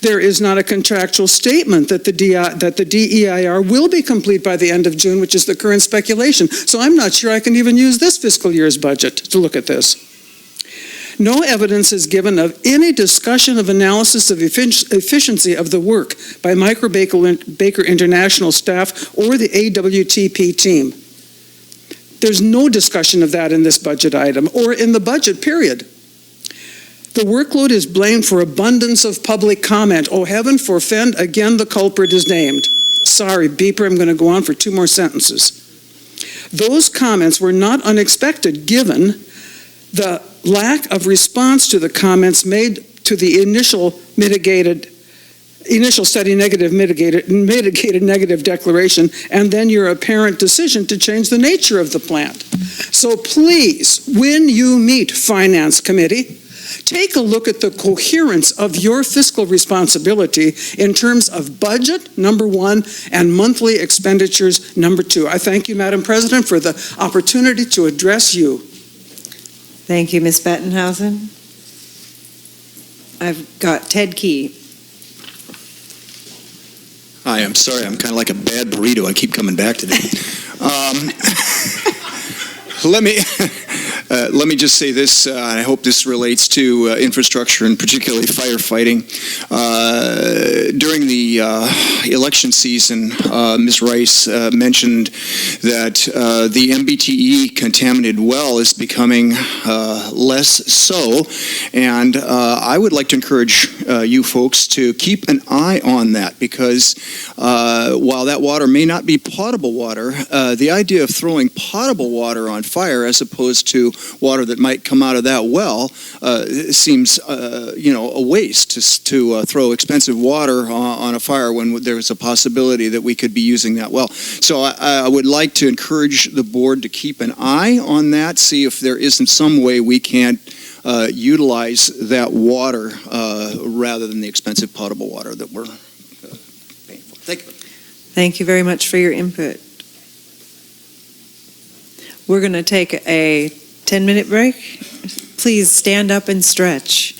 There is not a contractual statement that the DEIR will be complete by the end of June, which is the current speculation. So I'm not sure I can even use this fiscal year's budget to look at this. No evidence is given of any discussion of analysis of efficiency of the work by Michael Baker International staff or the AWTP team. There's no discussion of that in this budget item or in the budget, period. The workload is blamed for abundance of public comment. Oh, heaven forfend, again the culprit is named. Sorry, beeper, I'm going to go on for 2 more sentences. Those comments were not unexpected given the lack of response to the comments made to the initial study mitigated negative declaration, and then your apparent decision to change the nature of the plant. So please, when you meet Finance Committee, take a look at the coherence of your fiscal responsibility in terms of budget, number 1, and monthly expenditures, number 2. I thank you, Madam President, for the opportunity to address you. Thank you, Ms. Bettenhausen. I've got Ted Key. Hi, I'm sorry. I'm kind of like a bad burrito. I keep coming back to that. Let me just say this. I hope this relates to infrastructure and particularly firefighting. During the election season, Ms. Rice mentioned that the MBTE contaminated well is becoming less so, and I would like to encourage you folks to keep an eye on that, because while that water may not be potable water, the idea of throwing potable water on fire as opposed to water that might come out of that well seems a waste to throw expensive water on a fire when there's a possibility that we could be using that well. So I would like to encourage the board to keep an eye on that, see if there isn't some way we can't utilize that water rather than the expensive potable water that we're paying for. Thank you. Thank you very much for your input. We're going to take a 10-minute break. Please stand up and stretch.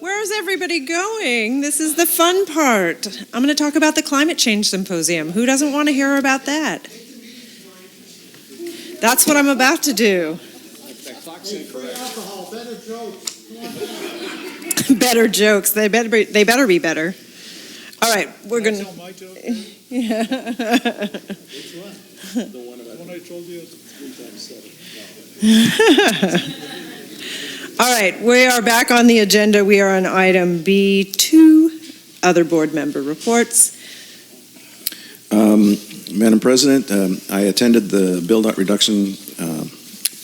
Where's everybody going? This is the fun part. I'm going to talk about the Climate Change Symposium. Who doesn't want to hear about that? That's what I'm about to do. Better jokes. They better be better. All right, we're going to. Yeah. Which one? The one I told you 3 times 7. All right, we are back on the agenda. We are on item B2, other board member reports. Madam President, I attended the Build-Out Reduction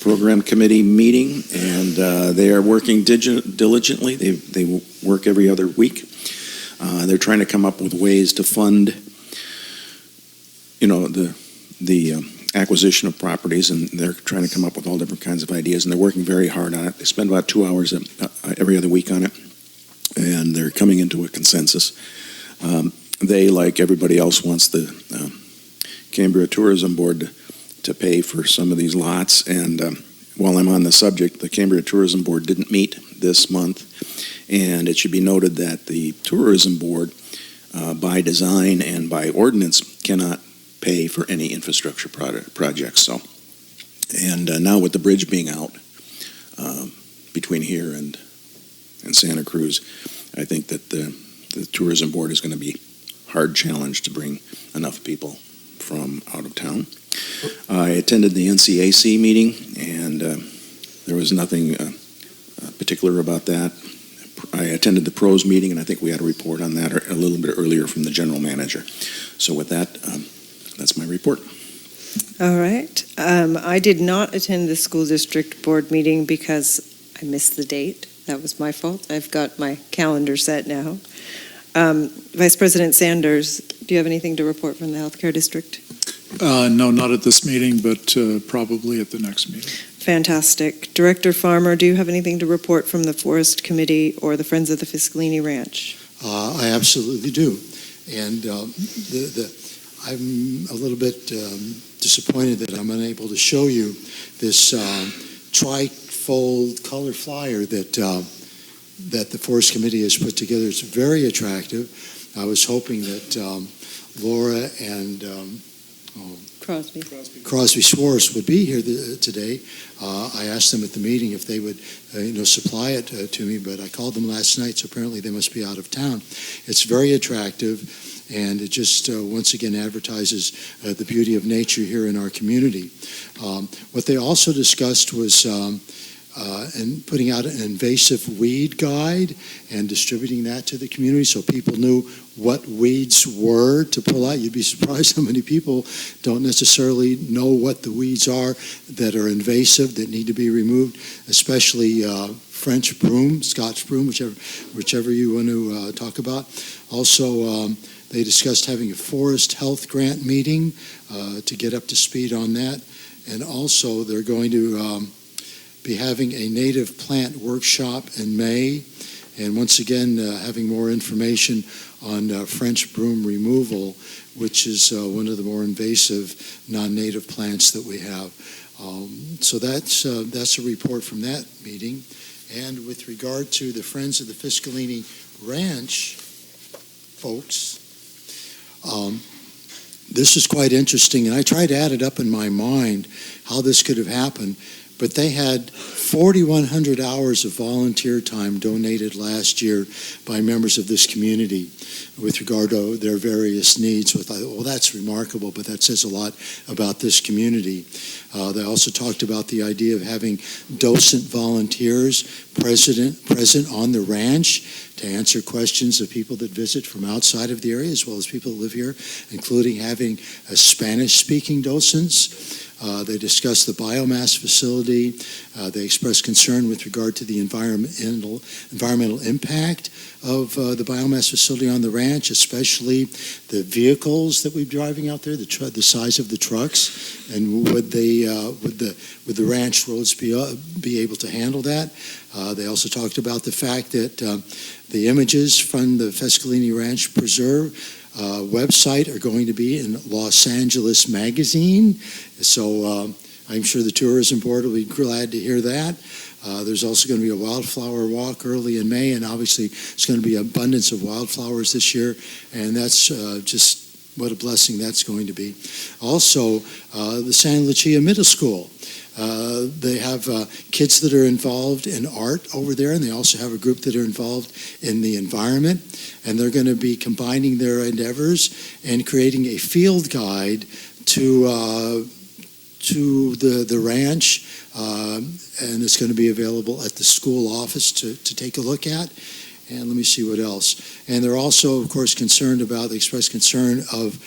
Program Committee meeting, and they are working diligently. They work every other week. They're trying to come up with ways to fund, the acquisition of properties, and they're trying to come up with all different kinds of ideas, and they're working very hard on it. They spend about 2 hours every other week on it, and they're coming into a consensus. They, like everybody else, wants the Cambria Tourism Board to pay for some of these lots, and while I'm on the subject, the Cambria Tourism Board didn't meet this month, and it should be noted that the Tourism Board, by design and by ordinance, cannot pay for any infrastructure projects. So, and now with the bridge being out between here and Santa Cruz, I think that the Tourism Board is going to be hard challenged to bring enough people from out of town. I attended the NCAC meeting, and there was nothing particular about that. I attended the pros meeting, and I think we had a report on that a little bit earlier from the general manager. So with that, that's my report. All right. I did not attend the school district board meeting because I missed the date. That was my fault. I've got my calendar set now. Vice President Sanders, do you have anything to report from the healthcare district? No, not at this meeting, but probably at the next meeting. Fantastic. Director Farmer, do you have anything to report from the Forest Committee or the Friends of the Fiscalini Ranch? I absolutely do. And I'm a little bit disappointed that I'm unable to show you this tri-fold color flyer that the Forest Committee has put together. It's very attractive. I was hoping that Laura and Crosby Schwartz would be here today. I asked them at the meeting if they would supply it to me, but I called them last night, so apparently they must be out of town. It's very attractive, and it just once again advertises the beauty of nature here in our community. What they also discussed was and putting out an invasive weed guide and distributing that to the community so people knew what weeds were to pull out. You'd be surprised how many people don't necessarily know what the weeds are that are invasive, that need to be removed, especially French broom, Scotch broom, whichever you want to talk about. Also, they discussed having a forest health grant meeting to get up to speed on that. And also, they're going to be having a native plant workshop in May, and once again having more information on French broom removal, which is one of the more invasive non-native plants that we have. So that's a report from that meeting. And with regard to the Friends of the Fiscalini Ranch folks, this is quite interesting, and I tried to add it up in my mind how this could have happened. But they had 4,100 hours of volunteer time donated last year by members of this community with regard to their various needs. Well, that's remarkable, but that says a lot about this community. They also talked about the idea of having docent volunteers present on the ranch to answer questions of people that visit from outside of the area, as well as people that live here, including having Spanish-speaking docents. They discussed the biomass facility. They expressed concern with regard to the environmental impact of the biomass facility on the ranch, especially the vehicles that we're driving out there, the size of the trucks, and would the ranch roads be able to handle that? They also talked about the fact that the images from the Fiscalini Ranch Preserve website are going to be in Los Angeles Magazine. So I'm sure the Tourism Board will be glad to hear that. There's also going to be a wildflower walk early in May, and obviously it's going to be abundance of wildflowers this year, and that's just what a blessing that's going to be. Also, the San Lucia Middle School. They have kids that are involved in art over there, and they also have a group that are involved in the environment, and they're going to be combining their endeavors and creating a field guide to the ranch, and it's going to be available at the school office to take a look at. And let me see what else. And they're also, of course, concerned about, they express concern of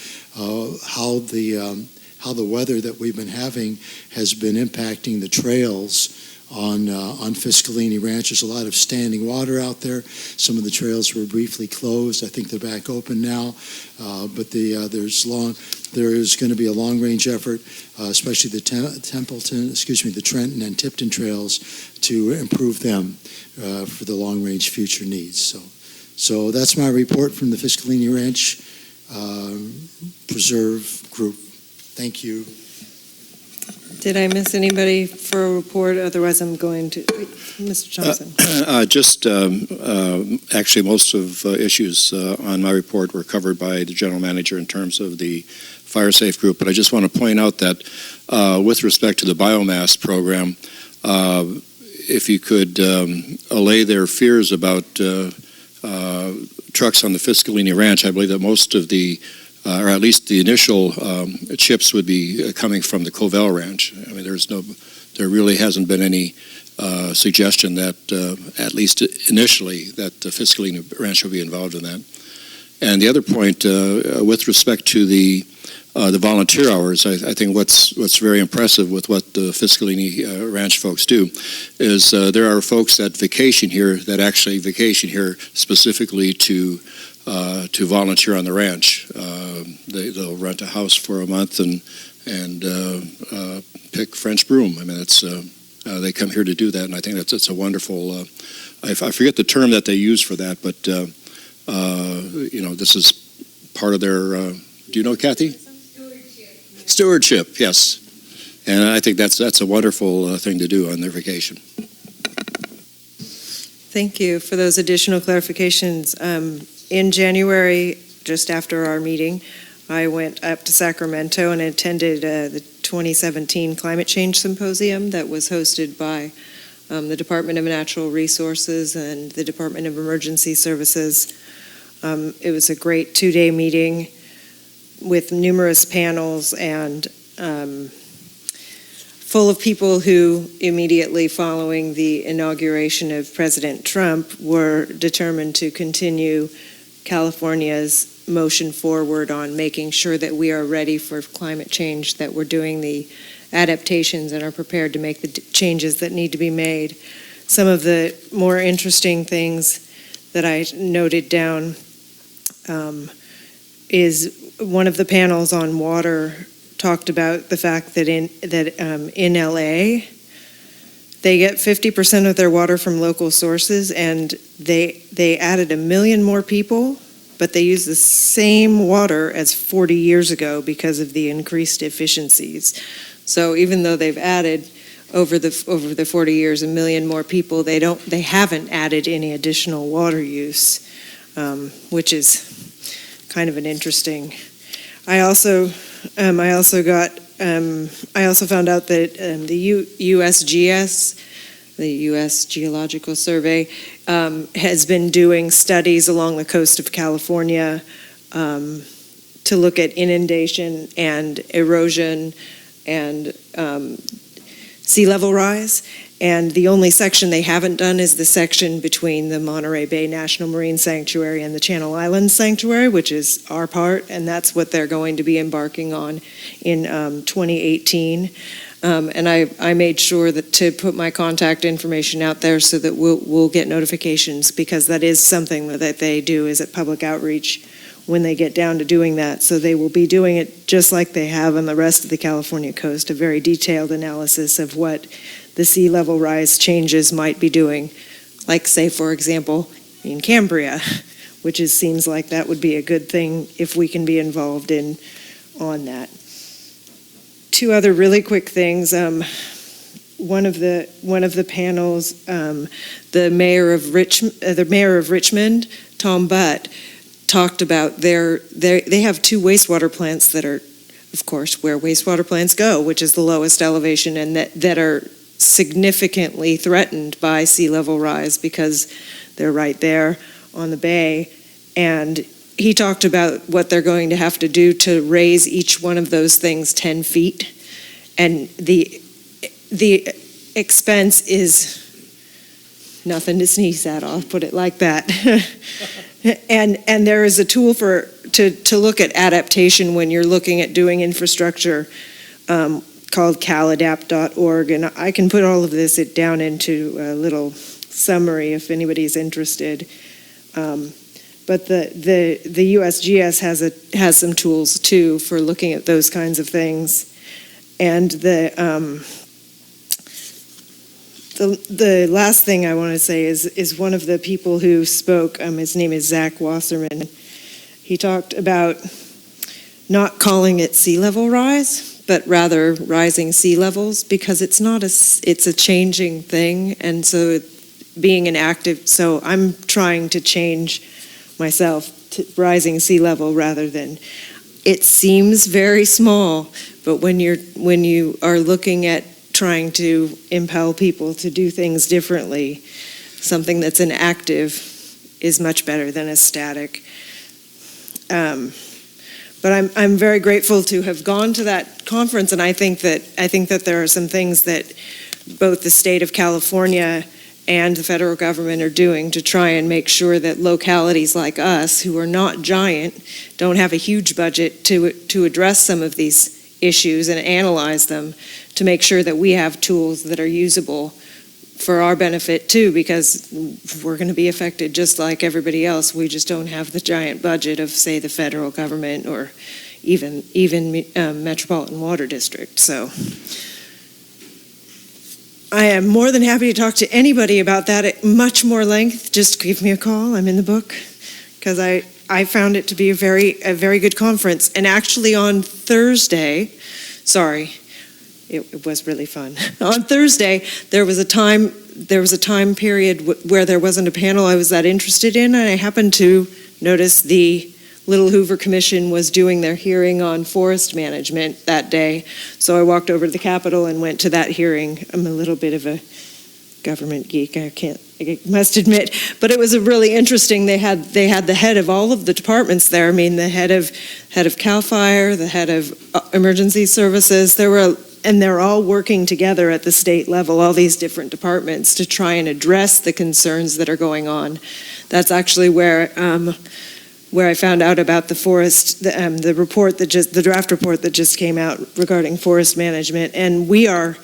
how the weather that we've been having has been impacting the trails on Fiscalini Ranch. There's a lot of standing water out there. Some of the trails were briefly closed. I think they're back open now. But there's going to be a long-range effort, especially the the Trenton and Tipton trails, to improve them for the long-range future needs. So that's my report from the Fiscalini Ranch Preserve Group. Thank you. Did I miss anybody for a report? Otherwise, I'm going to Mr. Johnson. Actually, most of issues on my report were covered by the general manager in terms of the Fire Safe Group. But I just want to point out that with respect to the biomass program, if you could allay their fears about trucks on the Fiscalini Ranch, I believe that most of the or at least the initial chips would be coming from the Covell Ranch. I mean, there really hasn't been any suggestion that, at least initially, that the Fiscalini Ranch will be involved in that. And the other point, with respect to the volunteer hours, I think what's very impressive with what the Fiscalini Ranch folks do is there are folks that vacation here that actually vacation here specifically to volunteer on the ranch. They'll rent a house for a month and pick French broom. I mean, they come here to do that, and I think that's a wonderful. I forget the term that they use for that, but this is part of their. Do you know, Kathy? Stewardship, yes, and I think that's a wonderful thing to do on their vacation. Thank you for those additional clarifications. In January, just after our meeting, I went up to Sacramento and attended the 2017 Climate Change Symposium that was hosted by the Department of Natural Resources and the Department of Emergency Services. It was a great 2-day meeting with numerous panels and full of people who immediately following the inauguration of President Trump were determined to continue California's motion forward on making sure that we are ready for climate change, that we're doing the adaptations and are prepared to make the changes that need to be made. Some of the more interesting things that I noted down is one of the panels on water talked about the fact that in LA, they get 50% of their water from local sources, and they added 1 million more people, but they use the same water as 40 years ago because of the increased efficiencies. So even though they've added over the 40 years 1 million more people, they haven't added any additional water use, which is kind of an interesting. I also found out that the USGS, the U.S. Geological Survey, has been doing studies along the coast of California to look at inundation and erosion and sea level rise. And the only section they haven't done is the section between the Monterey Bay National Marine Sanctuary and the Channel Islands Sanctuary, which is our part, and that's what they're going to be embarking on in 2018. And I made sure that to put my contact information out there so that we'll get notifications, because that is something that they do, is at public outreach when they get down to doing that. So they will be doing it just like they have on the rest of the California coast, a very detailed analysis of what the sea level rise changes might be doing. Like, say, for example, in Cambria, which seems like that would be a good thing if we can be involved on that. 2 other really quick things. one of the panels, the mayor of Richmond, Tom Butt, talked about they have two wastewater plants that are, of course, where wastewater plants go, which is the lowest elevation, and that are significantly threatened by sea level rise because they're right there on the bay. And he talked about what they're going to have to do to raise each one of those things 10 feet. And the expense is nothing to sneeze at, I'll put it like that. and there is a tool to look at adaptation when you're looking at doing infrastructure, called caladapt.org, and I can put all of this down into a little summary if anybody's interested. But the USGS has some tools too for looking at those kinds of things. And the last thing I want to say is one of the people who spoke, his name is Zach Wasserman. He talked about not calling it sea level rise, but rather rising sea levels, because it's a changing thing, and so being an active, so I'm trying to change myself to rising sea level rather than, it seems very small, but when you are looking at trying to impel people to do things differently, something that's an active is much better than a static. But I'm very grateful to have gone to that conference, and I think that there are some things that both the state of California and the federal government are doing to try and make sure that localities like us, who are not giant, don't have a huge budget to address some of these issues and analyze them, to make sure that we have tools that are usable for our benefit too, because we're going to be affected just like everybody else. We just don't have the giant budget of, say, the federal government or even Metropolitan Water District. So I am more than happy to talk to anybody about that at much more length. Just give me a call. I'm in the book, because I found it to be a very good conference. And actually on Thursday, it was really fun. On Thursday, there was a time period where there wasn't a panel I was that interested in, and I happened to notice the Little Hoover Commission was doing their hearing on forest management that day. So I walked over to the Capitol and went to that hearing. I'm a little bit of a government geek, I must admit, but it was a really interesting. They had the head of all of the departments there. I mean, the head of CAL FIRE, the head of emergency services. And they're all working together at the state level, all these different departments, to try and address the concerns that are going on. That's actually where I found out about the forest, the report the draft report that just came out regarding forest management. And we are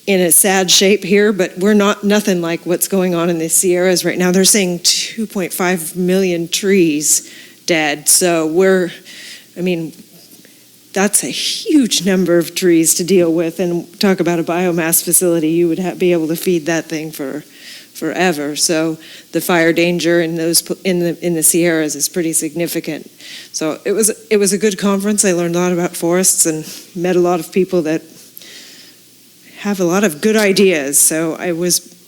in a sad shape here, but we're nothing like what's going on in the Sierras right now. They're saying 2.5 million trees dead. So that's a huge number of trees to deal with, and talk about a biomass facility. You would be able to feed that thing for forever. So the fire danger in the Sierras is pretty significant. So it was a good conference. I learned a lot about forests and met a lot of people that have a lot of good ideas. So I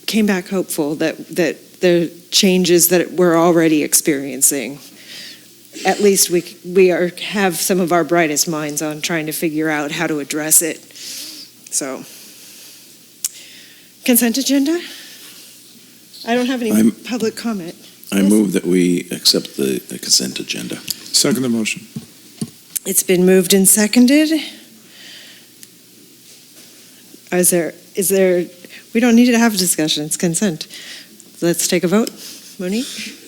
came back hopeful that the changes that we're already experiencing, at least we have some of our brightest minds on trying to figure out how to address it. So, consent agenda? I don't have any public comment. I move that we accept the consent agenda. Second the motion. It's been moved and seconded. Is there, we don't need to have a discussion, it's consent. Let's take a vote. Monique?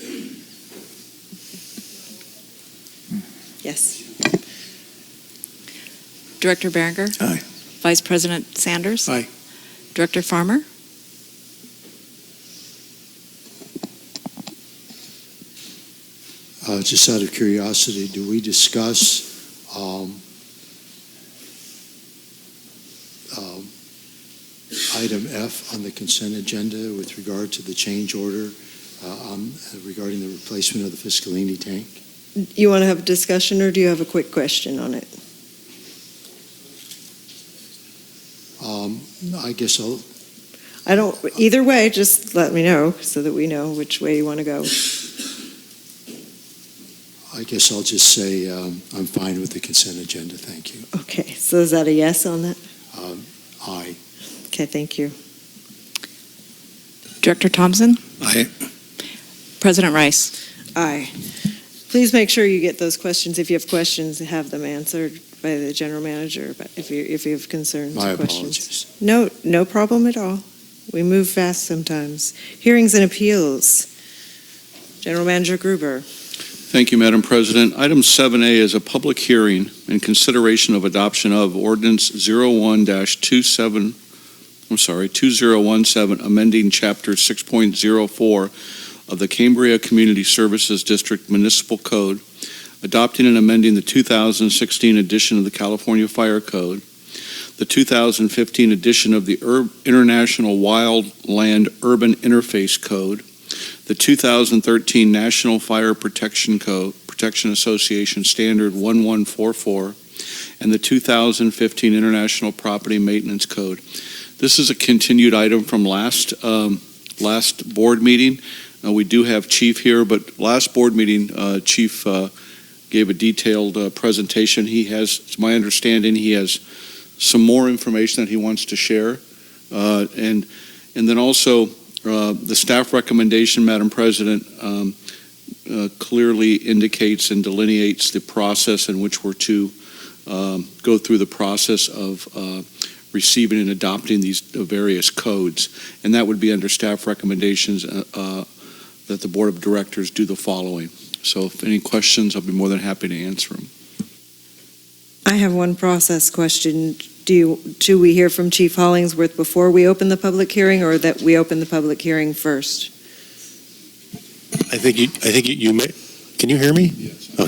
Yes. Director Berenger? Aye. Vice President Sanders? Aye. Director Farmer? Just out of curiosity, do we discuss item F on the consent agenda with regard to the change order regarding the replacement of the Fiscalini tank? You want to have a discussion, or do you have a quick question on it? I guess either way, just let me know so that we know which way you want to go. I'll just say I'm fine with the consent agenda. Thank you. Okay, so is that a yes on that? Aye. Okay, thank you. Director Thompson? Aye. President Rice? Aye. Please make sure you get those questions. If you have questions, have them answered by the general manager, but if you have concerns My or questions. apologies. No problem at all. We move fast sometimes. Hearings and appeals. General Manager Gruber. Thank you, Madam President. Item 7A is a public hearing in consideration of adoption of Ordinance 2017, amending Chapter 6.04 of the Cambria Community Services District Municipal Code, adopting and amending the 2016 edition of the California Fire Code, the 2015 edition of the International Wildland Urban Interface Code, the 2013 National Fire Protection Association Standard 1144, and the 2015 International Property Maintenance Code. This is a continued item from last board meeting. We do have Chief here, but last board meeting, Chief gave a detailed presentation. It's my understanding he has some more information that he wants to share. And then also, the staff recommendation, Madam President, clearly indicates and delineates the process in which we're to go through the process of receiving and adopting these various codes. And that would be under staff recommendations that the Board of Directors do the following. So if any questions, I'll be more than happy to answer them. I have one process question. Do we hear from Chief Hollingsworth before we open the public hearing, or that we open the public hearing first? I think you may. Can you hear me? Yes. Oh,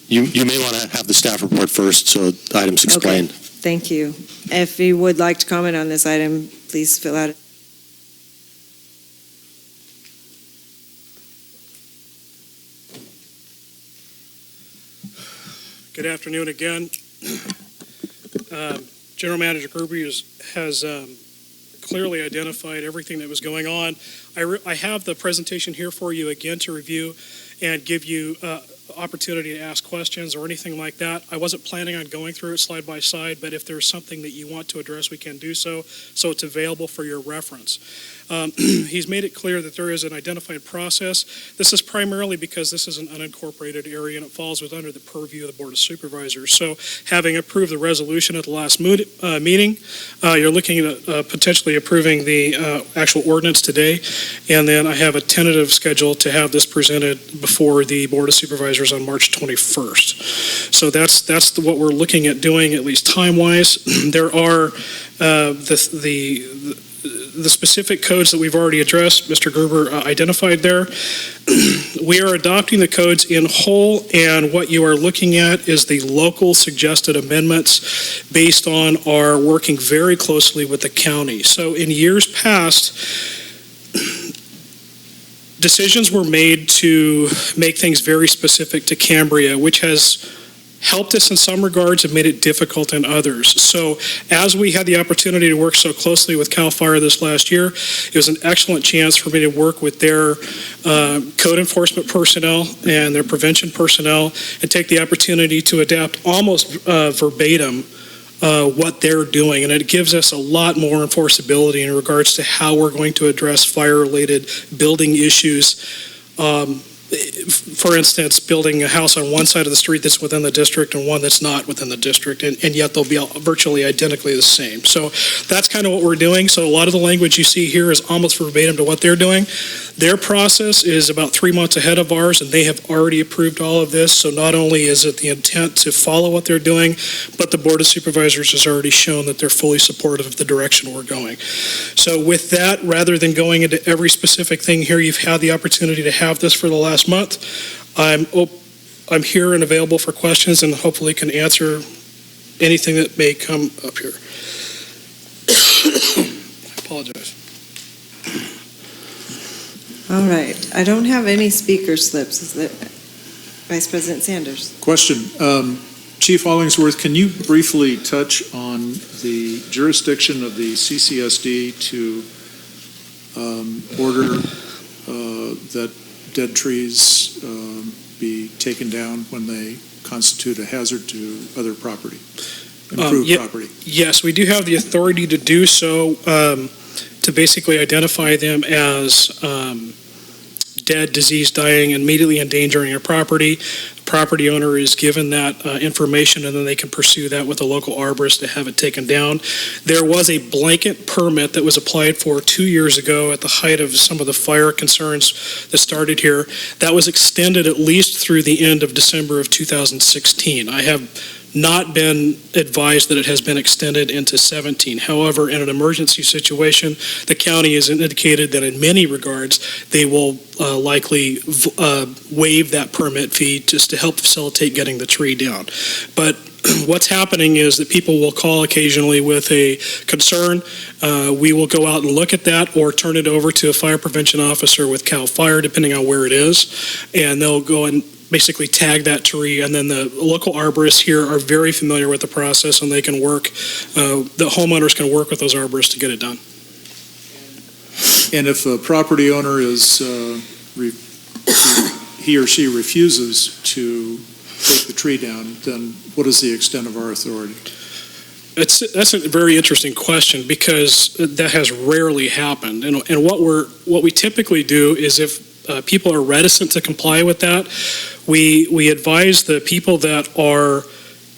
you may want to have the staff report first, so the items explained. Okay. Thank you. If you would like to comment on this item, please fill out. Good afternoon again. General Manager Gruber has clearly identified everything that was going on. I have the presentation here for you again to review and give you opportunity to ask questions or anything like that. I wasn't planning on going through it slide by side, but if there's something that you want to address, we can do so it's available for your reference. He's made it clear that there is an identified process. This is primarily because this is an unincorporated area and it falls under the purview of the Board of Supervisors. So having approved the resolution at the last meeting, you're looking at potentially approving the actual ordinance today. And then I have a tentative schedule to have this presented before the Board of Supervisors on March 21st. So that's what we're looking at doing, at least time-wise. There are the specific codes that we've already addressed, Mr. Gruber identified there. We are adopting the codes in whole, and what you are looking at is the local suggested amendments based on our working very closely with the county. So in years past, decisions were made to make things very specific to Cambria, which has helped us in some regards and made it difficult in others. So as we had the opportunity to work so closely with CAL FIRE this last year, it was an excellent chance for me to work with their code enforcement personnel and their prevention personnel and take the opportunity to adapt almost verbatim what they're doing. And it gives us a lot more enforceability in regards to how we're going to address fire-related building issues. For instance, building a house on one side of the street that's within the district and one that's not within the district, and yet they'll be virtually identically the same. So that's kind of what we're doing. So a lot of the language you see here is almost verbatim to what they're doing. Their process is about 3 months ahead of ours, and they have already approved all of this. So not only is it the intent to follow what they're doing, but the Board of Supervisors has already shown that they're fully supportive of the direction we're going. So with that, rather than going into every specific thing here, you've had the opportunity to have this for the last month. I'm here and available for questions and hopefully can answer anything that may come up here. I apologize. All right. I don't have any speaker slips. Is that Vice President Sanders? Question. Chief Hollingsworth, can you briefly touch on the the jurisdiction of the CCSD to order that dead trees be taken down when they constitute a hazard to other property, improved property? Yes, we do have the authority to do so, to basically identify them as dead, diseased, dying, and immediately endangering a property. Property owner is given that information, and then they can pursue that with a local arborist to have it taken down. There was a blanket permit that was applied for 2 years ago at the height of some of the fire concerns that started here. That was extended at least through the end of December of 2016. I have not been advised that it has been extended into 17. However, in an emergency situation, the county has indicated that in many regards, they will likely waive that permit fee just to help facilitate getting the tree down. But what's happening is that people will call occasionally with a concern. We will go out and look at that or turn it over to a fire prevention officer with CAL FIRE, depending on where it is, and they'll go and basically tag that tree, and then the local arborists here are very familiar with the process, and they can work, the homeowners can work with those arborists to get it done. And if a property owner is, he or she refuses to take the tree down, then what is the extent of our authority? That's a very interesting question, because that has rarely happened. And what we typically do is if people are reticent to comply with that, we advise the people that are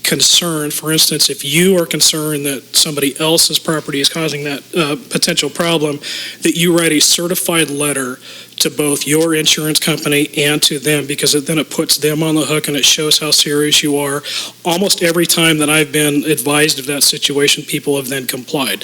concerned. For instance, if you are concerned that somebody else's property is causing that potential problem, that you write a certified letter to both your insurance company and to them, because then it puts them on the hook and it shows how serious you are. Almost every time that I've been advised of that situation, people have then complied.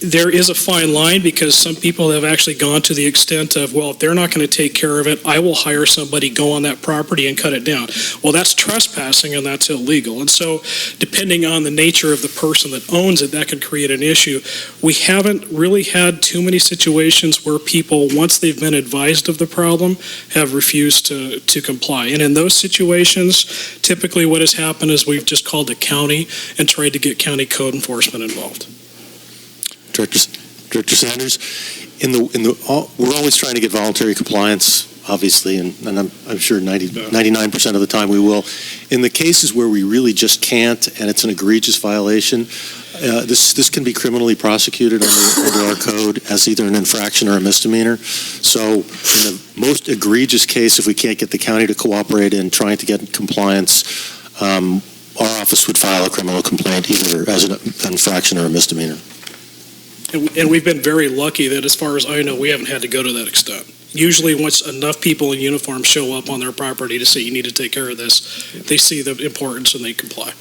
There is a fine line, because some people have actually gone to the extent of, well, if they're not going to take care of it, I will hire somebody, go on that property and cut it down. Well, that's trespassing, and that's illegal. And so depending on the nature of the person that owns it, that could create an issue. We haven't really had too many situations where people, once they've been advised of the problem, have refused to comply. And in those situations, typically what has happened is we've just called the county and tried to get county code enforcement involved. Director Sanders, we're always trying to get voluntary compliance, obviously, and I'm sure 99% of the time we will. In the cases where we really just can't, and it's an egregious violation, this can be criminally prosecuted under our code as either an infraction or a misdemeanor. So in the most egregious case, if we can't get the county to cooperate in trying to get compliance, our office would file a criminal complaint either as an infraction or a misdemeanor. And we've been very lucky that, as far as I know, we haven't had to go to that extent. Usually once enough people in uniform show up on their property to say you need to take care of this, they see the importance and they comply.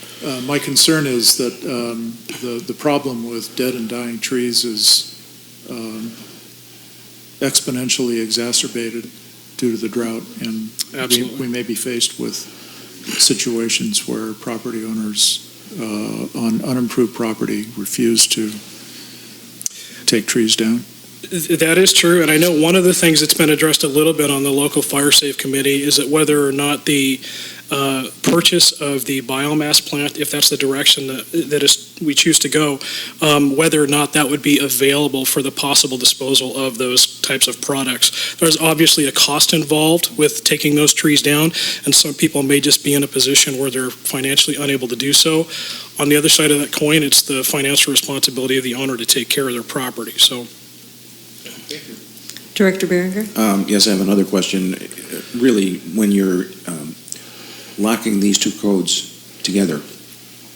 My concern is that the problem with dead and dying trees is exponentially exacerbated due to the drought, and we may be faced with situations where property owners on unimproved property refuse to take trees down. That is true, and I know one of the things that's been addressed a little bit on the local fire safe committee is that whether or not the purchase of the biomass plant, if that's the direction we choose to go, whether or not that would be available for the possible disposal of those types of products. There's obviously a cost involved with taking those trees down, and some people may just be in a position where they're financially unable to do so. On the other side of that coin, it's the financial responsibility of the owner to take care of their property. So. Director Berenger? Yes, I have another question. Really, when you're locking these two codes together,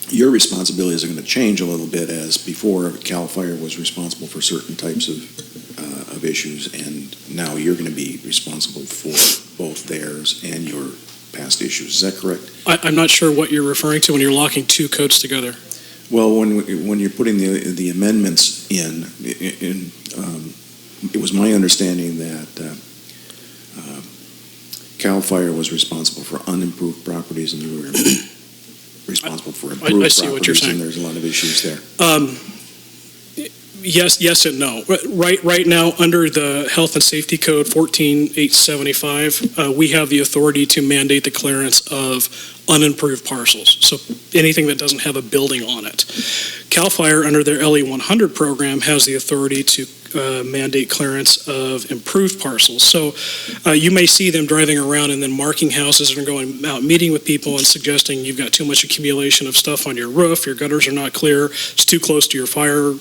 your responsibilities are going to change a little bit, as before CAL FIRE was responsible for certain types of issues, and now you're going to be responsible for both theirs and your past issues. Is that correct? I'm not sure what you're referring to when you're locking two codes together. Well, when you're putting the amendments in, it was my understanding that CAL FIRE was responsible for unimproved properties, and you were responsible for improved I see properties, what you're saying. and there's a lot of issues there. Yes and no. Right now, under the Health and Safety Code 14875, we have the authority to mandate the clearance of unimproved parcels, so anything that doesn't have a building on it. CAL FIRE, under their LE 100 program, has the authority to mandate clearance of improved parcels. So you may see them driving around and then marking houses and going out meeting with people and suggesting you've got too much accumulation of stuff on your roof, your gutters are not clear, it's too close to your fire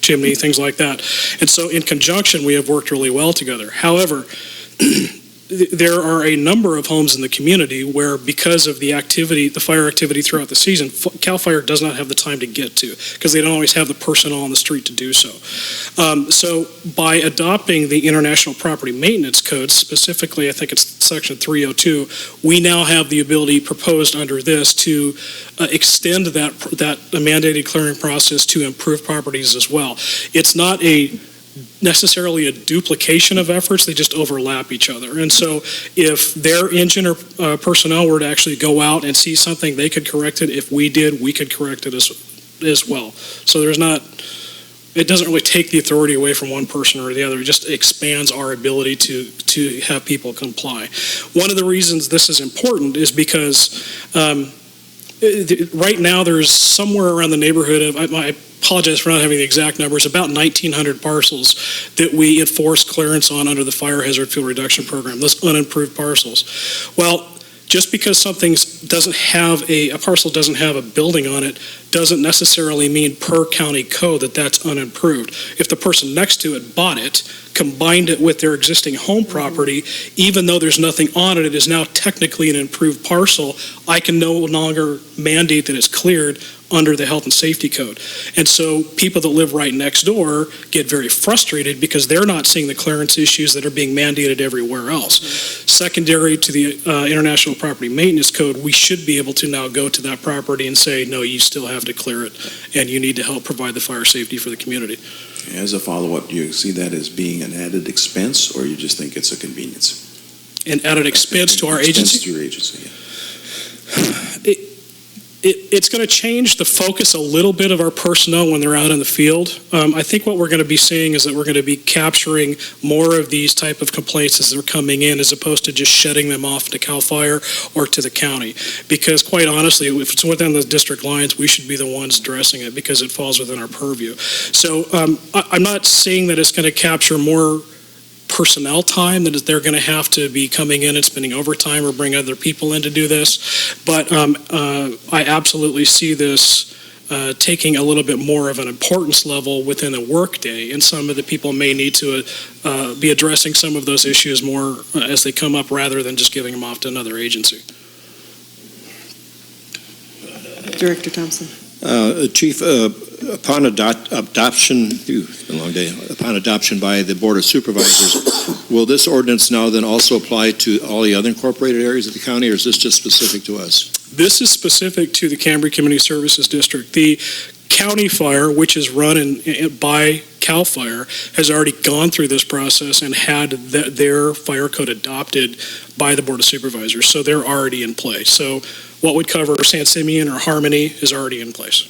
chimney, things like that. And so in conjunction, we have worked really well together. However, there are a number of homes in the community where, because of the activity, the fire activity throughout the season, CAL FIRE does not have the time to get to, because they don't always have the personnel on the street to do so. So by adopting the International Property Maintenance Code, specifically, I think it's Section 302, we now have the ability proposed under this to extend that mandated clearing process to improved properties as well. It's not necessarily a duplication of efforts, they just overlap each other. And so if their engine or personnel were to actually go out and see something, they could correct it. If we did, we could correct it as well. So it doesn't really take the authority away from one person or the other. It just expands our ability to have people comply. One of the reasons this is important is because right now there's somewhere around the neighborhood of, I apologize for not having the exact numbers, about 1,900 parcels that we enforce clearance on under the Fire Hazard Fuel Reduction Program, those unimproved parcels. Well, just because a parcel doesn't have a building on it doesn't necessarily mean per county code that that's unimproved. If the person next to it bought it, combined it with their existing home property, even though there's nothing on it, it is now technically an improved parcel. I can no longer mandate that it's cleared under the Health and Safety Code. And so people that live right next door get very frustrated because they're not seeing the clearance issues that are being mandated everywhere else. Secondary to the International Property Maintenance Code, we should be able to now go to that property and say, no, you still have to clear it, and you need to help provide the fire safety for the community. As a follow-up, do you see that as being an added expense, or you just think it's a convenience? An added expense to our agency? To your agency, yeah. It's going to change the focus a little bit of our personnel when they're out in the field. I think what we're going to be seeing is that we're going to be capturing more of these type of complaints as they're coming in, as opposed to just shedding them off to CAL FIRE or to the county. Because quite honestly, if it's within the district lines, we should be the ones addressing it because it falls within our purview. So I'm not saying that it's going to capture more personnel time, that they're going to have to be coming in and spending overtime or bring other people in to do this. But I absolutely see this taking a little bit more of an importance level within a workday, and some of the people may need to be addressing some of those issues more as they come up, rather than just giving them off to another agency. Director Thompson. Chief, upon adoption, it's been a long day, upon adoption by the Board of Supervisors, will this ordinance now then also apply to all the other incorporated areas of the county, or is this just specific to us? This is specific to the Cambria Community Services District. The county fire, which is run by CAL FIRE, has already gone through this process and had their fire code adopted by the Board of Supervisors, so they're already in place. So what would cover San Simeon or Harmony is already in place.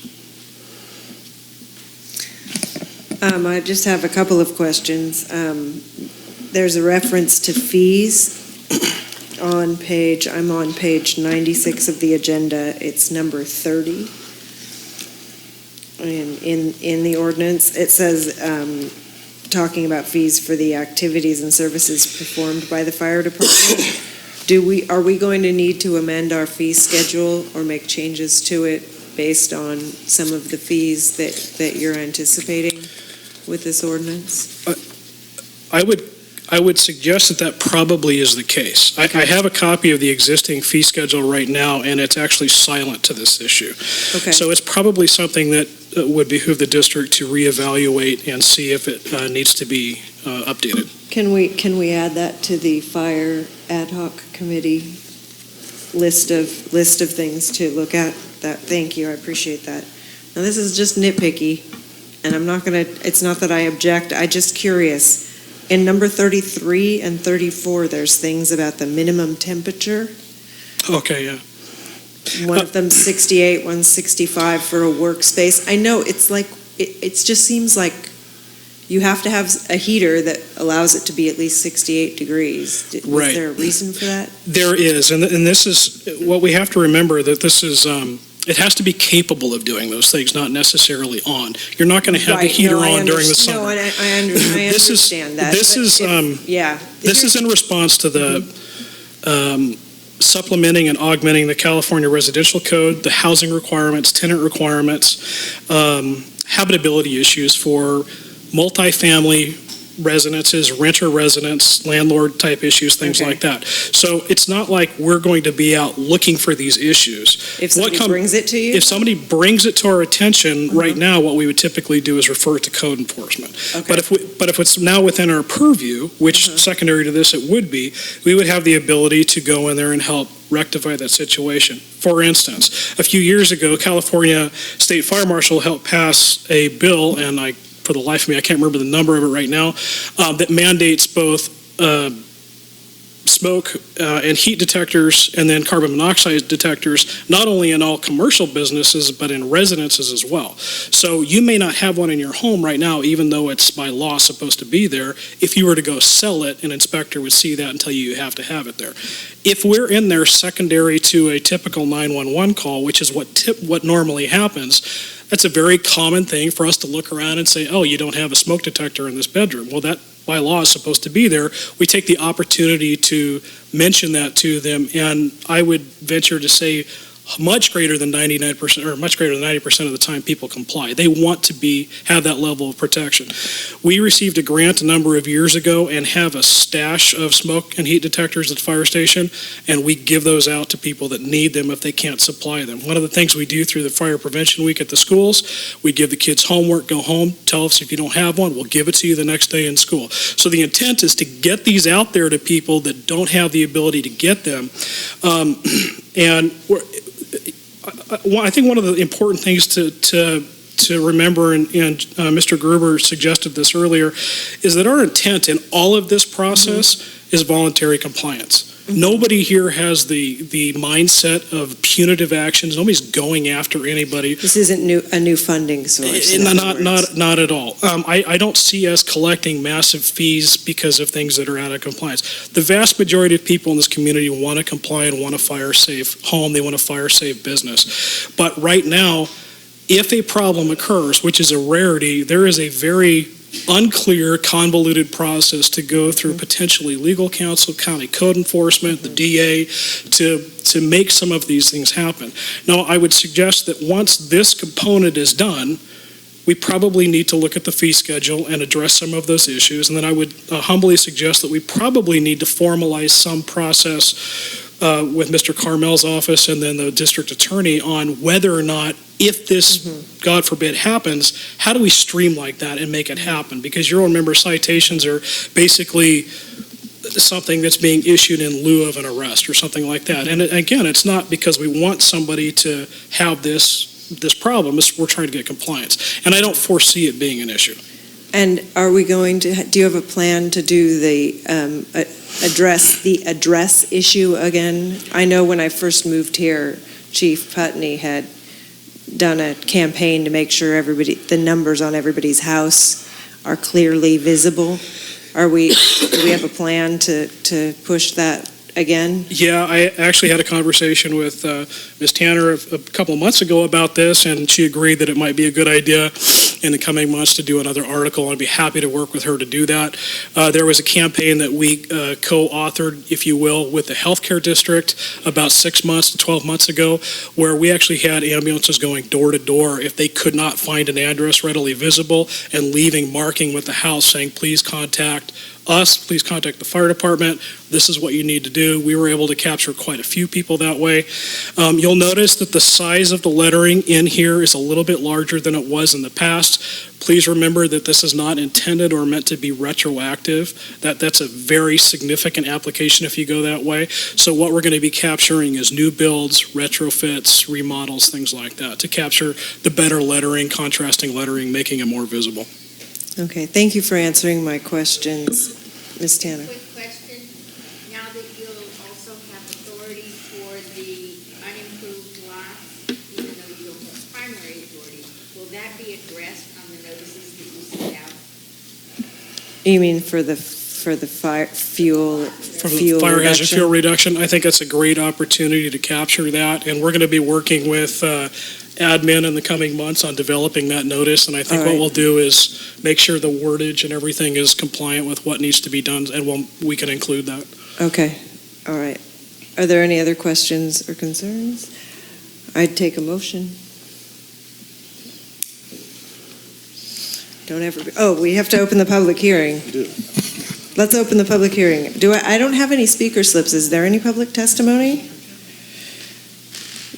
I just have a couple of questions. There's a reference to fees on I'm on page 96 of the agenda. It's number 30. In the ordinance, it says, talking about fees for the activities and services performed by the fire department. Are we going to need to amend our fee schedule or make changes to it based on some of the fees that you're anticipating with this ordinance? I would suggest that probably is the case. I have a copy of the existing fee schedule right now, and it's actually silent to this issue. Okay. So it's probably something that would behoove the district to reevaluate and see if it needs to be updated. Can we add that to the fire ad hoc committee list of things to look at? Thank you, I appreciate that. Now this is just nitpicky, and it's not that I object, I'm just curious. In number 33 and 34, there's things about the minimum temperature. Okay, yeah. One of them 68, one's 65 for a workspace. I know it's like, it just seems like you have to have a heater that allows it to be at least 68 degrees. Right. Is there a reason for that? There is, and this is what we have to remember, that this is, it has to be capable of doing those things, not necessarily on. You're not going to have the heater on during the summer. No, I understand that. This is in response to the supplementing and augmenting the California Residential Code, the housing requirements, tenant requirements, habitability issues for multifamily residences, renter residents, landlord type issues, things like that. So it's not like we're going to be out looking for these issues. If somebody brings it to you? If somebody brings it to our attention, right now what we would typically do is refer it to code enforcement. But if it's now within our purview, which secondary to this it would be, we would have the ability to go in there and help rectify that situation. For instance, a few years ago, California State Fire Marshal helped pass a bill, and for the life of me, I can't remember the number of it right now, that mandates both smoke and heat detectors and then carbon monoxide detectors, not only in all commercial businesses, but in residences as well. So you may not have one in your home right now, even though it's by law supposed to be there. If you were to go sell it, an inspector would see that and tell you have to have it there. If we're in there secondary to a typical 911 call, which is what normally happens, that's a very common thing for us to look around and say, oh, you don't have a smoke detector in this bedroom. Well, that by law is supposed to be there. We take the opportunity to mention that to them, and I would venture to say much greater than 99% or much greater than 90% of the time people comply. They want to have that level of protection. We received a grant a number of years ago and have a stash of smoke and heat detectors at the fire station, and we give those out to people that need them if they can't supply them. One of the things we do through the Fire Prevention Week at the schools, we give the kids homework, go home, tell us if you don't have one, we'll give it to you the next day in school. So the intent is to get these out there to people that don't have the ability to get them. I think one of the important things to remember, and Mr. Gruber suggested this earlier, is that our intent in all of this process is voluntary compliance. Nobody here has the mindset of punitive actions. Nobody's going after anybody. This isn't a new funding source. Not at all. I don't see us collecting massive fees because of things that are out of compliance. The vast majority of people in this community want to comply and want a fire-safe home. They want a fire-safe business. But right now, if a problem occurs, which is a rarity, there is a very unclear, convoluted process to go through potentially legal counsel, county code enforcement, the DA, to make some of these things happen. Now, I would suggest that once this component is done, we probably need to look at the fee schedule and address some of those issues. And then I would humbly suggest that we probably need to formalize some process with Mr. Carmel's office and then the district attorney on whether or not, if this, God forbid, happens, how do we streamline that and make it happen? Because you'll remember citations are basically something that's being issued in lieu of an arrest or something like that. And again, it's not because we want somebody to have this problem. We're trying to get compliance. And I don't foresee it being an issue. And are we going to, do you have a plan to do the address issue again? I know when I first moved here, Chief Putney had done a campaign to make sure the numbers on everybody's house are clearly visible. Do we have a plan to push that again? Yeah, I actually had a conversation with Ms. Tanner a couple of months ago about this, and she agreed that it might be a good idea in the coming months to do another article. I'd be happy to work with her to do that. There was a campaign that we co-authored, if you will, with the healthcare district about 6 months to 12 months ago, where we actually had ambulances going door to door if they could not find an address readily visible and leaving marking with the house saying, please contact us, please contact the fire department. This is what you need to do. We were able to capture quite a few people that way. You'll notice that the size of the lettering in here is a little bit larger than it was in the past. Please remember that this is not intended or meant to be retroactive. That's a very significant application if you go that way. So what we're going to be capturing is new builds, retrofits, remodels, things like that, to capture the better lettering, contrasting lettering, making it more visible. Okay, thank you for answering my questions. Ms. Tanner. Quick question. Now that you'll also have authority for the unimproved lots, even though you don't have primary authority, will that be addressed on the notices that you send out? You mean for the fire fuel Fire hazard fuel reduction. I think that's a great opportunity to capture that, and we're going to be working with admin in the coming months on developing that notice, and I think what we'll do is make sure the wordage and everything is compliant with what needs to be done, and we can include that. Okay, all right. Are there any other questions or concerns? I'd take a motion. We have to open the public hearing. We do. Let's open the public hearing. I don't have any speaker slips. Is there any public testimony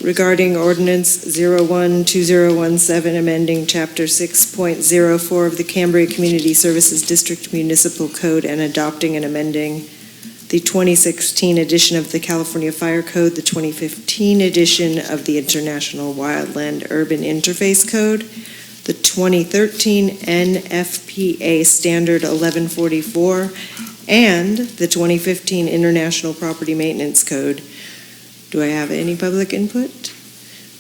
regarding ordinance 012017, amending chapter 6.04 of the Cambria Community Services District Municipal Code and adopting and amending the 2016 edition of the California Fire Code, the 2015 edition of the International Wildland Urban Interface Code, the 2013 NFPA Standard 1144, and the 2015 International Property Maintenance Code. Do I have any public input?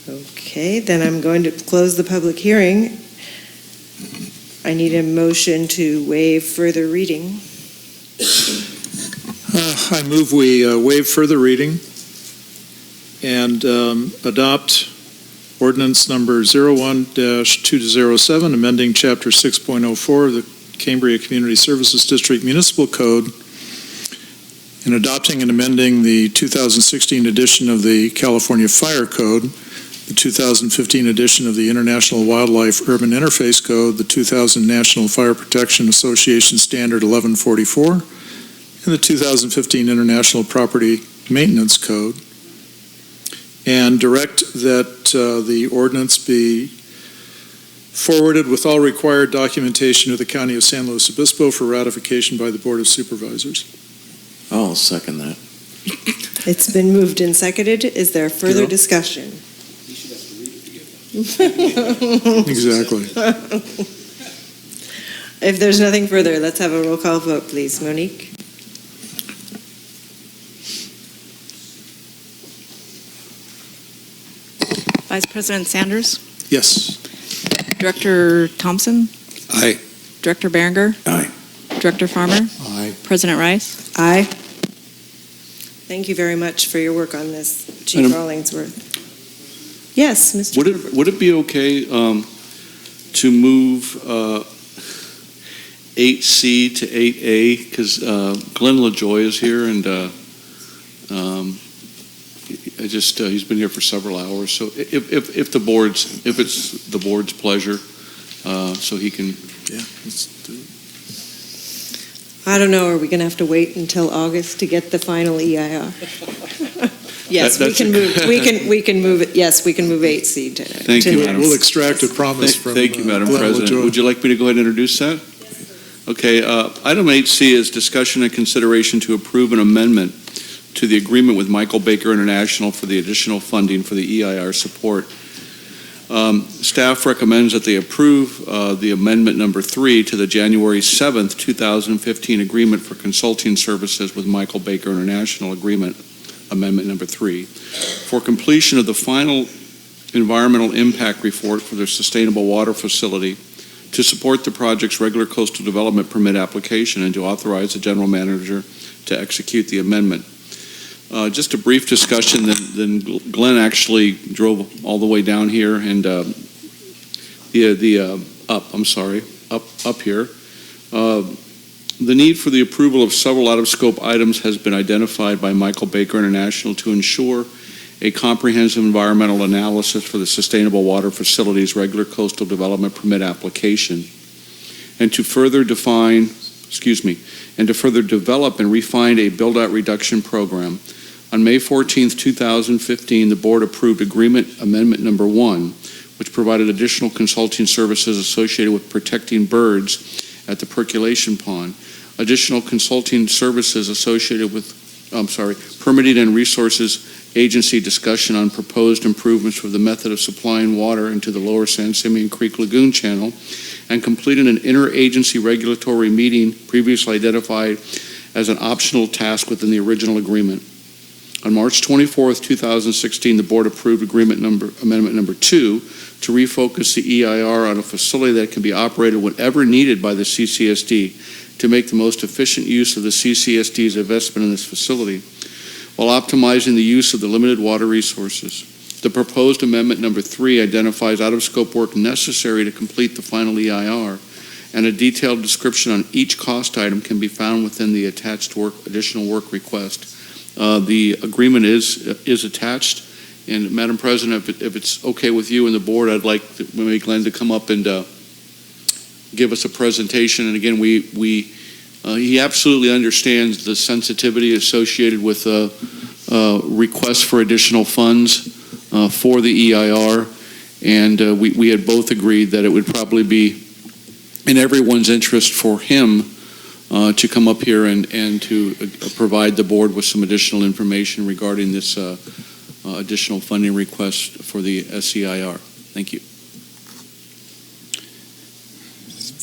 Okay, then I'm going to close the public hearing. I need a motion to waive further reading. I move we waive further reading and adopt ordinance number 01-207, amending chapter 6.04 of the Cambria Community Services District Municipal Code and adopting and amending the 2016 edition of the California Fire Code, the 2015 edition of the International Wildlife Urban Interface Code, the 2000 National Fire Protection Association Standard 1144, and the 2015 International Property Maintenance Code, and direct that the ordinance be forwarded with all required documentation to the County of San Luis Obispo for ratification by the Board of Supervisors. I'll second that. It's been moved and seconded. Is there further discussion? Exactly. If there's nothing further, let's have a roll call vote, please. Monique? Vice President Sanders? Yes. Director Thompson? Aye. Director Berenger? Aye. Director Farmer? Aye. President Rice? Aye. Thank you very much for your work on this, Chief Rawlingsworth. Yes, Mr. Would it be okay to move 8C to 8A? Because Glenn LaJoy is here, and he's been here for several hours. So if it's the board's pleasure, so he can. Yeah. Let's do it. I don't know, are we going to have to wait until August to get the final EIR? Yes, we can move it. Yes, we can move 8C to. Thank you, Madam. We'll extract a promise from. Thank you, Madam Glenn President. LaJoy. Would you like me to go ahead and introduce that? Okay. Item 8C is discussion and consideration to approve an amendment to the agreement with Michael Baker International for the additional funding for the EIR support. Staff recommends that they approve the amendment number 3 to the January 7th, 2015 agreement for consulting services with Michael Baker International agreement, amendment number 3, for completion of the final environmental impact report for their sustainable water facility, to support the project's regular coastal development permit application, and to authorize the general manager to execute the amendment. Just a brief discussion, then Glenn actually drove all the way down here and up here. The need for the approval of several out-of-scope items has been identified by Michael Baker International to ensure a comprehensive environmental analysis for the sustainable water facility's regular coastal development permit application, and to further develop and refine a build-out reduction program. On May 14, 2015, the board approved agreement amendment number 1, which provided additional consulting services associated with protecting birds at the percolation pond, additional consulting services associated with, permitting and resources agency discussion on proposed improvements for the method of supplying water into the lower San Simeon Creek Lagoon channel, and completed an interagency regulatory meeting previously identified as an optional task within the original agreement. On March 24, 2016, the board approved amendment number 2 to refocus the EIR on a facility that can be operated whenever needed by the CCSD to make the most efficient use of the CCSD's investment in this facility while optimizing the use of the limited water resources. The proposed amendment number 3 identifies out-of-scope work necessary to complete the final EIR, and a detailed description on each cost item can be found within the attached additional work request. The agreement is attached, and Madam President, if it's okay with you and the board, I'd like maybe Glenn to come up and give us a presentation. And again, he absolutely understands the sensitivity associated with requests for additional funds for the EIR, and we had both agreed that it would probably be in everyone's interest for him to come up here and to provide the board with some additional information regarding this additional funding request for the SEIR. Thank you.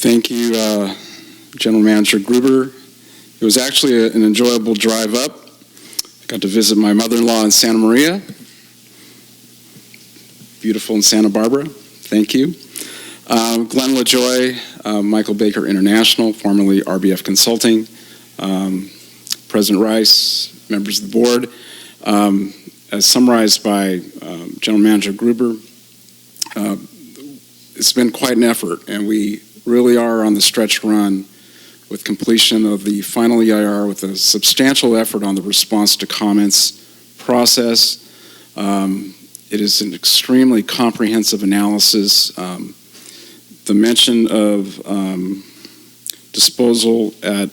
Thank you, General Manager Gruber. It was actually an enjoyable drive up. I got to visit my mother-in-law in Santa Maria. Beautiful in Santa Barbara. Thank you. Glenn LaJoy, Michael Baker International, formerly RBF Consulting, President Rice, members of the board. As summarized by General Manager Gruber, it's been quite an effort, and we really are on the stretch run with completion of the final EIR with a substantial effort on the response to comments process. It is an extremely comprehensive analysis. The mention of disposal at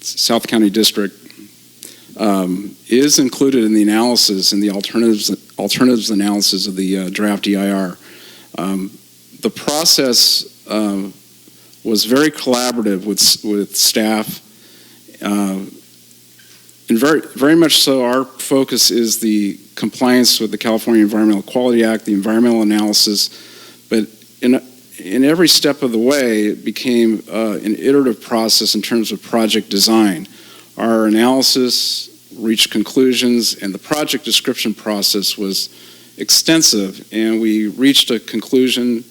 South County District is included in the analysis, in the alternatives analysis of the draft EIR. The process was very collaborative with staff, and very much so our focus is the compliance with the California Environmental Quality Act, the environmental analysis, but in every step of the way it became an iterative process in terms of project design. Our analysis reached conclusions, and the project description process was extensive, and we reached a conclusion,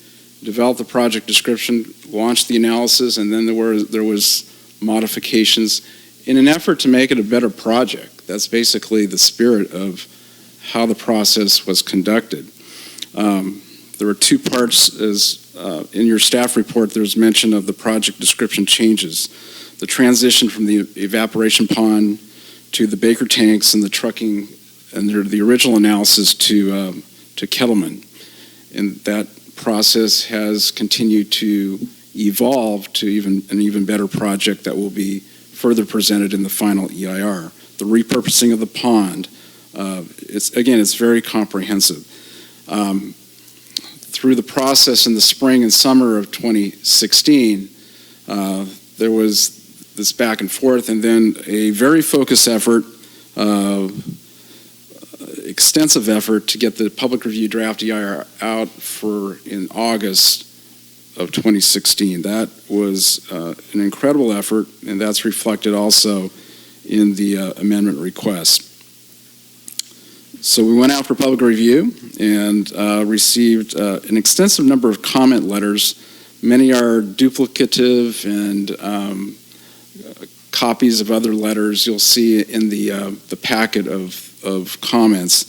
developed the project description, launched the analysis, and then there was modifications in an effort to make it a better project. That's basically the spirit of how the process was conducted. There were two parts, as in your staff report there's mention of the project description changes. The transition from the evaporation pond to the Baker tanks and the trucking, and the original analysis to Kettleman. And that process has continued to evolve to an even better project that will be further presented in the final EIR. The repurposing of the pond, it's very comprehensive. Through the process in the spring and summer of 2016, there was this back and forth, and then a very focused effort, extensive effort to get the public review draft EIR out in August of 2016. That was an incredible effort, and that's reflected also in the amendment request. So we went out for public review and received an extensive number of comment letters. Many are duplicative and copies of other letters you'll see in the packet of comments,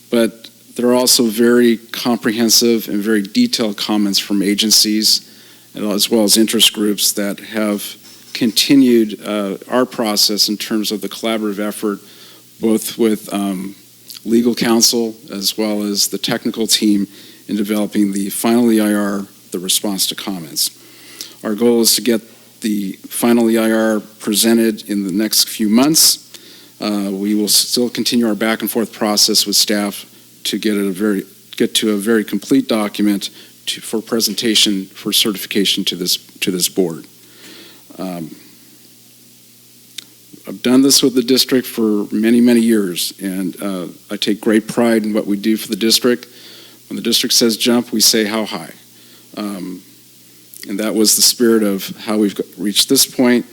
but there are also very comprehensive and very detailed comments from agencies as well as interest groups that have continued our process in terms of the collaborative effort, both with legal counsel as well as the technical team in developing the final EIR, the response to comments. Our goal is to get the final EIR presented in the next few months. We will still continue our back and forth process with staff to get to a very complete document for presentation for certification to this board. I've done this with the district for many, many years, and I take great pride in what we do for the district. When the district says jump, we say how high. And that was the spirit of how we've reached this point,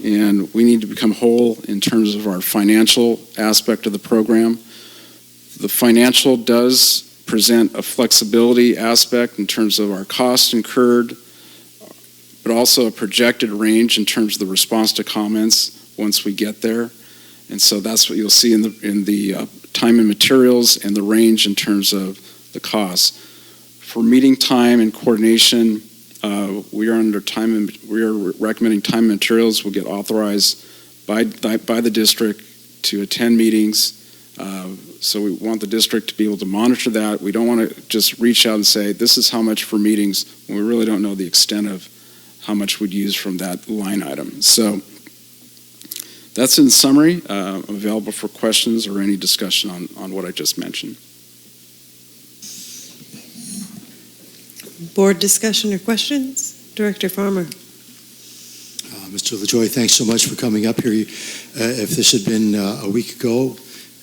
and we need to become whole in terms of our financial aspect of the program. The financial does present a flexibility aspect in terms of our costs incurred, but also a projected range in terms of the response to comments once we get there. And so that's what you'll see in the time and materials and the range in terms of the costs. For meeting time and coordination, we are recommending time and materials will get authorized by the district to attend meetings. So we want the district to be able to monitor that. We don't want to just reach out and say, this is how much for meetings, when we really don't know the extent of how much we'd use from that line item. So that's in summary. I'm available for questions or any discussion on what I just mentioned. Board discussion or questions? Director Farmer. Mr. LaJoy, thanks so much for coming up here. If this had been a week ago,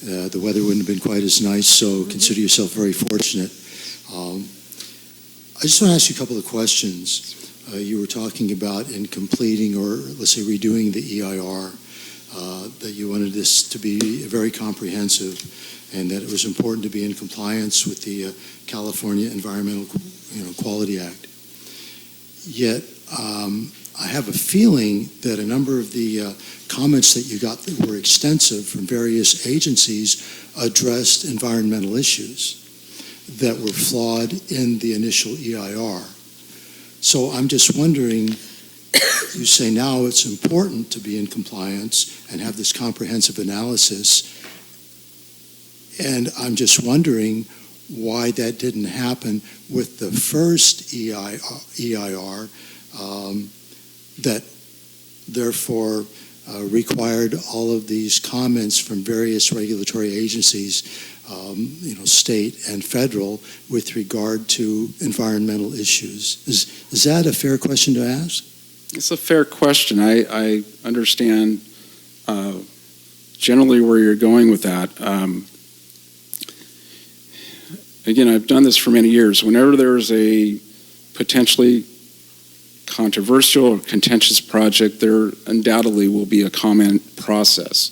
the weather wouldn't have been quite as nice, so consider yourself very fortunate. I just want to ask you a couple of questions. You were talking about in completing, or let's say redoing the EIR, that you wanted this to be very comprehensive and that it was important to be in compliance with the California Environmental Quality Act. Yet, I have a feeling that a number of the comments that you got that were extensive from various agencies addressed environmental issues that were flawed in the initial EIR. So I'm just wondering, you say now it's important to be in compliance and have this comprehensive analysis, and I'm just wondering why that didn't happen with the first EIR that therefore required all of these comments from various regulatory agencies, state and federal, with regard to environmental issues. Is that a fair question to ask? It's a fair question. I understand generally where you're going with that. Again, I've done this for many years. Whenever there's a potentially controversial or contentious project, there undoubtedly will be a comment process.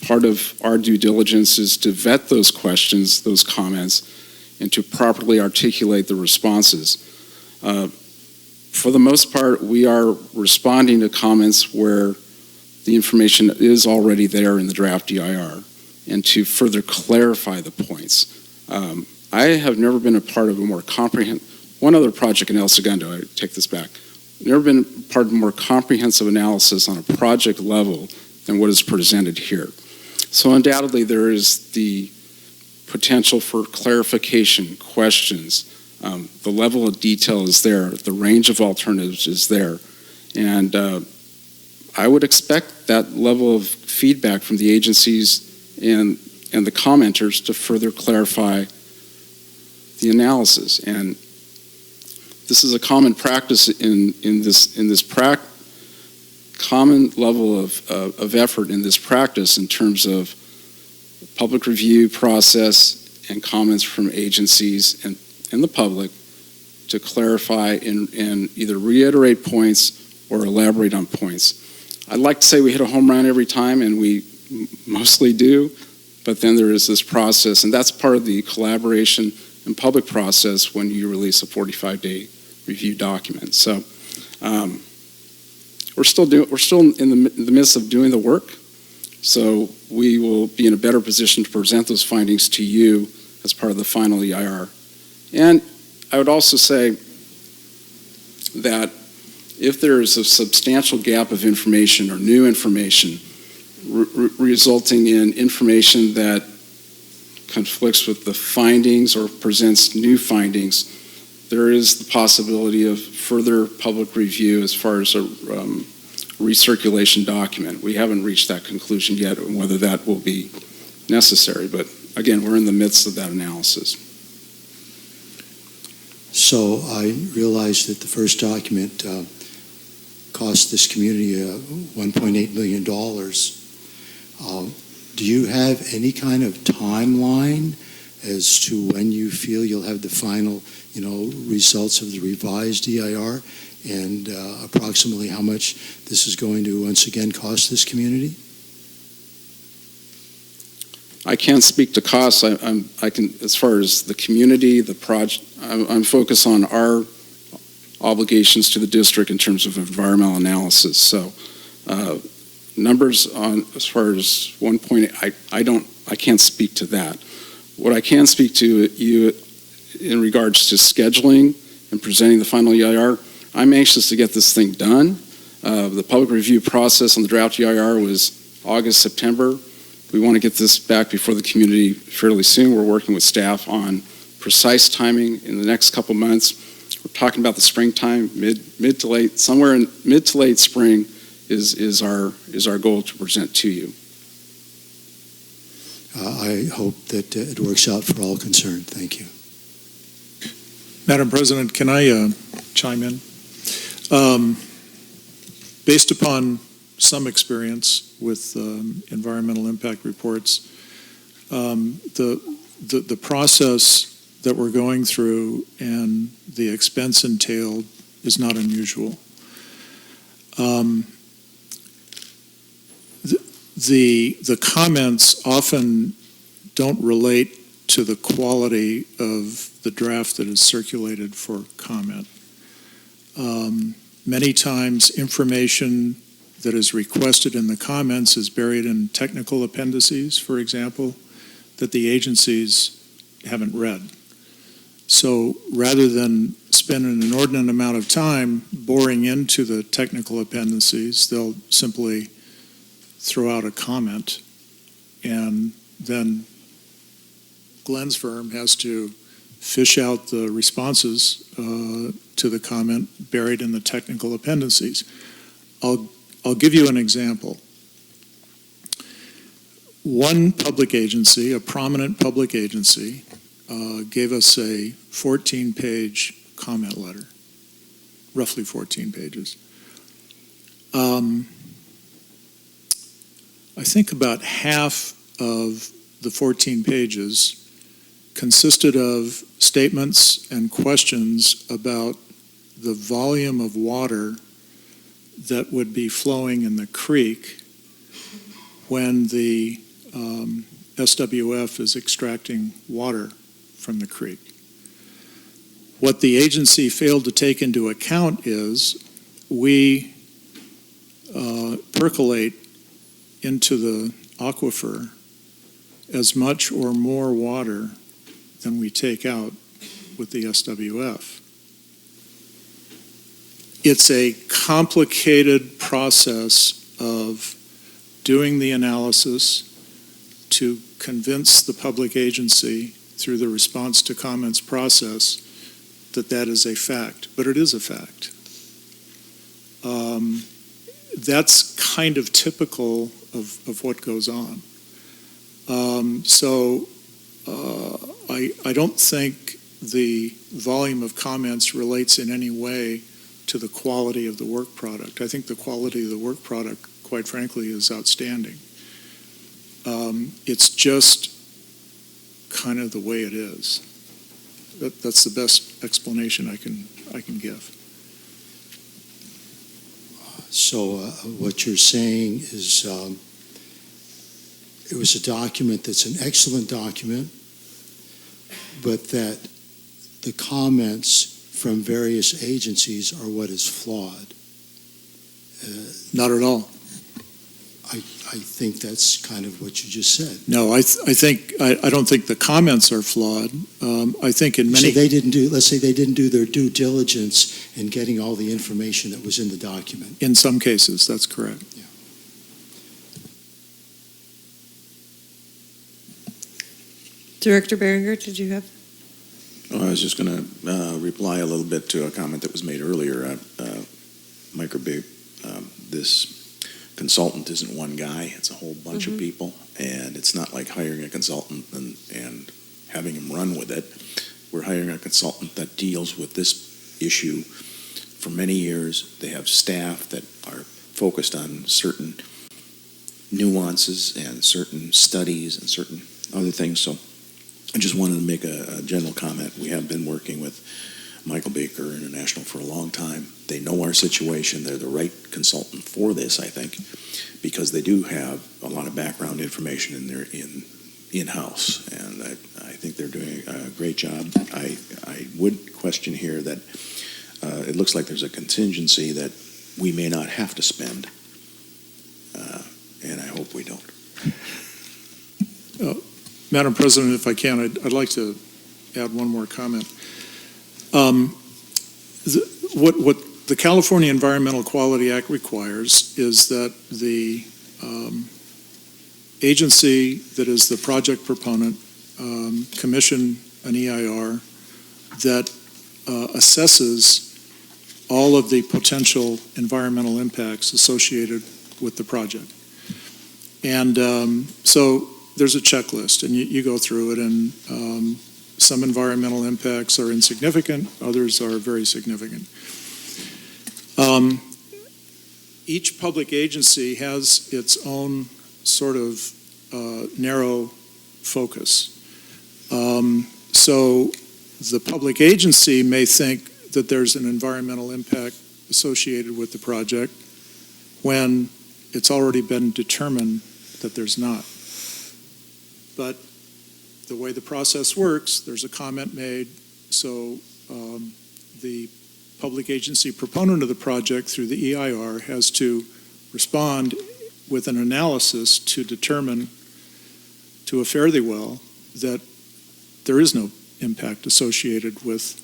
Part of our due diligence is to vet those questions, those comments, and to properly articulate the responses. For the most part, we are responding to comments where the information is already there in the draft EIR, and to further clarify the points. I have never been a part of a more comprehensive, one other project in El Segundo, I take this back, never been part of a more comprehensive analysis on a project level than what is presented here. So undoubtedly there is the potential for clarification, questions. The level of detail is there, the range of alternatives is there, and I would expect that level of feedback from the agencies and the commenters to further clarify the analysis. And this is a common practice in this common level of effort in this practice in terms of public review process and comments from agencies and the public to clarify and either reiterate points or elaborate on points. I'd like to say we hit a home run every time, and we mostly do, but then there is this process, and that's part of the collaboration and public process when you release a 45-day review document. So we're still in the midst of doing the work, so we will be in a better position to present those findings to you as part of the final EIR. And I would also say that if there is a substantial gap of information or new information resulting in information that conflicts with the findings or presents new findings, there is the possibility of further public review as far as a recirculation document. We haven't reached that conclusion yet on whether that will be necessary, but again, we're in the midst of that analysis. So I realize that the first document cost this community $1.8 million. Do you have any kind of timeline as to when you feel you'll have the final, results of the revised EIR, and approximately how much this is going to once again cost this community? I can't speak to costs. I can, as far as the community, the project, I'm focused on obligations to the district in terms of environmental analysis. So numbers on as far as 1.8, I can't speak to that. What I can speak to you in regards to scheduling and presenting the final EIR, I'm anxious to get this thing done. The public review process on the draft EIR was August, September. We want to get this back before the community fairly soon. We're working with staff on precise timing in the next couple months. We're talking about the springtime, mid to late, somewhere in mid to late spring is our goal to present to you. I hope that it works out for all concerned. Thank you. Madam President, can I chime in? Based upon some experience with environmental impact reports, the process that we're going through and the expense entailed is not unusual. The comments often don't relate to the quality of the draft that is circulated for comment. Many times information that is requested in the comments is buried in technical appendices, for example, that the agencies haven't read. So rather than spend an inordinate amount of time boring into the technical appendices, they'll simply throw out a comment, and then Glenn's firm has to fish out the responses to the comment buried in the technical appendices. I'll give you an example. One public agency, a prominent public agency, gave us a 14-page comment letter, roughly 14 pages. I think about half of the 14 pages consisted of statements and questions about the volume of water that would be flowing in the creek when the SWF is extracting water from the creek. What the agency failed to take into account is we percolate into the aquifer as much or more water than we take out with the SWF. It's a complicated process of doing the analysis to convince the public agency through the response to comments process that that is a fact, but it is a fact. That's kind of typical of what goes on. I don't think the volume of comments relates in any way to the quality of the work product. I think the quality of the work product, quite frankly, is outstanding. It's just kind of the way it is. That's the best explanation I can give. So what you're saying is it was a document that's an excellent document, but that the comments from various agencies are what is flawed. Not at all. I think that's kind of what you just said. No, I don't think the comments are flawed. I think in many... So let's say they didn't do their due diligence in getting all the information that was in the document. In some cases, that's correct. Yeah. Director Berenger, did you have? I was just going to reply a little bit to a comment that was made earlier. This consultant isn't one guy, it's a whole bunch of people, and it's not like hiring a consultant and having him run with it. We're hiring a consultant that deals with this issue for many years. They have staff that are focused on certain nuances and certain studies and certain other things. So I just wanted to make a general comment. We have been working with Michael Baker International for a long time. They know our situation. They're the right consultant for this, I think, because they do have a lot of background information in-house, and I think they're doing a great job. I would question here that it looks like there's a contingency that we may not have to spend, and I hope we don't. Madam President, if I can, I'd like to add one more comment. What the California Environmental Quality Act requires is that the agency that is the project proponent commission an EIR that assesses all of the potential environmental impacts associated with the project. And so there's a checklist, and you go through it, and some environmental impacts are insignificant, others are very significant. Each public agency has its own sort of narrow focus. So the public agency may think that there's an environmental impact associated with the project when it's already been determined that there's not. But the way the process works, there's a comment made, so the public agency proponent of the project through the EIR has to respond with an analysis to determine to a fare thee well that there is no impact associated with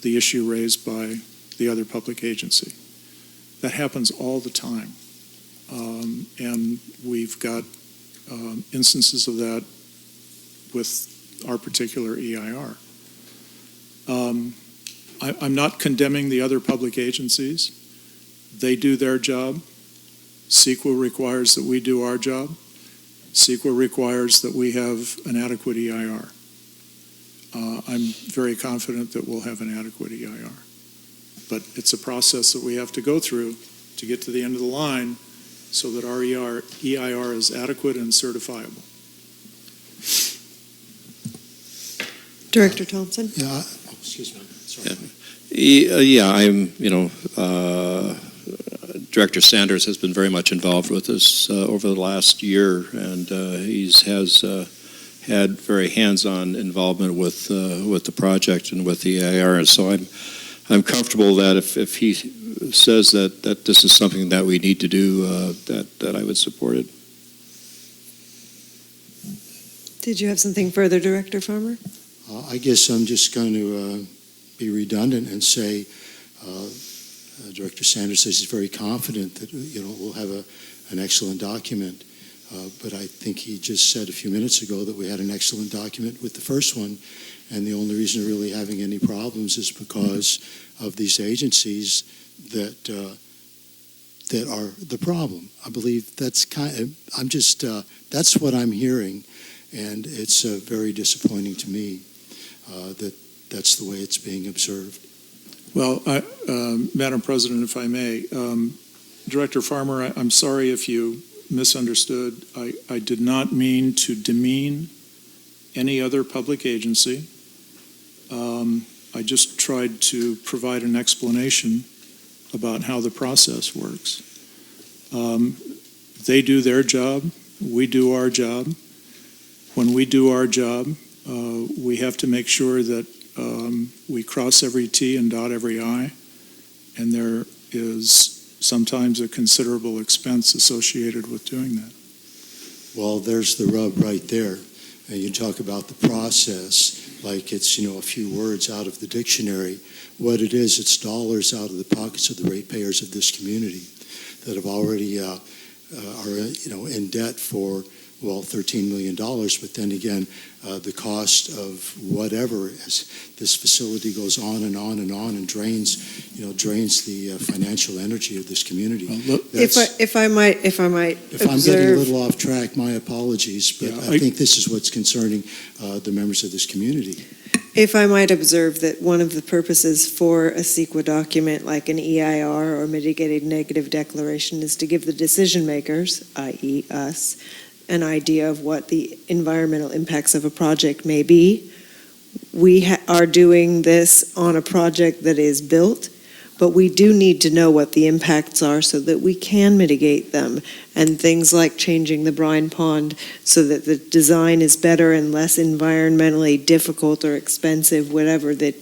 the issue raised by the other public agency. That happens all the time. And we've got instances of that with our particular EIR. I'm not condemning the other public agencies. They do their job. CEQA requires that we do our job. CEQA requires that we have an adequate EIR. I'm very confident that we'll have an adequate EIR. But it's a process that we have to go through to get to the end of the line so that our EIR is adequate and certifiable. Director Thompson? Yeah, excuse me, sorry. Yeah, Director Sanders has been very much involved with this over the last year, and he has had very hands-on involvement with the project and with the EIR. And so I'm comfortable that if he says that this is something that we need to do, that I would support it. Did you have something further, Director Farmer? I guess I'm just going to be redundant and say Director Sanders says he's very confident that we'll have an excellent document. But I think he just said a few minutes ago that we had an excellent document with the first one, and the only reason we're really having any problems is because of these agencies that are the problem. I believe that's that's what I'm hearing, and it's very disappointing to me that that's the way it's being observed. Well, Madam President, if I may, Director Farmer, I'm sorry if you misunderstood. I did not mean to demean any other public agency. I just tried to provide an explanation about how the process works. They do their job, we do our job. When we do our job, we have to make sure that we cross every T and dot every I, and there is sometimes a considerable expense associated with doing that. Well, there's the rub right there. And you talk about the process like it's, a few words out of the dictionary. What it is, it's dollars out of the pockets of the ratepayers of this community that have already are in debt for, $13 million. But then again, the cost of whatever, as this facility goes on and on and on and drains the financial energy of this community. If I might If observe, I'm getting a little off track, my apologies, but Yeah, I think this is what's concerning the members of this community. if I might observe that one of the purposes for a CEQA document like an EIR or mitigated negative declaration is to give the decision makers, i.e. us, an idea of what the environmental impacts of a project may be. We are doing this on a project that is built, but we do need to know what the impacts are so that we can mitigate them. And things like changing the brine pond so that the design is better and less environmentally difficult or expensive, whatever that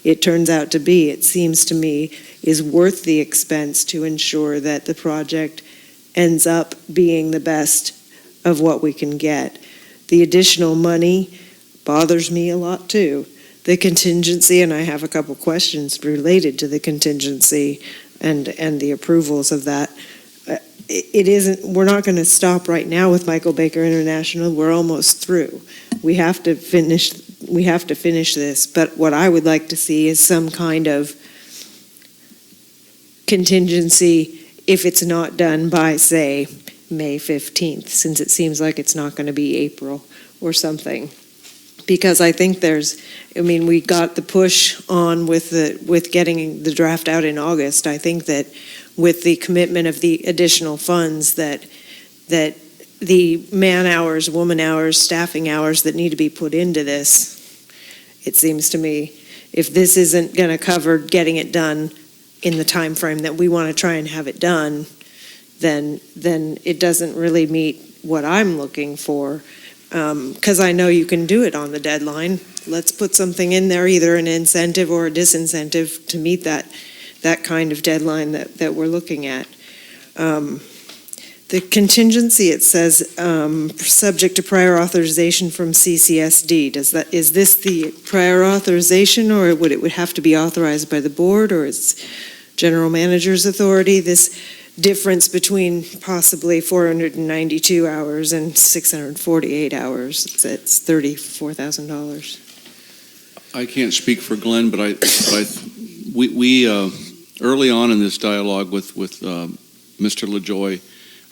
it turns out to be, it seems to me, is worth the expense to ensure that the project ends up being the best of what we can get. The additional money bothers me a lot too. The contingency, and I have a couple questions related to the contingency and the approvals of that. It isn't, we're not going to stop right now with Michael Baker International. We're almost through. We have to finish this, but what I would like to see is some kind of contingency if it's not done by, say, May 15th, since it seems like it's not going to be April or something. Because I think we got the push on with getting the draft out in August. I think that with the commitment of the additional funds that the man hours, woman hours, staffing hours that need to be put into this, it seems to me, if this isn't going to cover getting it done in the time frame that we want to try and have it done, then it doesn't really meet what I'm looking for. Because I know you can do it on the deadline. Let's put something in there, either an incentive or a disincentive to meet that kind of deadline that we're looking at. The contingency, it says, subject to prior authorization from CCSD. Is this the prior authorization, or would it have to be authorized by the board, or it's general manager's authority? This difference between possibly 492 hours and 648 hours, it's $34,000. I can't speak for Glenn, but we early on in this dialogue with Mr. LaJoy,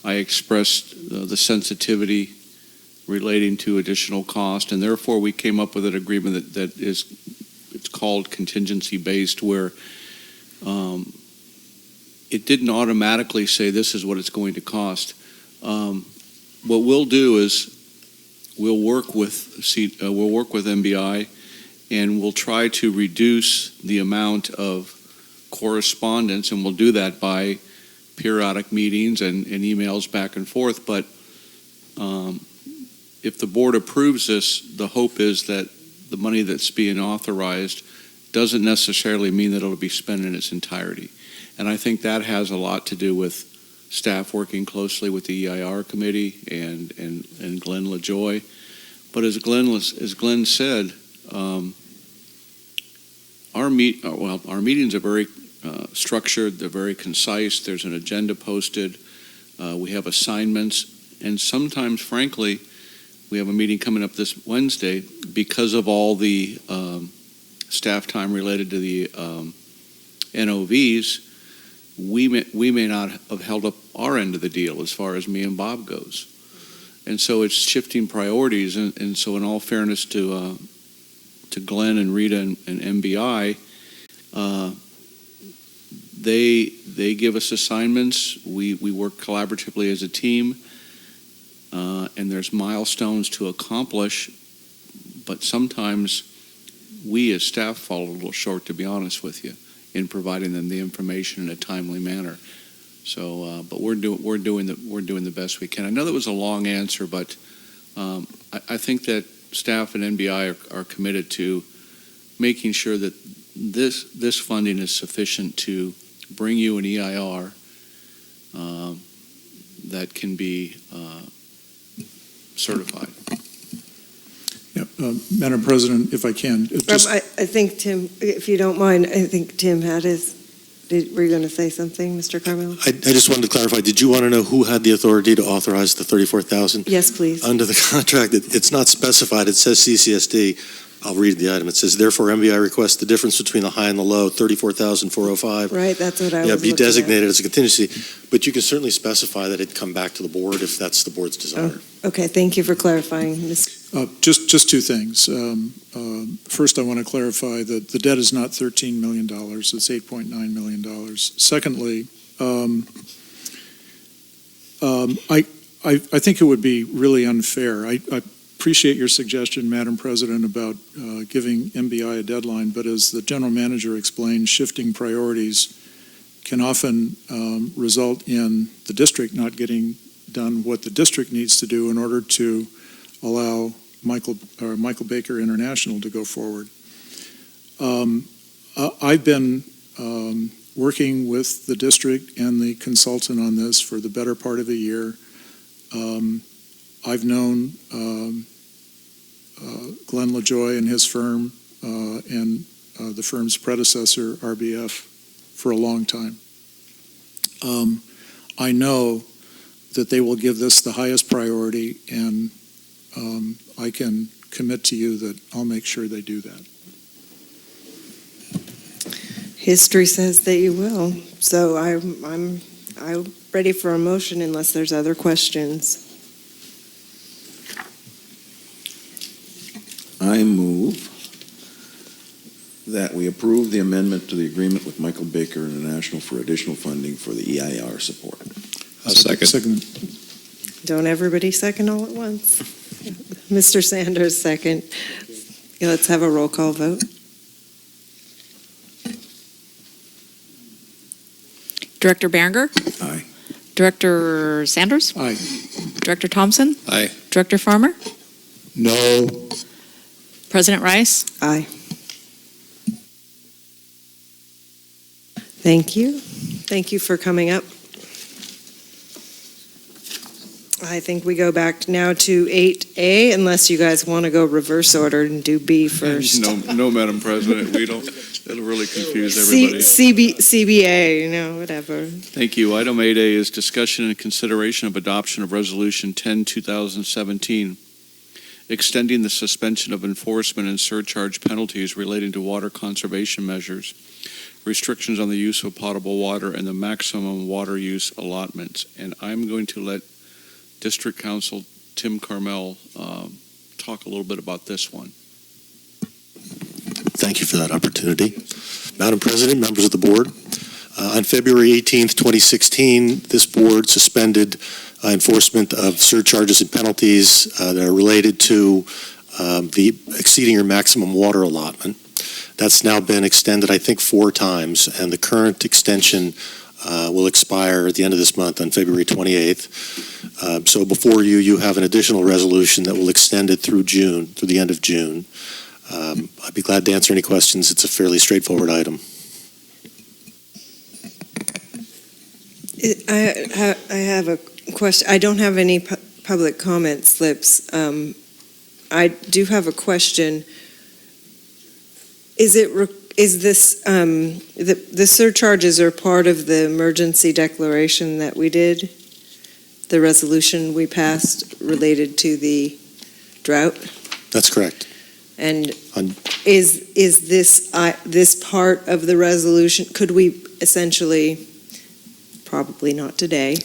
I expressed the sensitivity relating to additional cost, and therefore we came up with an agreement that it's called contingency based, where it didn't automatically say this is what it's going to cost. What we'll do is we'll work with MBI, and we'll try to reduce the amount of correspondence, and we'll do that by periodic meetings and emails back and forth. But if the board approves this, the hope is that the money that's being authorized doesn't necessarily mean that it'll be spent in its entirety. And I think that has a lot to do with staff working closely with the EIR committee and Glenn LaJoy. But as Glenn said, our meetings are very structured. They're very concise. There's an agenda posted. We have assignments, and sometimes, frankly, we have a meeting coming up this Wednesday because of all the staff time related to the NOVs. We may not have held up our end of the deal as far as me and Bob goes. And so it's shifting priorities. And so in all fairness to Glenn and Rita and MBI, they give us assignments. We work collaboratively as a team, and there's milestones to accomplish. But sometimes we as staff fall a little short, to be honest with you, in providing them the information in a timely manner. So, but we're doing the best we can. I know that was a long answer, but I think that staff and NBI are committed to making sure that this funding is sufficient to bring you an EIR that can be certified. Madam President, if I can. I think, Tim, if you don't mind, I think Tim had were you going to say something, Mr. Carmelo? I just wanted to clarify, did you want to know who had the authority to authorize the $34,000? Yes, please. Under the contract, it's not specified. It says CCSD. I'll read the item. It says, therefore, MBI requests the difference between the high and the low, $34,405. Right, that's what I was be looking designated at. as a contingency. But you can certainly specify that it come back to the board if that's the board's desire. Okay, thank you for clarifying. Just two things. First, I want to clarify that the debt is not $13 million. It's $8.9 million. Secondly, I think it would be really unfair. I appreciate your suggestion, Madam President, about giving MBI a deadline, but as the general manager explained, shifting priorities can often result in the district not getting done what the district needs to do in order to allow Michael Baker International to go forward. I've been working with the district and the consultant on this for the better part of a year. I've known Glenn LaJoy and his firm and the firm's predecessor, RBF, for a long time. I know that they will give this the highest priority, and I can commit to you that I'll make sure they do that. History says that you will. So I'm ready for a motion unless there's other questions. I move that we approve the amendment to the agreement with Michael Baker International for additional funding for the EIR support. Second. Don't everybody second all at once. Mr. Sanders, second. Let's have a roll call vote. Director Berenger? Aye. Director Sanders? Aye. Director Thompson? Aye. Director Farmer? No. President Rice? Aye. Thank you. Thank you for coming up. I think we go back now to 8A, unless you guys want to go reverse order and do B first. No, Madam President, we don't. It'll really confuse everybody. CBA, whatever. Thank you. Item 8A is discussion and consideration of adoption of Resolution 10-2017, extending the suspension of enforcement and surcharge penalties relating to water conservation measures, restrictions on the use of potable water, and the maximum water use allotments. And I'm going to let District Council Tim Carmel talk a little bit about this one. Thank you for that opportunity. Madam President, members of the board, on February 18th, 2016, this board suspended enforcement of surcharges and penalties that are related to the exceeding your maximum water allotment. That's now been extended, I think, 4 times, and the current extension will expire at the end of this month on February 28th. So before you have an additional resolution that will extend it through June, through the end of June. I'd be glad to answer any questions. It's a fairly straightforward item. I have a question. I don't have any public comment slips. I do have a question. Is this the surcharges are part of the emergency declaration that we did? The resolution we passed related to the drought? That's correct. And is this part of the resolution? Could we essentially, probably not today,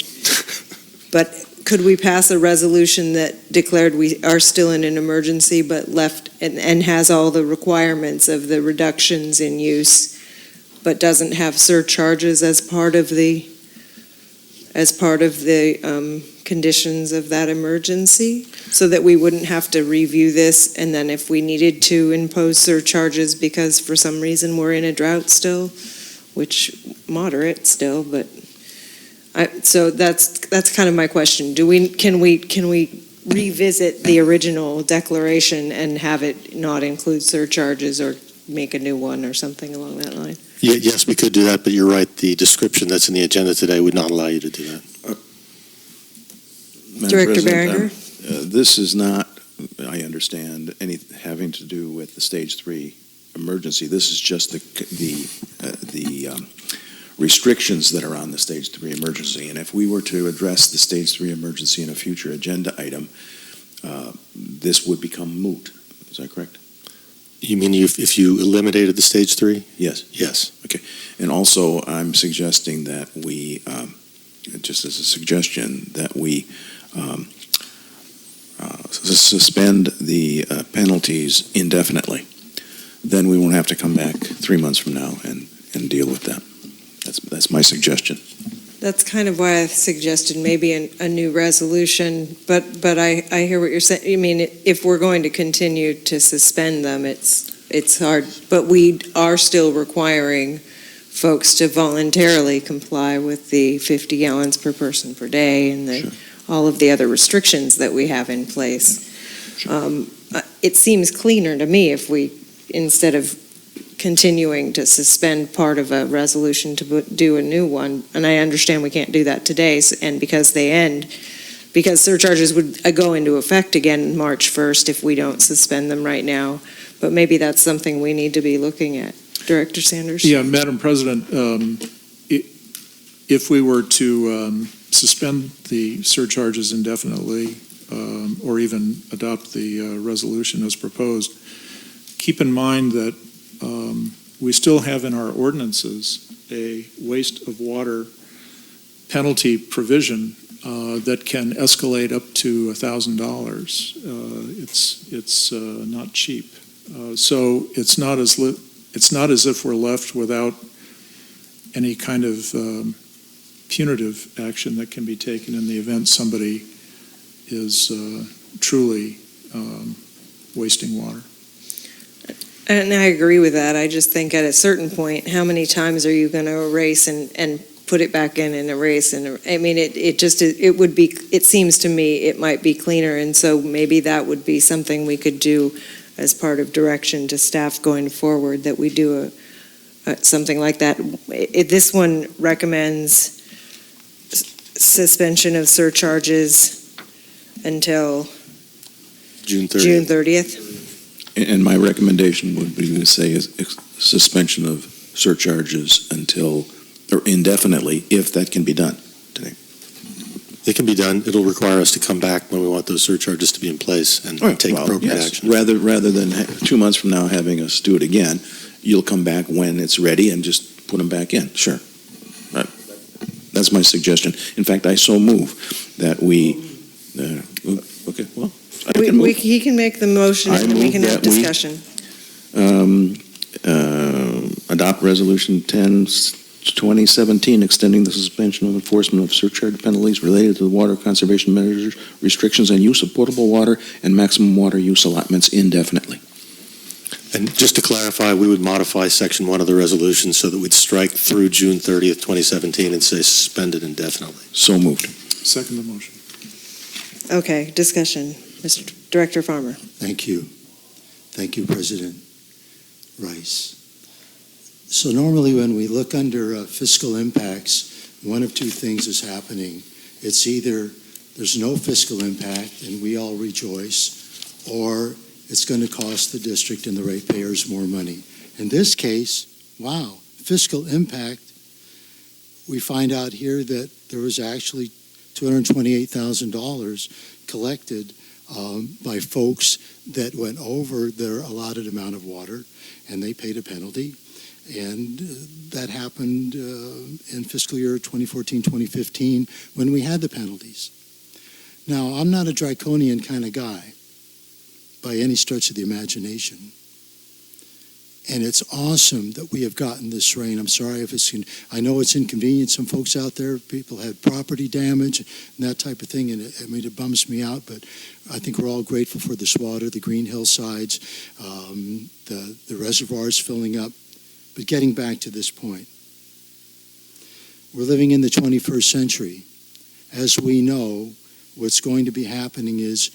but could we pass a resolution that declared we are still in an emergency but left and has all the requirements of the reductions in use, but doesn't have surcharges as part of the conditions of that emergency, so that we wouldn't have to review this, and then if we needed to impose surcharges because for some reason we're in a drought still, which moderate still, but so that's kind of my question. Can we revisit the original declaration and have it not include surcharges or make a new one or something along that line? Yes, we could do that, but you're right. The description that's in the agenda today would not allow you to do that. Director Berenger? This is not, I understand, having to do with the Stage 3 emergency. This is just the restrictions that are on the Stage 3 emergency. And if we were to address the Stage 3 emergency in a future agenda item, this would become moot. Is that correct? You mean if you eliminated the Stage 3? Yes. Yes. Okay. And also, I'm suggesting that we, just as a suggestion, that we suspend the penalties indefinitely. Then we won't have to come back 3 months from now and deal with that. That's my suggestion. That's kind of why I suggested maybe a new resolution, but I hear what you're saying. I mean, if we're going to continue to suspend them, it's hard, but we are still requiring folks to voluntarily comply with the 50 gallons per person per day and all of the other restrictions that we have in place. It seems cleaner to me if we, instead of continuing to suspend part of a resolution to do a new one. And I understand we can't do that today, and because they end, because surcharges would go into effect again March 1st if we don't suspend them right now. But maybe that's something we need to be looking at. Director Sanders? Yeah, Madam President, if we were to suspend the surcharges indefinitely, or even adopt the resolution as proposed, keep in mind that we still have in our ordinances a waste of water penalty provision that can escalate up to $1,000. It's not cheap. So it's not as if we're left without any kind of punitive action that can be taken in the event somebody is truly wasting water. And I agree with that. I just think at a certain point, how many times are you going to erase and put it back in and erase? And I mean, it seems to me it might be cleaner. And so maybe that would be something we could do as part of direction to staff going forward, that we do something like that. This one recommends suspension of surcharges until June 30th. June 30th. And my recommendation would be to say suspension of surcharges until, or indefinitely, if that can be done today. It can be done. It'll require us to come back when we want those surcharges to be in place and take appropriate action. Rather than 2 months from now having us do it again, you'll come back when it's ready and just put them back in. Sure. That's my suggestion. In fact, I so move that we, okay, well, I can move. He can make the motion and we can have discussion. Adopt Resolution 10, 2017, extending the suspension of enforcement of surcharge penalties related to the water conservation measures, restrictions on use of potable water, and maximum water use allotments indefinitely. And just to clarify, we would modify Section 1 of the resolution so that we'd strike through June 30th, 2017 and say suspended indefinitely. So moved. Second the motion. Okay, discussion. Mr. Director Farmer. Thank you. Thank you, President Rice. So normally when we look under fiscal impacts, one of two things is happening. It's either there's no fiscal impact and we all rejoice, or it's going to cost the district and the ratepayers more money. In this case, wow, fiscal impact, we find out here that there was actually $228,000 collected by folks that went over their allotted amount of water, and they paid a penalty. And that happened in fiscal year 2014-2015 when we had the penalties. Now, I'm not a draconian kind of guy by any stretch of the imagination. And it's awesome that we have gotten this rain. I'm sorry if I know it's inconvenient. Some folks out there, people had property damage and that type of thing, and it bums me out, but I think we're all grateful for this water, the green hillsides, the reservoirs filling up. But getting back to this point, we're living in the 21st century. As we know, what's going to be happening is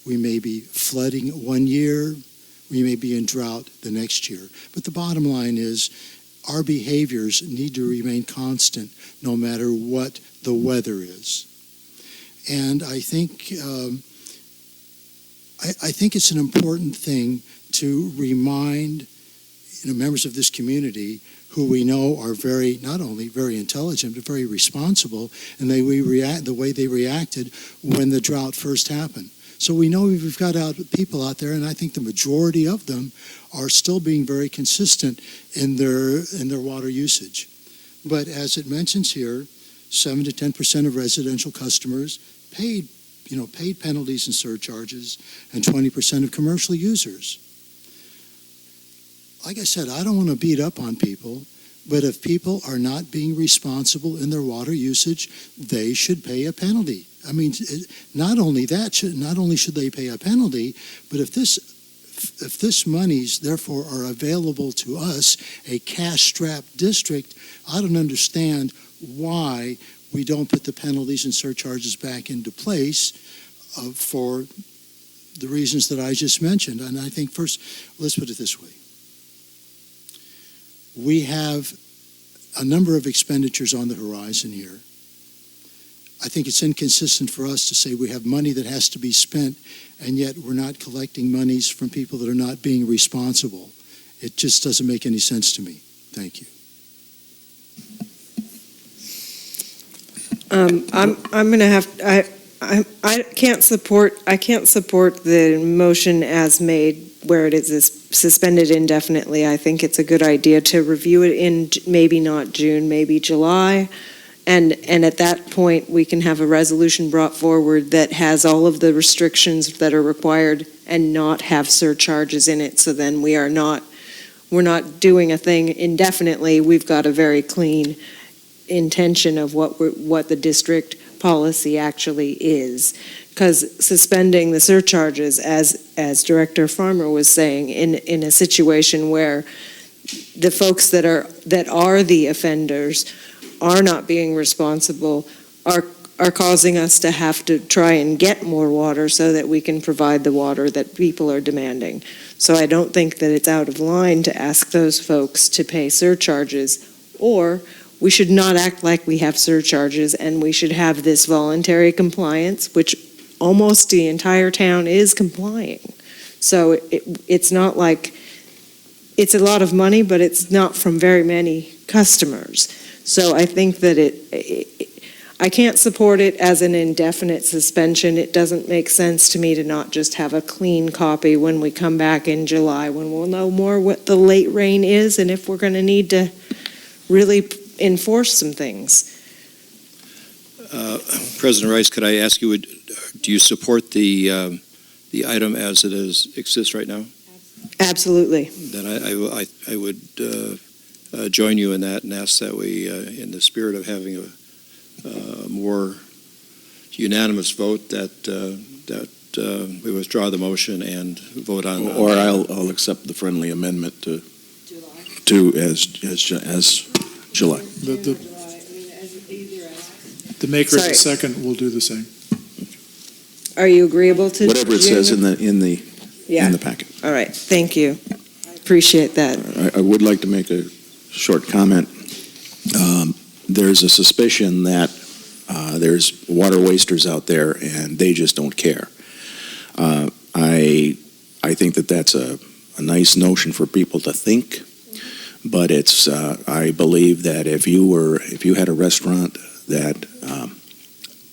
we may be flooding one year, we may be in drought the next year. But the bottom line is our behaviors need to remain constant no matter what the weather is. And I think it's an important thing to remind members of this community who we know are not only very intelligent, but very responsible, and the way they reacted when the drought first happened. So we know we've got people out there, and I think the majority of them are still being very consistent in their water usage. But as it mentions here, 7 to 10% of residential customers paid penalties and surcharges, and 20% of commercial users. Like I said, I don't want to beat up on people, but if people are not being responsible in their water usage, they should pay a penalty. I mean, not only should they pay a penalty, but if this monies therefore are available to us, a cash-strapped district, I don't understand why we don't put the penalties and surcharges back into place for the reasons that I just mentioned. And I think first, let's put it this way. We have a number of expenditures on the horizon here. I think it's inconsistent for us to say we have money that has to be spent, and yet we're not collecting monies from people that are not being responsible. It just doesn't make any sense to me. Thank you. I'm going to have, I can't support the motion as made where it is suspended indefinitely. I think it's a good idea to review it in maybe not June, maybe July. And at that point, we can have a resolution brought forward that has all of the restrictions that are required and not have surcharges in it. So then we're not doing a thing indefinitely. We've got a very clean intention of what the district policy actually is. Because suspending the surcharges, as Director Farmer was saying, in a situation where the folks that are the offenders are not being responsible, are causing us to have to try and get more water so that we can provide the water that people are demanding. So I don't think that it's out of line to ask those folks to pay surcharges, or we should not act like we have surcharges, and we should have this voluntary compliance, which almost the entire town is complying. So it's not like, it's a lot of money, but it's not from very many customers. So I think that I can't support it as an indefinite suspension. It doesn't make sense to me to not just have a clean copy when we come back in July, when we'll know more what the late rain is and if we're going to need to really enforce some things. President Rice, could I ask you, do you support the item as it exists right now? Absolutely. Then I would join you in that and ask that we, in the spirit of having a more unanimous vote, that we withdraw the motion and vote on. Or I'll accept the friendly amendment to as July. The maker of Sorry. the second will do the same. Are you agreeable to Whatever it says in the Yeah. packet. All right, thank you. I appreciate that. I would like to make a short comment. There's a suspicion that there's water wasters out there and they just don't care. I think that that's a nice notion for people to think, but it's I believe that if you had a restaurant that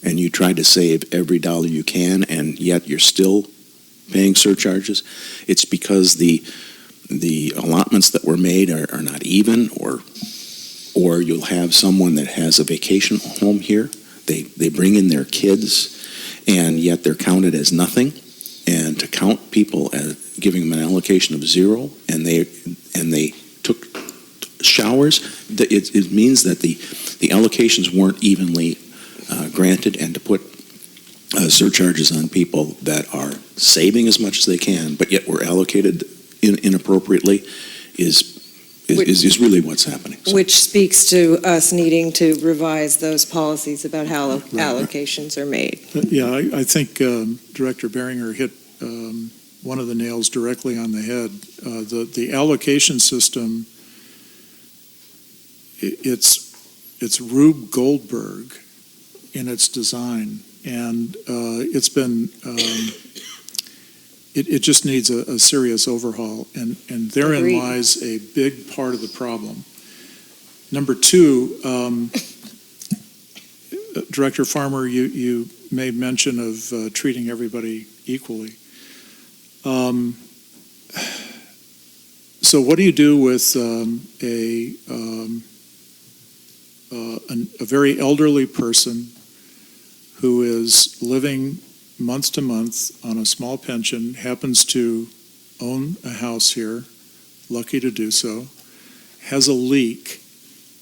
and you tried to save every dollar you can and yet you're still paying surcharges, it's because the allotments that were made are not even, or you'll have someone that has a vacation home here. They bring in their kids, and yet they're counted as nothing. And to count people as giving them an allocation of zero, and they took showers, it means that the allocations weren't evenly granted, and to put surcharges on people that are saving as much as they can, but yet were allocated inappropriately is really what's happening. So. Which speaks to us needing to revise those policies about how allocations are made. Yeah, I think Director Behringer hit one of the nails directly on the head. The allocation system, it's Rube Goldberg in its design, and it's been it just needs a serious overhaul, and therein Agreed. lies a big part of the problem. Number two, Director Farmer, you made mention of treating everybody equally. So what do you do with a very elderly person who is living month to month on a small pension, happens to own a house here, lucky to do so, has a leak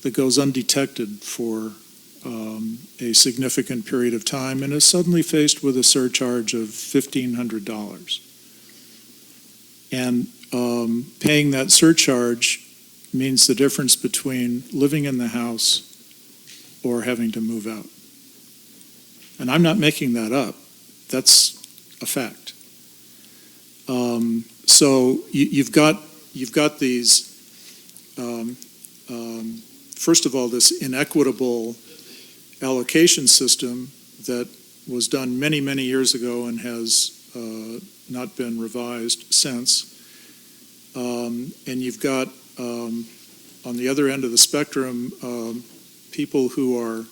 that goes undetected for a significant period of time, and is suddenly faced with a surcharge of $1,500. And paying that surcharge means the difference between living in the house or having to move out. And I'm not making that up. That's a fact. So you've got these first of all, this inequitable allocation system that was done many, many years ago and has not been revised since. And you've got, on the other end of the spectrum, people who are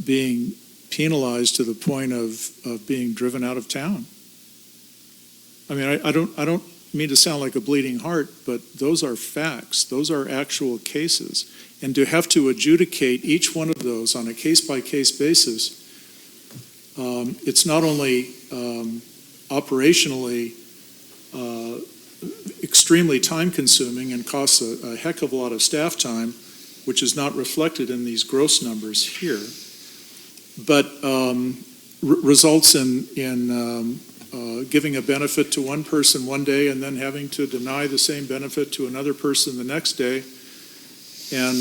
being penalized to the point of being driven out of town. I mean, I don't mean to sound like a bleeding heart, but those are facts. Those are actual cases. And to have to adjudicate each one of those on a case-by-case basis, it's not only operationally extremely time-consuming and costs a heck of a lot of staff time, which is not reflected in these gross numbers here, but results in giving a benefit to one person one day and then having to deny the same benefit to another person the next day, and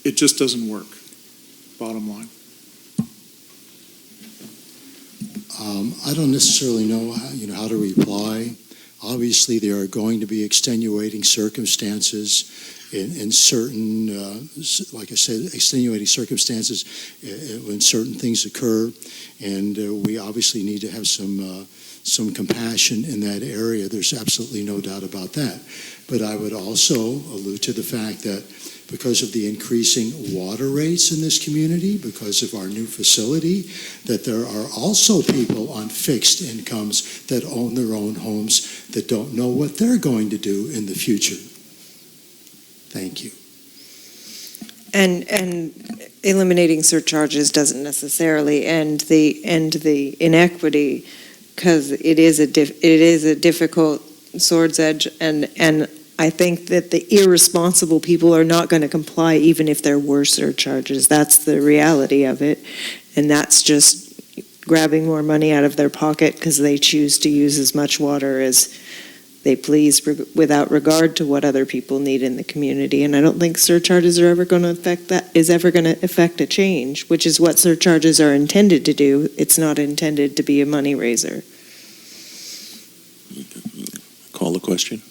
it just doesn't work, bottom line. I don't necessarily know how to reply. Obviously, there are going to be extenuating circumstances in certain, like I said, extenuating circumstances when certain things occur, and we obviously need to have some compassion in that area. There's absolutely no doubt about that. But I would also allude to the fact that because of the increasing water rates in this community, because of our new facility, that there are also people on fixed incomes that own their own homes that don't know what they're going to do in the future. Thank you. And eliminating surcharges doesn't necessarily end the inequity, because it is a difficult sword's edge, and I think that the irresponsible people are not going to comply even if there were surcharges. That's the reality of it, and that's just grabbing more money out of their pocket because they choose to use as much water as they please without regard to what other people need in the community. And I don't think surcharges are ever going to affect a change, which is what surcharges are intended to do. It's not intended to be a money raiser. Call the question.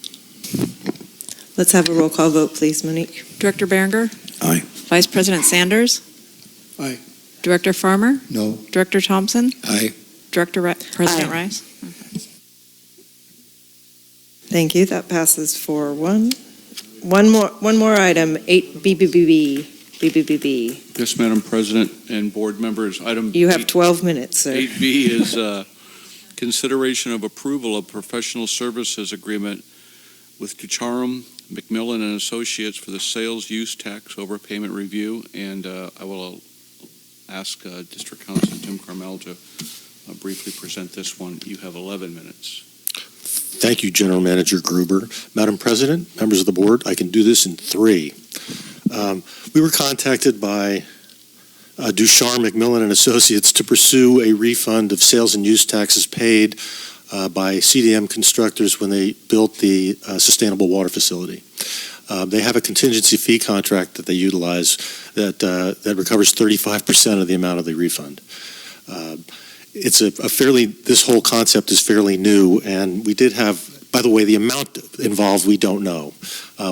Let's have a roll call vote, please, Monique. Director Berenger? Aye. Vice President Sanders? Aye. Director Farmer? No. Director Thompson? Aye. President Rice? Thank you. That passes 4-1. One more item, 8BBB. Yes, Madam President and board members, You have 12 minutes, sir. 8B is consideration of approval of professional services agreement with Ducharum, McMillan and Associates for the sales use tax overpayment review, and I will ask District Councilor Tim Carmel to briefly present this one. You have 11 minutes. Thank you, General Manager Gruber. Madam President, members of the board, I can do this in 3. We were contacted by Ducharme, McMillan and Associates to pursue a refund of sales and use taxes paid by CDM constructors when they built the sustainable water facility. They have a contingency fee contract that they utilize that recovers 35% of the amount of the refund. It's this whole concept is fairly new, and we did have, by the way, the amount involved we don't know.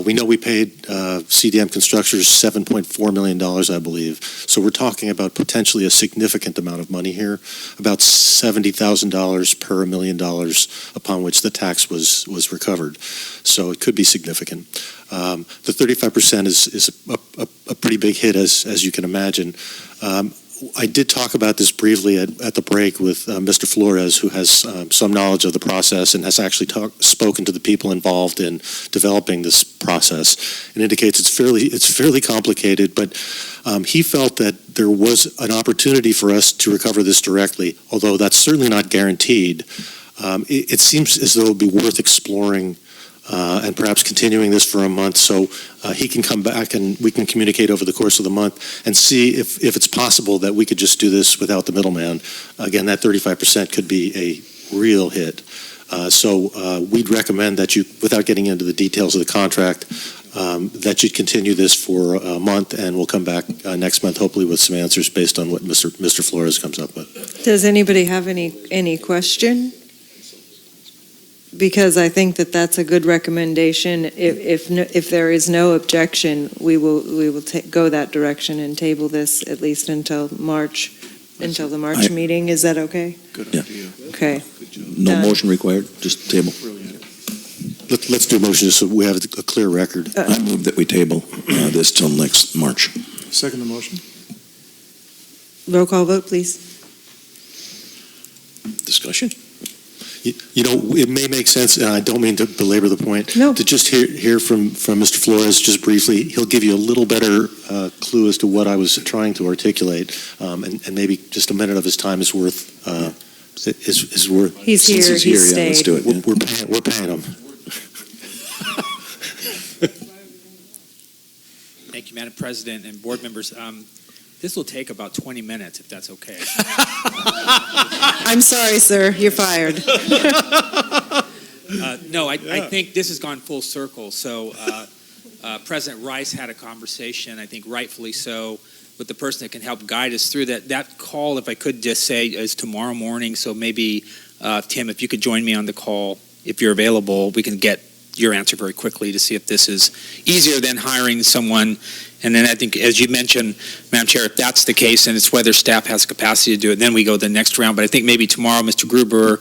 We know we paid CDM constructors $7.4 million, I believe. So we're talking about potentially a significant amount of money here, about $70,000 per $1 million upon which the tax was recovered. So it could be significant. The 35% is a pretty big hit, as you can imagine. I did talk about this briefly at the break with Mr. Flores, who has some knowledge of the process and has actually spoken to the people involved in developing this process, and indicates it's fairly complicated, but he felt that there was an opportunity for us to recover this directly, although that's certainly not guaranteed. It seems as though it would be worth exploring and perhaps continuing this for a month, so he can come back and we can communicate over the course of the month and see if it's possible that we could just do this without the middleman. Again, that 35% could be a real hit. So we'd recommend that you, without getting into the details of the contract, that you continue this for a month, and we'll come back next month, hopefully with some answers based on what Mr. Flores comes up with. Does anybody have any question? because I think that that's a good recommendation. If there is no objection, we will go that direction and table this at least until the March meeting. Is that okay? Good Yeah. idea. Okay. No Done. motion required, just table. Let's do a motion just so we have a clear record. I move that we table this till next March. Second the motion. Roll call vote, please. Discussion? You know, it may make sense, and I don't mean to belabor the point, to just hear from Mr. Flores just briefly. He'll give you a little better clue as to what I was trying to articulate, and maybe just a minute of his time is worth. Is worth. He's here. He's yeah, stayed. let's do it. Yeah. We're paying him. Thank you, Madam President and board members. This will take about 20 minutes, if that's okay. I'm sorry, sir. You're fired. No, I think this has gone full circle. So President Rice had a conversation, I think rightfully so, with the person that can help guide us through that. That call, if I could just say, is tomorrow morning. So maybe, Tim, if you could join me on the call, if you're available, we can get your answer very quickly to see if this is easier than hiring someone. And then I think, as you mentioned, Madam Chair, if that's the case, and it's whether staff has capacity to do it, then we go to the next round. But I think maybe tomorrow, Mr. Gruber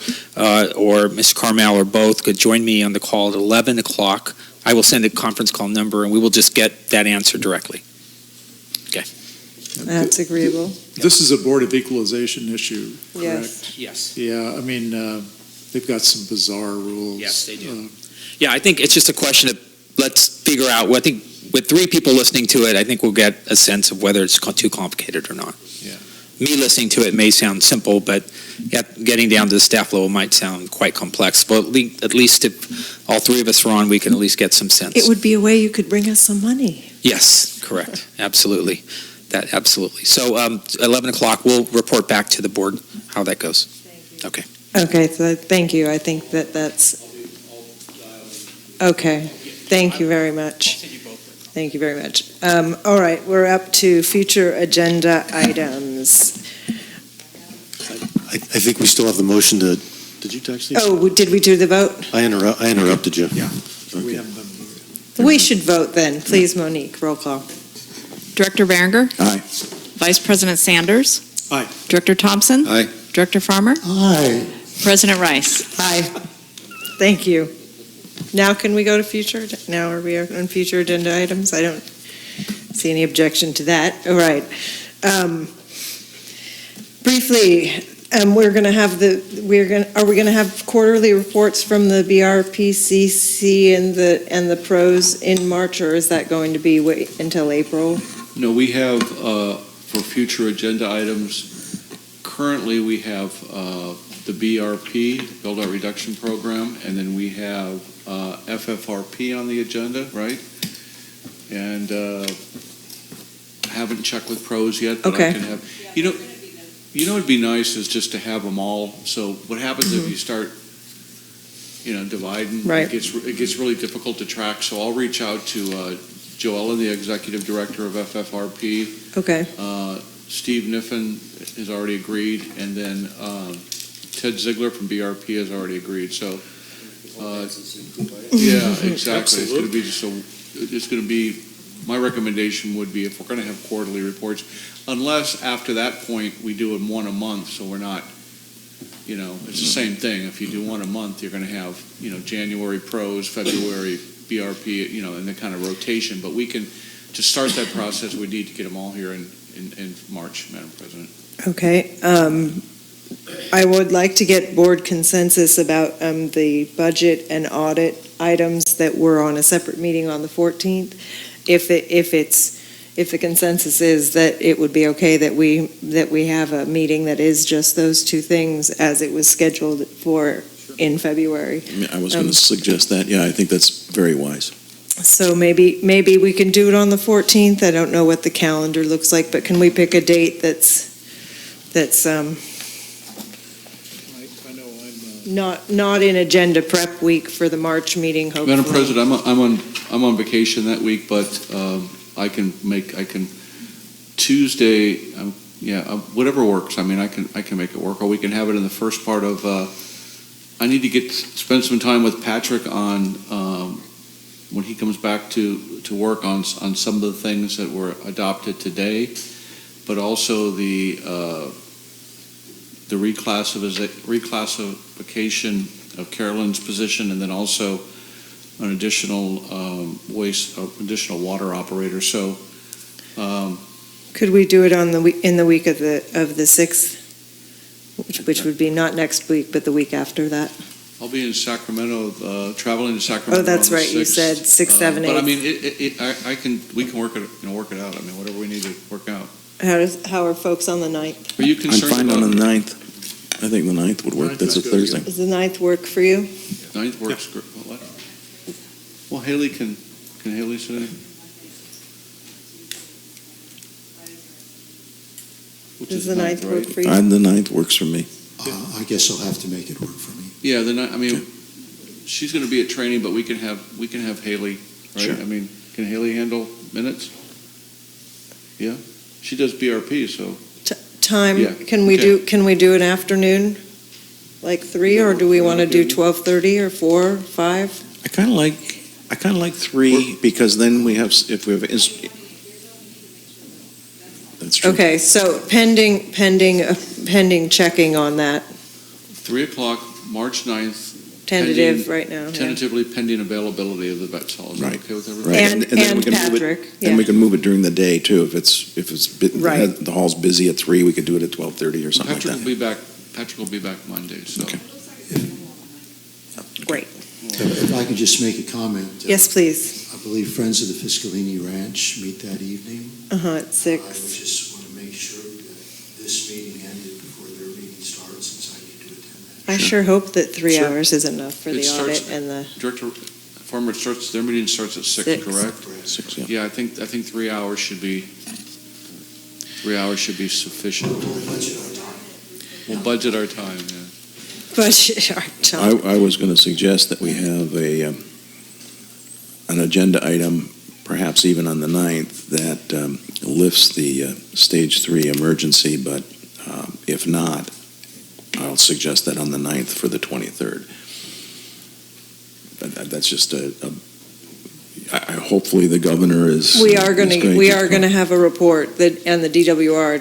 or Ms. Carmel or both could join me on the call at 11 o'clock. I will send a conference call number, and we will just get that answer directly. Okay. That's agreeable. This is a Board of Equalization issue, correct? Yes. Yes. Yeah, I mean, they've got some bizarre rules. Yes, they do. Yeah, I think it's just a question of let's figure out. Well, I think with 3 people listening to it, I think we'll get a sense of whether it's too complicated or not. Yeah. Me listening to it may sound simple, but getting down to the staff level might sound quite complex. But at least if all 3 of us are on, we can at least get some sense. It would be a way you could bring us some money. Yes, correct. Absolutely. That absolutely. So 11 o'clock, we'll report back to the board how that goes. Okay. Okay, so thank you. I think that's okay. Thank you very much. Thank you very much. All right, we're up to future agenda items. I think we still have the motion to. Did you text me? Oh, did we do the vote? I interrupted you. Yeah. Okay. We haven't done the vote. We should vote then. Please, Monique, roll call. Director Berenger? Aye. Vice President Sanders? Aye. Director Thompson? Aye. Director Farmer? Aye. President Rice? Aye. Thank you. Now can we go to future? Now are we on future agenda items? I don't see any objection to that. All right. Briefly, are we going to have quarterly reports from the BRPCC and the pros in March, or is that going to be wait until April? No, we have, for future agenda items, currently we have the BRP, Build Out Reduction Program, and then we have FFRP on the agenda, right? And I haven't checked with pros yet, but Okay. I can have, you know what'd be nice is just to have them all. So what happens if you start, dividing? Right. It gets really difficult to track. So I'll reach out to Joella, the Executive Director of FFRP. Okay. Steve Niffen has already agreed, and then Ted Ziegler from BRP has already agreed. So, yeah, exactly. It's going to be. My recommendation would be if we're going to have quarterly reports, unless after that point we do them one a month, so we're not. It's the same thing. If you do one a month, you're going to have January pros, February BRP, in the kind of rotation. But we can, to start that process, we need to get them all here in March, Madam President. Okay. I would like to get board consensus about the budget and audit items that were on a separate meeting on the 14th. If the consensus is that it would be okay that we have a meeting that is just those 2 things as it was scheduled for in February. I was going to suggest that. Yeah, I think that's very wise. So maybe we can do it on the 14th. I don't know what the calendar looks like, but can we pick a date that's not in agenda prep week for the March meeting, hopefully. Madam President, I'm on vacation that week, but I can Tuesday. Whatever works. I mean, I can make it work, or we can have it in the first part of. I need to spend some time with Patrick on, when he comes back to work on some of the things that were adopted today, but also the reclassification of Carolyn's position, and then also an additional additional water operator. So, Could we do it in the week of the 6th, which would be not next week, but the week after that? I'll be in Sacramento, traveling to Sacramento. Oh, that's on the right. You 6th. said 6, 7, 8. But I mean, we can work it out. I mean, whatever we need to work out. How are folks on the 9th? Are you I'm concerned fine about on the 9th. I think the 9th would work. 9th That's a is good. Thursday. Does the 9th work for you? 9th works? Great. Well, Haley, can Haley sit in? Does the 9th work for you? The 9th works for me. I guess I'll have to make it work for me. Yeah, I mean, she's going to be at training, but we can have Haley, right? Sure. I mean, can Haley handle minutes? Yeah, she does BRP, so. Time, Yeah, can we okay. do an afternoon, like 3, or do we want to do 12:30 or 4, 5? I kind of like 3 because then we have, if we have, that's true. Okay, so pending checking on that, 3 o'clock, March 9th. tentative right now. yeah. Tentatively pending availability of the vet hall. Is that Right. okay with everybody? Right, And then we can move Patrick, it, yeah. and we can move it during the day too. If Right. the hall's busy at 3, we could do it at 12:30 or something Patrick like will be back. Patrick will be back Monday. So. Okay. Great. If I could just make a comment. Yes, please. I believe Friends of the Fiscalini Ranch meet that evening. At 6. I would just want to make sure that this meeting ended before their meeting starts, since I need to attend that. I sure hope that 3 Sure. hours is enough for It the starts- audit and the, Farmer their meeting starts at 6, 6. correct? 6, yeah. Yeah, I think 3 hours should be sufficient. We'll budget our time. Yeah. budget our time. I was going to suggest that we have an agenda item, perhaps even on the 9th, that lifts the stage 3 emergency, but if not, I'll suggest that on the 9th for the 23rd. That's just hopefully the governor is. We are going to have a report that, and the DWR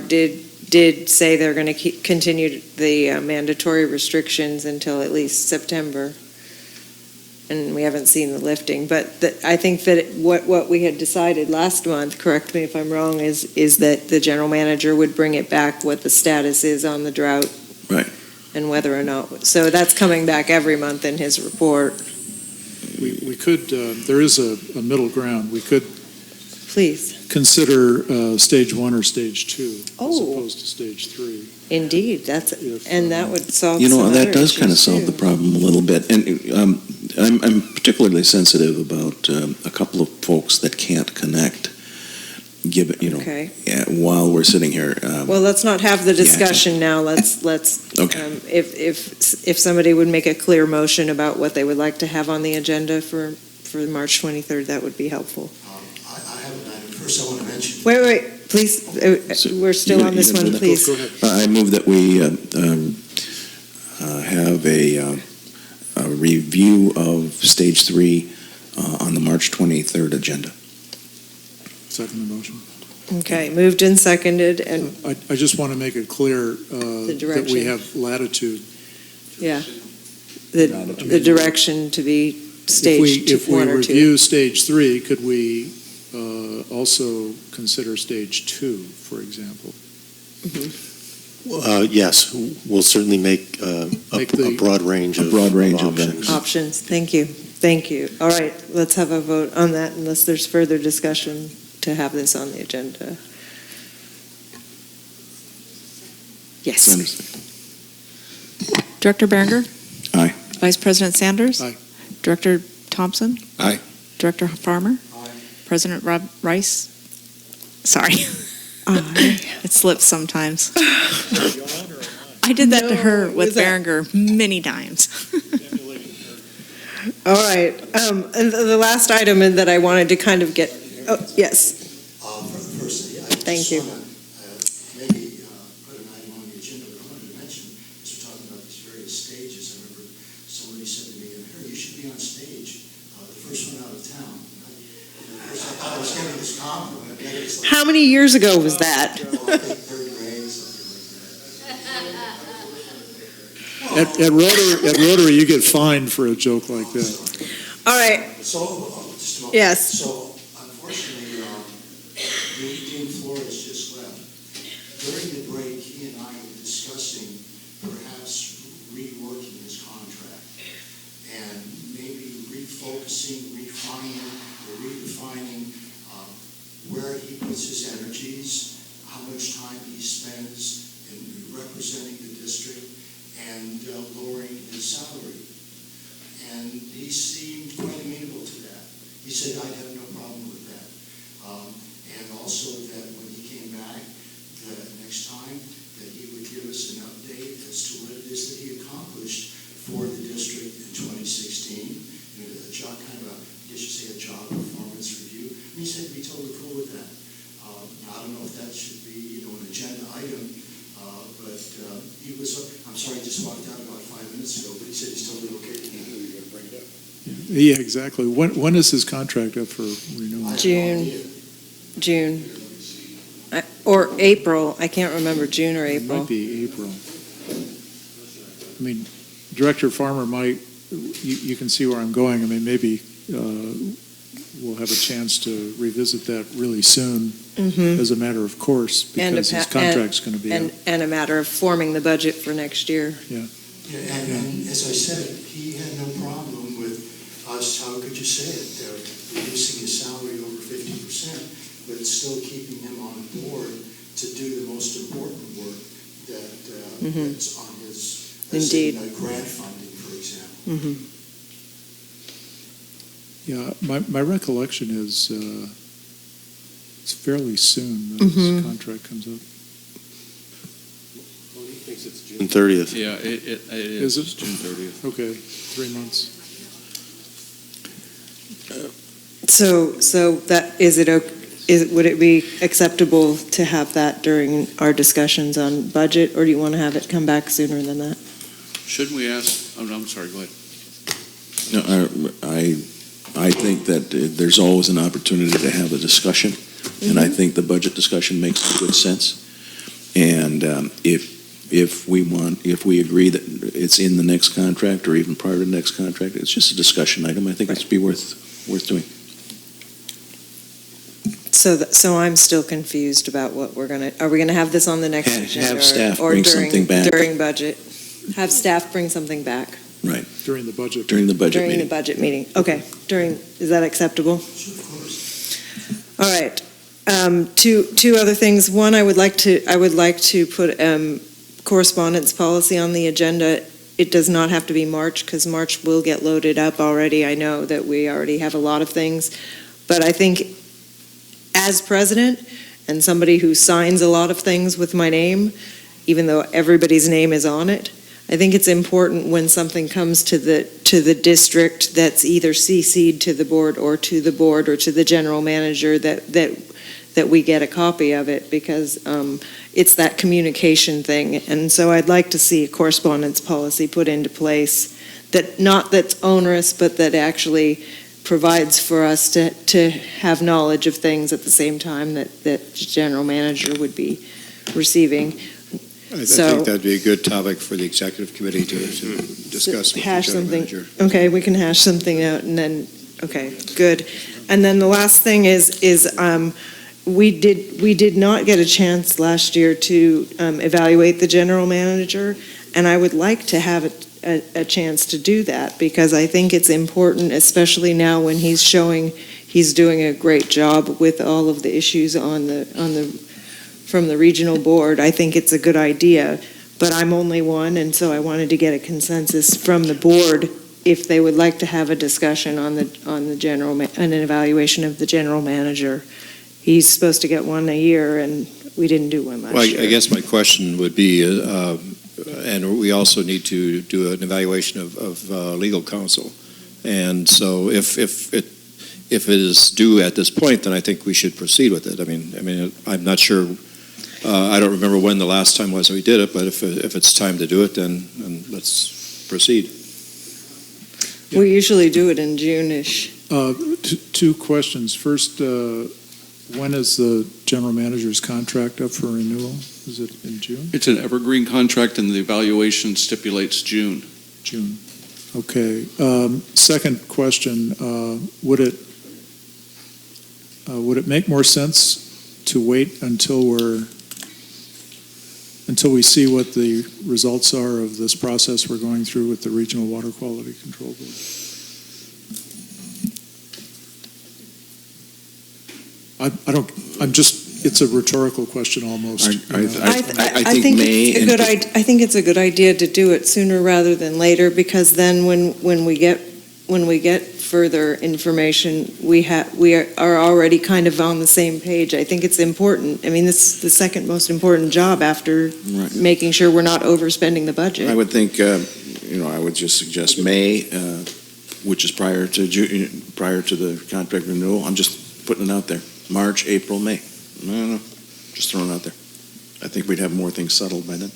did say they're going to continue the mandatory restrictions until at least September. And we haven't seen the lifting, but I think that what we had decided last month, correct me if I'm wrong, is that the general manager would bring it back what the status is on the drought. Right. And whether or not, so that's coming back every month in his report. We could, there is a middle ground. We could Please. consider stage 1 or stage 2 as Oh. opposed to stage 3. Indeed, and that would solve You know, some that other does kind of issues, solve the too. problem a little bit. And I'm particularly sensitive about a couple of folks that can't connect, Okay. while we're sitting here. Well, let's not have the discussion now. Let's, Okay. if somebody would make a clear motion about what they would like to have on the agenda for March 23rd, that would be helpful. I have an item. First, I want to mention. Wait, please, we're still on this one, please. Go ahead. I move that we have a review of stage 3 on the March 23rd agenda. Second the motion. Okay, moved and seconded, and, I just want to make it clear that direction. we have latitude. yeah, the direction to be staged If we 1 or 2. review stage 3, could we also consider stage 2, for example? Yes, we'll certainly make a broad range of options. Options, thank you. All right, let's have a vote on that unless there's further discussion to have this on the agenda. Yes. Director Berenger? Aye. Vice President Sanders? Aye. Director Thompson? Aye. Director Farmer? President Rice? Sorry. It slips sometimes. I did that to her with Berenger many times. All right, and the last item that I wanted to kind of get, oh, yes. Thank you. Maybe put an item on the agenda, but I wanted to mention, as we're talking about these various stages, I remember was getting this compliment. Maybe it's like, How many years ago was that? I think third grade, something like that. At Rotary, you get fined for a joke like that. All right, So, just a moment. yes. So, unfortunately, Dean Flores just left. During the break, he and I were discussing perhaps reworking his contract and maybe refocusing, refining, or redefining where he puts his energies, how much time he spends in representing the district, and lowering his salary. And he seemed quite amenable to that. He said, I'd have no problem with that. And also that when he came back the next time, that he would give us an update as to what it is that he accomplished for the district in 2016. You know, a job, kind of a, I guess you say a job performance review. And he said he'd be totally cool with that. Now, I don't know if that should be, you know, an agenda item, but he was, I'm sorry, he just walked out about 5 minutes ago, but he said he's totally okay with me. You're going to bring it up. Yeah, exactly. When is his contract up for renewal? June. Or April. I can't remember, June or It April. might be April. I mean, Director Farmer might, you can see where I'm going. I mean, maybe we'll have a chance to revisit that really soon as a matter of course, because his contract's going to be up. And a matter of forming the budget for next year. Yeah, and as I said, he had no problem with us, how could you say it, reducing his salary over 50%, but still keeping him on board to do the most important work that's on his, Indeed. Grant funding, for example. Yeah, my recollection is it's fairly soon that his contract comes up. Well, he thinks it's June 30th. Yeah, it is. Is it? June 30th. Okay, 3 months. So that, would it be acceptable to have that during our discussions on budget, or do you want to have it come back sooner than that? Shouldn't we ask, oh, no, I'm sorry, go ahead. No, I think that there's always an opportunity to have a discussion, and I think the budget discussion makes good sense. And if we agree that it's in the next contract or even prior to the next contract, it's just a discussion item. I think it's be worth doing. So I'm still confused about what are we gonna have this on the next agenda? Have staff or bring during, something back. During budget? Have staff bring something back? Right. During the budget. During the budget During meeting. the budget meeting, okay. Is that acceptable? All right. Two other things. One, I would like to put correspondence policy on the agenda. It does not have to be March, because March will get loaded up already. I know that we already have a lot of things, but I think as president and somebody who signs a lot of things with my name, even though everybody's name is on it, I think it's important when something comes to the district that's either CC'd to the board or to the general manager that we get a copy of it, because it's that communication thing. And so I'd like to see a correspondence policy put into place that's onerous, but that actually provides for us to have knowledge of things at the same time that the general manager would be receiving. I think that'd be a good topic for the executive committee to discuss with the hash general something. manager. Okay, we can hash something out, and then, okay, good. And then the last thing is we did not get a chance last year to evaluate the general manager, and I would like to have a chance to do that, because I think it's important, especially now when he's showing he's doing a great job with all of the issues from the regional board. I think it's a good idea, but I'm only one, and so I wanted to get a consensus from the board if they would like to have a discussion on an evaluation of the general manager. He's supposed to get one a year, and we didn't do one last year. Well, I guess my question would be, and we also need to do an evaluation of legal counsel. And so if it is due at this point, then I think we should proceed with it. I mean, I'm not sure. I don't remember when the last time was we did it, but if it's time to do it, then let's proceed. We usually do it in June-ish. Two questions. First, when is the general manager's contract up for renewal? Is it in June? It's an evergreen contract, and the evaluation stipulates June. June. Okay. Second question, would it make more sense to wait until we see what the results are of this process we're going through with the Regional Water Quality Control Board? It's a rhetorical question almost. I think it's a good idea to do it sooner rather than later, because then when we get further information, we are already kind of on the same page. I think it's important. I mean, this is the second most important job after making sure we're not overspending the budget. I would think, I would just suggest May, which is prior to the contract renewal. I'm just putting it out there. March, April, May. I don't know. Just throwing it out there. I think we'd have more things settled by then.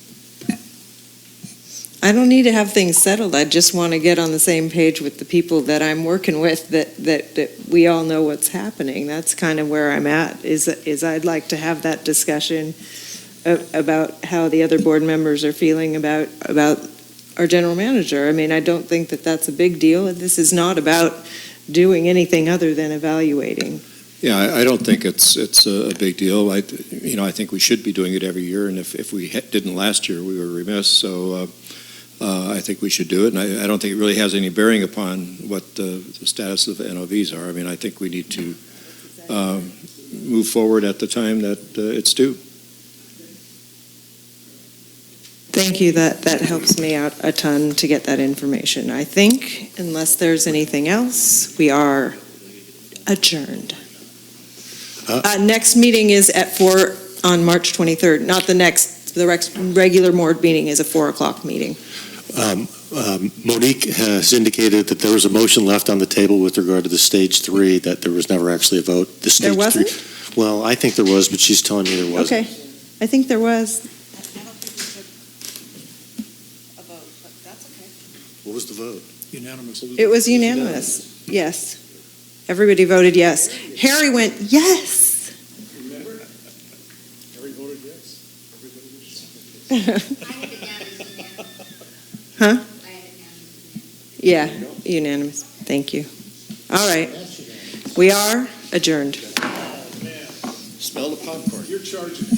I don't need to have things settled. I just want to get on the same page with the people that I'm working with, that we all know what's happening. That's kind of where I'm at, is I'd like to have that discussion about how the other board members are feeling about our general manager. I mean, I don't think that that's a big deal. This is not about doing anything other than evaluating. Yeah, I don't think it's a big deal. I think we should be doing it every year, and if we didn't last year, we were remiss. So I think we should do it, and I don't think it really has any bearing upon what the status of the NOVs are. I mean, I think we need to move forward at the time that it's due. Thank you. That helps me out a ton to get that information. I think, unless there's anything else, we are adjourned. Next meeting is at 4 on March 23rd. Not the next. The regular board meeting is a 4:00 meeting. Monique has indicated that there was a motion left on the table with regard to the stage 3, that there was never actually a vote. There wasn't? Well, I think there was, but she's telling me there wasn't. Okay. I think there was. What was the vote? Unanimous. It was unanimous. Yes. Everybody voted yes. Harry went, yes. Harry voted yes. Huh? Yeah, unanimous. Thank you. All right. We are adjourned. Smell the popcorn. You're charging.